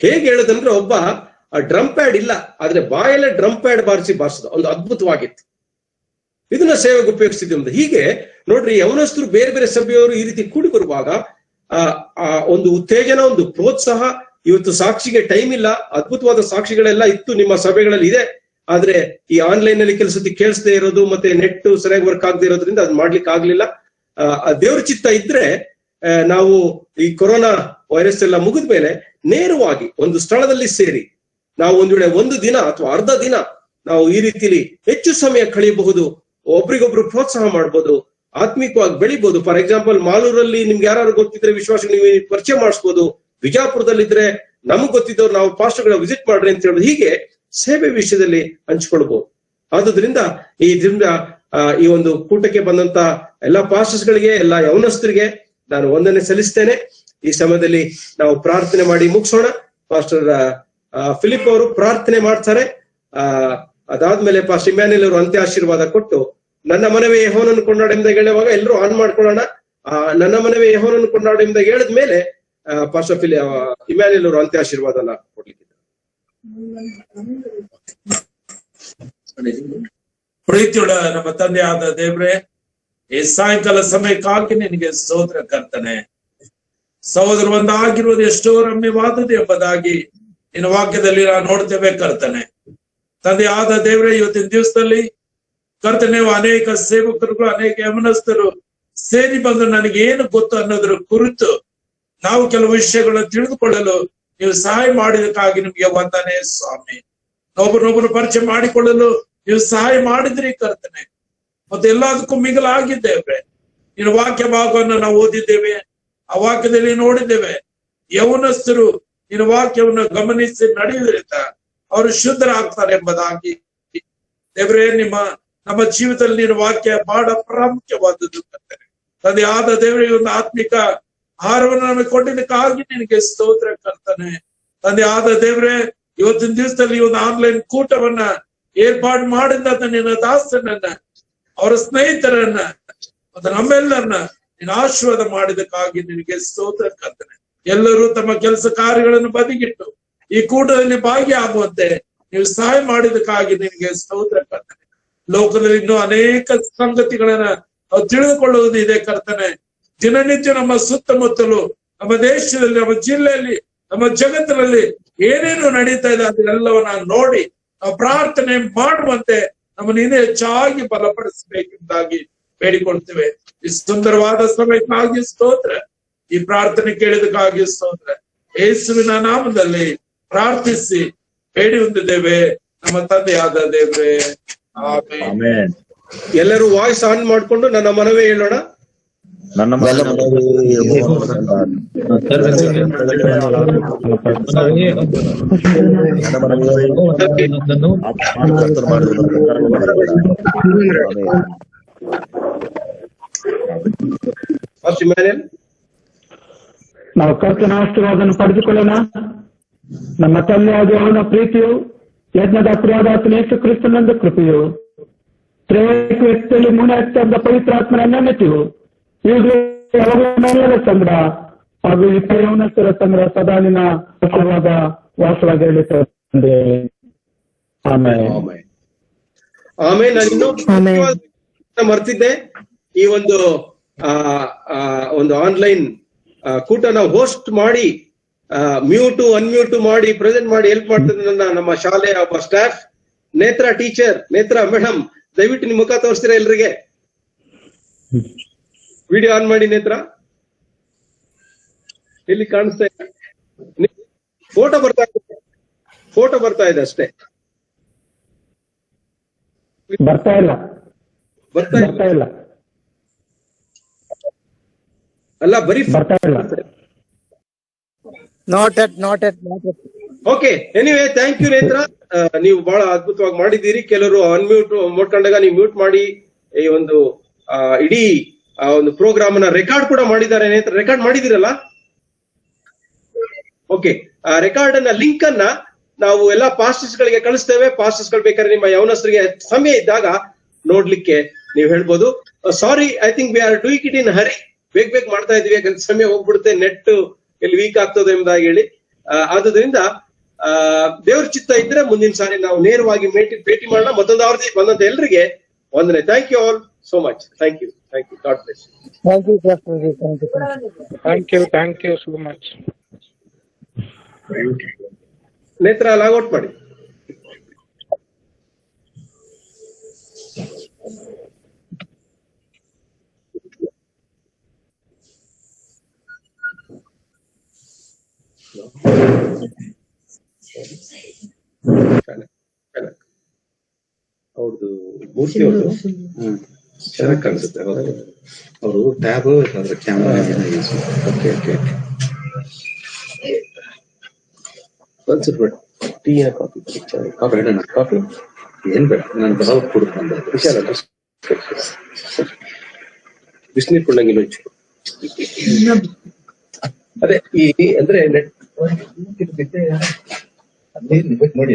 ಹೇಗೆ ಹೇಳುದಂದ್ರೆ, ಒಬ್ಬ ಡ್ರಮ್ ಪ್ಯಾಡ್ ಇಲ್ಲ, ಆದ್ರೆ ಬಾಯಲ್ಲೇ ಡ್ರಮ್ ಪ್ಯಾಡ್ ಬಾರಿಸೋದು ಒಂದು ಅದ್ಭುತವಾಗಿತ್ತು. ಇದನ್ನ ಸೇವೆಗೆ ಉಪಯೋಗಿಸ್ತಿದ್ವಿ ಅಂತ. ಹೀಗೆ ನೋಡ್ರಿ, ಯೌವನಸ್ಥರು ಬೇರೆ ಬೇರೆ ಸಭೆಯವರು ಈ ರೀತಿ ಕೂಡಿ ಬರುವಾಗ ಒಂದು ಉತ್ತೇಜನ, ಒಂದು ಪ್ರೋತ್ಸಾಹ. ಇವತ್ತು ಸಾಕ್ಷಿಗೆ ಟೈಮ್ ಇಲ್ಲ, ಅದ್ಭುತವಾದ ಸಾಕ್ಷಿಗಳೆಲ್ಲ ಇತ್ತು ನಿಮ್ಮ ಸಭೆಗಳಲ್ಲಿ ಇದೆ. ಆದ್ರೆ ಈ ಆನ್ಲೈನ್ ನಲ್ಲಿ ಕೆಲಸಕ್ಕೆ ಕೇಳಿಸದೇ ಇರೋದು ಮತ್ತೆ ನೆಟ್ ಸರಿಯಾಗಿ ವರ್ಕ್ ಆಗದೆ ಇರೋದ್ರಿಂದ ಅದ್ ಮಾಡ್ಲಿಕ್ಕೆ ಆಗ್ಲಿಲ್ಲ. ದೇವ್ರ ಚಿತ್ತ ಇದ್ರೆ ನಾವು ಈ ಕೊರೋನಾ ವೈರಸ್ ಎಲ್ಲ ಮುಗಿದ ಮೇಲೆ ನೇರವಾಗಿ ಒಂದು ಸ್ಥಳದಲ್ಲಿ ಸೇರಿ ನಾವು ಒಂದ್ ವೇಳೆ ಒಂದು ದಿನ ಅಥವಾ ಅರ್ಧ ದಿನ ನಾವು ಈ ರೀತಿಲಿ ಹೆಚ್ಚು ಸಮಯ ಕಳೆಯಬಹುದು, ಒಬ್ರಿಗೊಬ್ರು ಪ್ರೋತ್ಸಾಹ ಮಾಡ್ಬೋದು, ಆತ್ಮಿಕವಾಗಿ ಬೆಳಿಬಹುದು. ಫಾರ್ ಎಕ್ಸಾಂಪಲ್, ಮಾಲೂರಲ್ಲಿ ನಿಮ್ಗೆ ಯಾರು ಗೊತ್ತಿದ್ರೆ ವಿಶ್ವಾಸ ನೀವು ಪರಿಚಯ ಮಾಡಿಸ್ಬೋದು. ವಿಜಾಪುರದಲ್ಲಿದ್ರೆ ನಮಗ್ ಗೊತ್ತಿದ್ದವ್ರು ನಾವು ಪಾಸ್ಟರ್ಗಳ ವಿಸಿಟ್ ಮಾಡ್ರಿ ಅಂತ ಹೇಳೋದು. ಹೀಗೆ ಸೇವೆ ವಿಷಯದಲ್ಲಿ ಹಂಚ್ಕೊಳ್ಬಹುದು. ಆದುದರಿಂದ ಈ ಒಂದು ಕೂಟಕ್ಕೆ ಬಂದಂತ ಎಲ್ಲಾ ಪಾಸ್ಟರ್ಸ್ಗಳಿಗೆ, ಎಲ್ಲಾ ಯೌವನಸ್ಥರಿಗೆ ನಾನು ವಂದನೆ ಸಲ್ಲಿಸ್ತೇನೆ. ಈ ಸಮಯದಲ್ಲಿ ನಾವು ಪ್ರಾರ್ಥನೆ ಮಾಡಿ ಮುಗಿಸೋಣ. ಪಾಸ್ಟರ್ ಫಿಲಿಪ್ ಅವರು ಪ್ರಾರ್ಥನೆ ಮಾಡ್ತಾರೆ. ಅದಾದ್ಮೇಲೆ ಪಾಸ್ಟರ್ ಇಮ್ಯಾನ್ಯಲ್ ಅವರು ಅಂತ್ಯ ಆಶೀರ್ವಾದ ಕೊಟ್ಟು, ನನ್ನ ಮನವೇ ಯೆಹೋವನನ್ನು ಕೊಂಡಾಡು ಎಂಬುದಾಗಿ ಹೇಳುವಾಗ ಎಲ್ಲರೂ ಆನ್ ಮಾಡ್ಕೊಳ್ಳೋಣ. ನನ್ನ ಮನವೇ ಯೆಹೋವನನ್ನು ಕೊಂಡಾಡು ಎಂಬುದಾಗಿ ಹೇಳಿದ ಮೇಲೆ ಪಾಸ್ಟರ್ ಇಮ್ಯಾನ್ಯಲ್ ಅವರು ಅಂತ್ಯ ಆಶೀರ್ವಾದನ ಕೊಡ್ಲಿಕ್ಕೆ. ಪ್ರೀತಿಯುಳ್ಳ ನಮ್ಮ ತಂದೆಯಾದ ದೇವ್ರೆ, ಈ ಸಾಯಂಕಾಲ ಸಮಯಕ್ಕಾಗಿ ನಿನಗೆ ಸ್ತೋತ್ರ ಕರ್ತನೆ. ಸಹೋದರ ಒಂದಾಗಿರುವುದು ಎಷ್ಟೋ ರಮ್ಯವಾದದ್ದು ಎಂಬುದಾಗಿ ನಿನ್ನ ವಾಕ್ಯದಲ್ಲಿ ನಾವು ನೋಡ್ತೇವೆ ಕರ್ತನೆ. ತಂದೆಯಾದ ದೇವ್ರೆ, ಇವತ್ತಿನ ದಿವಸದಲ್ಲಿ ಕರ್ತನೆ ಅನೇಕ ಸೇವಕರುಗಳು, ಅನೇಕ ಯಮನಸ್ಥರು ಸೇರಿ ಬಂದು ನನಗೆ ಏನು ಗೊತ್ತು ಅನ್ನೋದ್ರ ಕುರಿತು ನಾವು ಕೆಲವು ವಿಷಯಗಳನ್ನು ತಿಳಿದುಕೊಳ್ಳಲು ನೀವು ಸಹಾಯ ಮಾಡಿದಕ್ಕಾಗಿ ನಿಮ್ಗೆ ವಂದನೆ ಸ್ವಾಮಿ. ಒಬ್ಬರನ್ನೊಬ್ಬರು ಪರಿಚಯ ಮಾಡಿಕೊಳ್ಳಲು ನೀವು ಸಹಾಯ ಮಾಡಿದ್ರಿ ಕರ್ತನೆ. ಮತ್ತೆ ಎಲ್ಲದಕ್ಕೂ ಮಿಗಿಲಾಗಿದ್ದೇವೆ. ನಿನ್ನ ವಾಕ್ಯ ಭಾಗವನ್ನು ನಾವು ಓದಿದ್ದೇವೆ, ಆ ವಾಕ್ಯದಲ್ಲಿ ನೋಡಿದ್ದೇವೆ. ಯೌವನಸ್ಥರು ನಿನ್ನ ವಾಕ್ಯವನ್ನು ಗಮನಿಸಿ ನಡೆಯುವುದರಿಂದ ಅವರು ಶುದ್ಧರಾಗ್ತಾರೆ ಎಂಬುದಾಗಿ ದೇವರೇ, ನಮ್ಮ ಜೀವಿತದಲ್ಲಿ ನಿನ್ನ ವಾಕ್ಯ ಬಹಳ ಪ್ರಾಮುಖ್ಯವಾದದ್ದು ಕರ್ತನೆ. ತಂದೆ ಆದ ದೇವರೇ, ಒಂದು ಆತ್ಮಿಕ ಆಹಾರವನ್ನು ನಮಗೆ ಕೊಟ್ಟಿದ್ದಕ್ಕಾಗಿ ನಿನಗೆ ಸ್ತೋತ್ರ ಕರ್ತನೆ. ತಂದೆ ಆದ ದೇವರೇ, ಇವತ್ತಿನ ದಿವಸದಲ್ಲಿ ಒಂದು ಆನ್ಲೈನ್ ಕೂಟವನ್ನ ಏರ್ಪಾಡು ಮಾಡಿದ ನಿನ್ನ ದಾಸನನ್ನ, ಅವರ ಸ್ನೇಹಿತರನ್ನ ಮತ್ತು ನಮ್ಮೆಲ್ಲರನ್ನ ನಿನ್ನ ಆಶೀರ್ವಾದ ಮಾಡಿದಕ್ಕಾಗಿ ನಿನಗೆ ಸ್ತೋತ್ರ ಕರ್ತನೆ. ಎಲ್ಲರೂ ತಮ್ಮ ಕೆಲಸ ಕಾರ್ಯಗಳನ್ನು ಬದಿಗಿಟ್ಟು ಈ ಕೂಟದಲ್ಲಿ ಭಾಗಿಯಾಗುವಂತೆ ನೀವು ಸಹಾಯ ಮಾಡಿದಕ್ಕಾಗಿ ನಿನಗೆ ಸ್ತೋತ್ರ ಕರ್ತನೆ. ಲೋಕದಲ್ಲಿ ಇನ್ನೂ ಅನೇಕ ಸಂಗತಿಗಳನ್ನ ನಾವು ತಿಳಿದುಕೊಳ್ಳುವುದು ಇದೆ ಕರ್ತನೆ. ದಿನನಿತ್ಯ ನಮ್ಮ ಸುತ್ತಮುತ್ತಲು, ನಮ್ಮ ದೇಶದಲ್ಲಿ, ನಮ್ಮ ಜಿಲ್ಲೆಯಲ್ಲಿ, ನಮ್ಮ ಜಗತ್ತಿನಲ್ಲಿ ಏನೇನು ನಡೀತಾ ಇದೆ ಅದನ್ನೆಲ್ಲವನ್ನ ನೋಡಿ ನಾವು ಪ್ರಾರ್ಥನೆ ಮಾಡುವಂತೆ ನಮ್ಮನ್ನು ಇನ್ನೂ ಹೆಚ್ಚಾಗಿ ಬಲಪಡಿಸಬೇಕೆಂಬುದಾಗಿ ಬೇಡಿಕೊಳ್ತೇವೆ. ಈ ಸುಂದರವಾದ ಸಮಯಕ್ಕಾಗಿ ಸ್ತೋತ್ರ. ಈ ಪ್ರಾರ್ಥನೆ ಕೇಳಿದಕ್ಕಾಗಿ ಸ್ತೋತ್ರ. ಯೇಸುವಿನ ನಾಮದಲ್ಲಿ ಪ್ರಾರ್ಥಿಸಿ ಬೇಡಿ ಹೊಂದಿದ್ದೇವೆ ನಮ್ಮ ತಂದೆಯಾದ ದೇವರೇ, ಆಮೆನ್. ಎಲ್ಲರೂ ವಾಯ್ಸ್ ಆನ್ ಮಾಡ್ಕೊಂಡು ನನ್ನ ಮನವೇ ಹೇಳೋಣ. ನನ್ನ ನಾವು ಕರ್ತನ ಆಶೀರ್ವಾದವನ್ನು ಪಡೆದುಕೊಳ್ಳೋಣ. ನಮ್ಮ ತಂದೆಯಾದ ಅವನ ಪ್ರೀತಿಯು, ಯಜ್ಞದ ಪ್ರಿಯಾದಾತನ ಯೇಸು ಕ್ರಿಸ್ತನಂದ ಕೃಪೆಯು, ತ್ರೇಕ ವ್ಯಕ್ತಿಯಲ್ಲಿ ಮುನ್ನಡೆದ ಪವಿತ್ರಾತ್ಮನ ನೆನಪಿಯು, ಇವುಗಳ ಸಂಗ್ರಹ ಹಾಗೂ ಈ ಯೌವನಸ್ಥರ ಸಂಗ್ರಹ ಸದಾ ನಿನ್ನ ಆಶೀರ್ವಾದ ವಾಸವಾಗಿ ಹೇಳುತ್ತದೆ. ಆಮೇಲೆ ನಾನು ಮರ್ತಿದ್ದೆ, ಈ ಒಂದು ಆನ್ಲೈನ್ ಕೂಟ ನಾವು ಹೋಸ್ಟ್ ಮಾಡಿ ಮ್ಯೂಟು ಅನ್ಮ್ಯೂಟ್ ಮಾಡಿ ಪ್ರೆಸೆಂಟ್ ಮಾಡಿ ಹೆಲ್ಪ್ ಮಾಡ್ತದೆ ನಮ್ಮ ಶಾಲೆಯ ಒಬ್ಬ ಸ್ಟಾಫ್ ನೇತ್ರ ಟೀಚರ್, ನೇತ್ರ ಮೇಡಮ್. ದಯವಿಟ್ಟು ನಿಮ್ ಮುಖ ತೋರಿಸ್ತೀರಾ ಎಲ್ರಿಗೆ? ವಿಡಿಯೋ ಆನ್ ಮಾಡಿ ನೇತ್ರ. ಇಲ್ಲಿ ಕಾಣಿಸ್ತಾ ಇದೆ, ಫೋಟೋ ಬರ್ತಾ ಇದೆ ಅಷ್ಟೇ, ಬರ್ತಾ ಇಲ್ಲ. ಅಲ್ಲ ಬರೀ ಬರ್ತಾ ಇಲ್ಲ. ಓಕೆ, ಎನಿವೇ ಥ್ಯಾಂಕ್ ಯು ನೇತ್ರ. ನೀವು ಬಹಳ ಅದ್ಭುತವಾಗಿ ಮಾಡಿದ್ದೀರಿ. ಕೆಲವರು ಅನ್ಮ್ಯೂಟ್ ಮಾಡ್ಕೊಂಡಾಗ ನೀವು ಮ್ಯೂಟ್ ಮಾಡಿ ಈ ಒಂದು ಇಡೀ ಒಂದು ಪ್ರೋಗ್ರಾಮ್ ನ ರೆಕಾರ್ಡ್ ಕೂಡ ಮಾಡಿದ್ದಾರೆ. ನೇತ್ರ ರೆಕಾರ್ಡ್ ಮಾಡಿದಿರಲ್ಲ? ಓಕೆ, ಆ ರೆಕಾರ್ಡ್ ಅನ್ನ ಲಿಂಕ್ ಅನ್ನ ನಾವು ಎಲ್ಲಾ ಪಾಸ್ಟರ್ಸ್ ಗಳಿಗೆ ಕಳಿಸ್ತೇವೆ. ಪಾಸ್ಟರ್ಸ್ ಗಳು ಬೇಕಾದ್ರೆ ನಿಮ್ಮ ಯವನಸ್ಥರಿಗೆ ಸಮಯ ಇದ್ದಾಗ ನೋಡ್ಲಿಕ್ಕೆ ನೀವು ಹೇಳ್ಬೋದು. Sorry, I think we are doing it in hurry. ಬೇಗ ಮಾಡ್ತಾ ಇದೀವಿ, ಯಾಕಂದ್ರೆ ಸಮಯ ಹೋಗ್ಬಿಡುತ್ತೆ, ನೆಟ್ ಎಲ್ಲಿ ವೀಕ್ ಆಗ್ತದೆ ಎಂಬುದಾಗಿ ಹೇಳಿ. ಆದುದರಿಂದ ದೇವ್ರ ಚಿತ್ತ ಇದ್ರೆ ಮುಂದಿನ ಸಾರಿ ನಾವು ನೇರವಾಗಿ ಭೇಟಿ ಮಾಡೋಣ. ಮತ್ತೊಂದು ಅವಧಿ ಬಂದಂತ ಎಲ್ರಿಗೆ ವಂದನೆ. Thank you all so much. Thank you. God bless. Thank you so much. Netra logout ಮಾಡಿ. ಅವ್ರದ್ದು ಮೂರ್ತಿ ಅವ್ರದ್ದು ಚೆನ್ನಾಗಿ ಕಾಣಿಸುತ್ತೆ. ಅವರು ಟ್ಯಾಬ್ ಅದ್ರ ಕ್ಯಾಮ್ರಾ ಯೂಸ್. ಓಕೆ ಓಕೆ ಒಂದ್ಸರಿ ಬೇಡ. ಟೀ ಕಾಫಿ ಕಾಫಿ ಬೇಡ. ಕಾಫಿ ಏನ್ ಬೇಡ, ನಾನು ಬರೋ ಕುಡಿದು ಬಂದ ವಿಷಯ ಬಿಸಿನೀರು ಕೊಂಡಂಗಿಲ್ಲ ಹೆಚ್ಚು. ಅದೇ ಈ ಅಂದ್ರೆ ನೆಟ್ ನೋಡಿ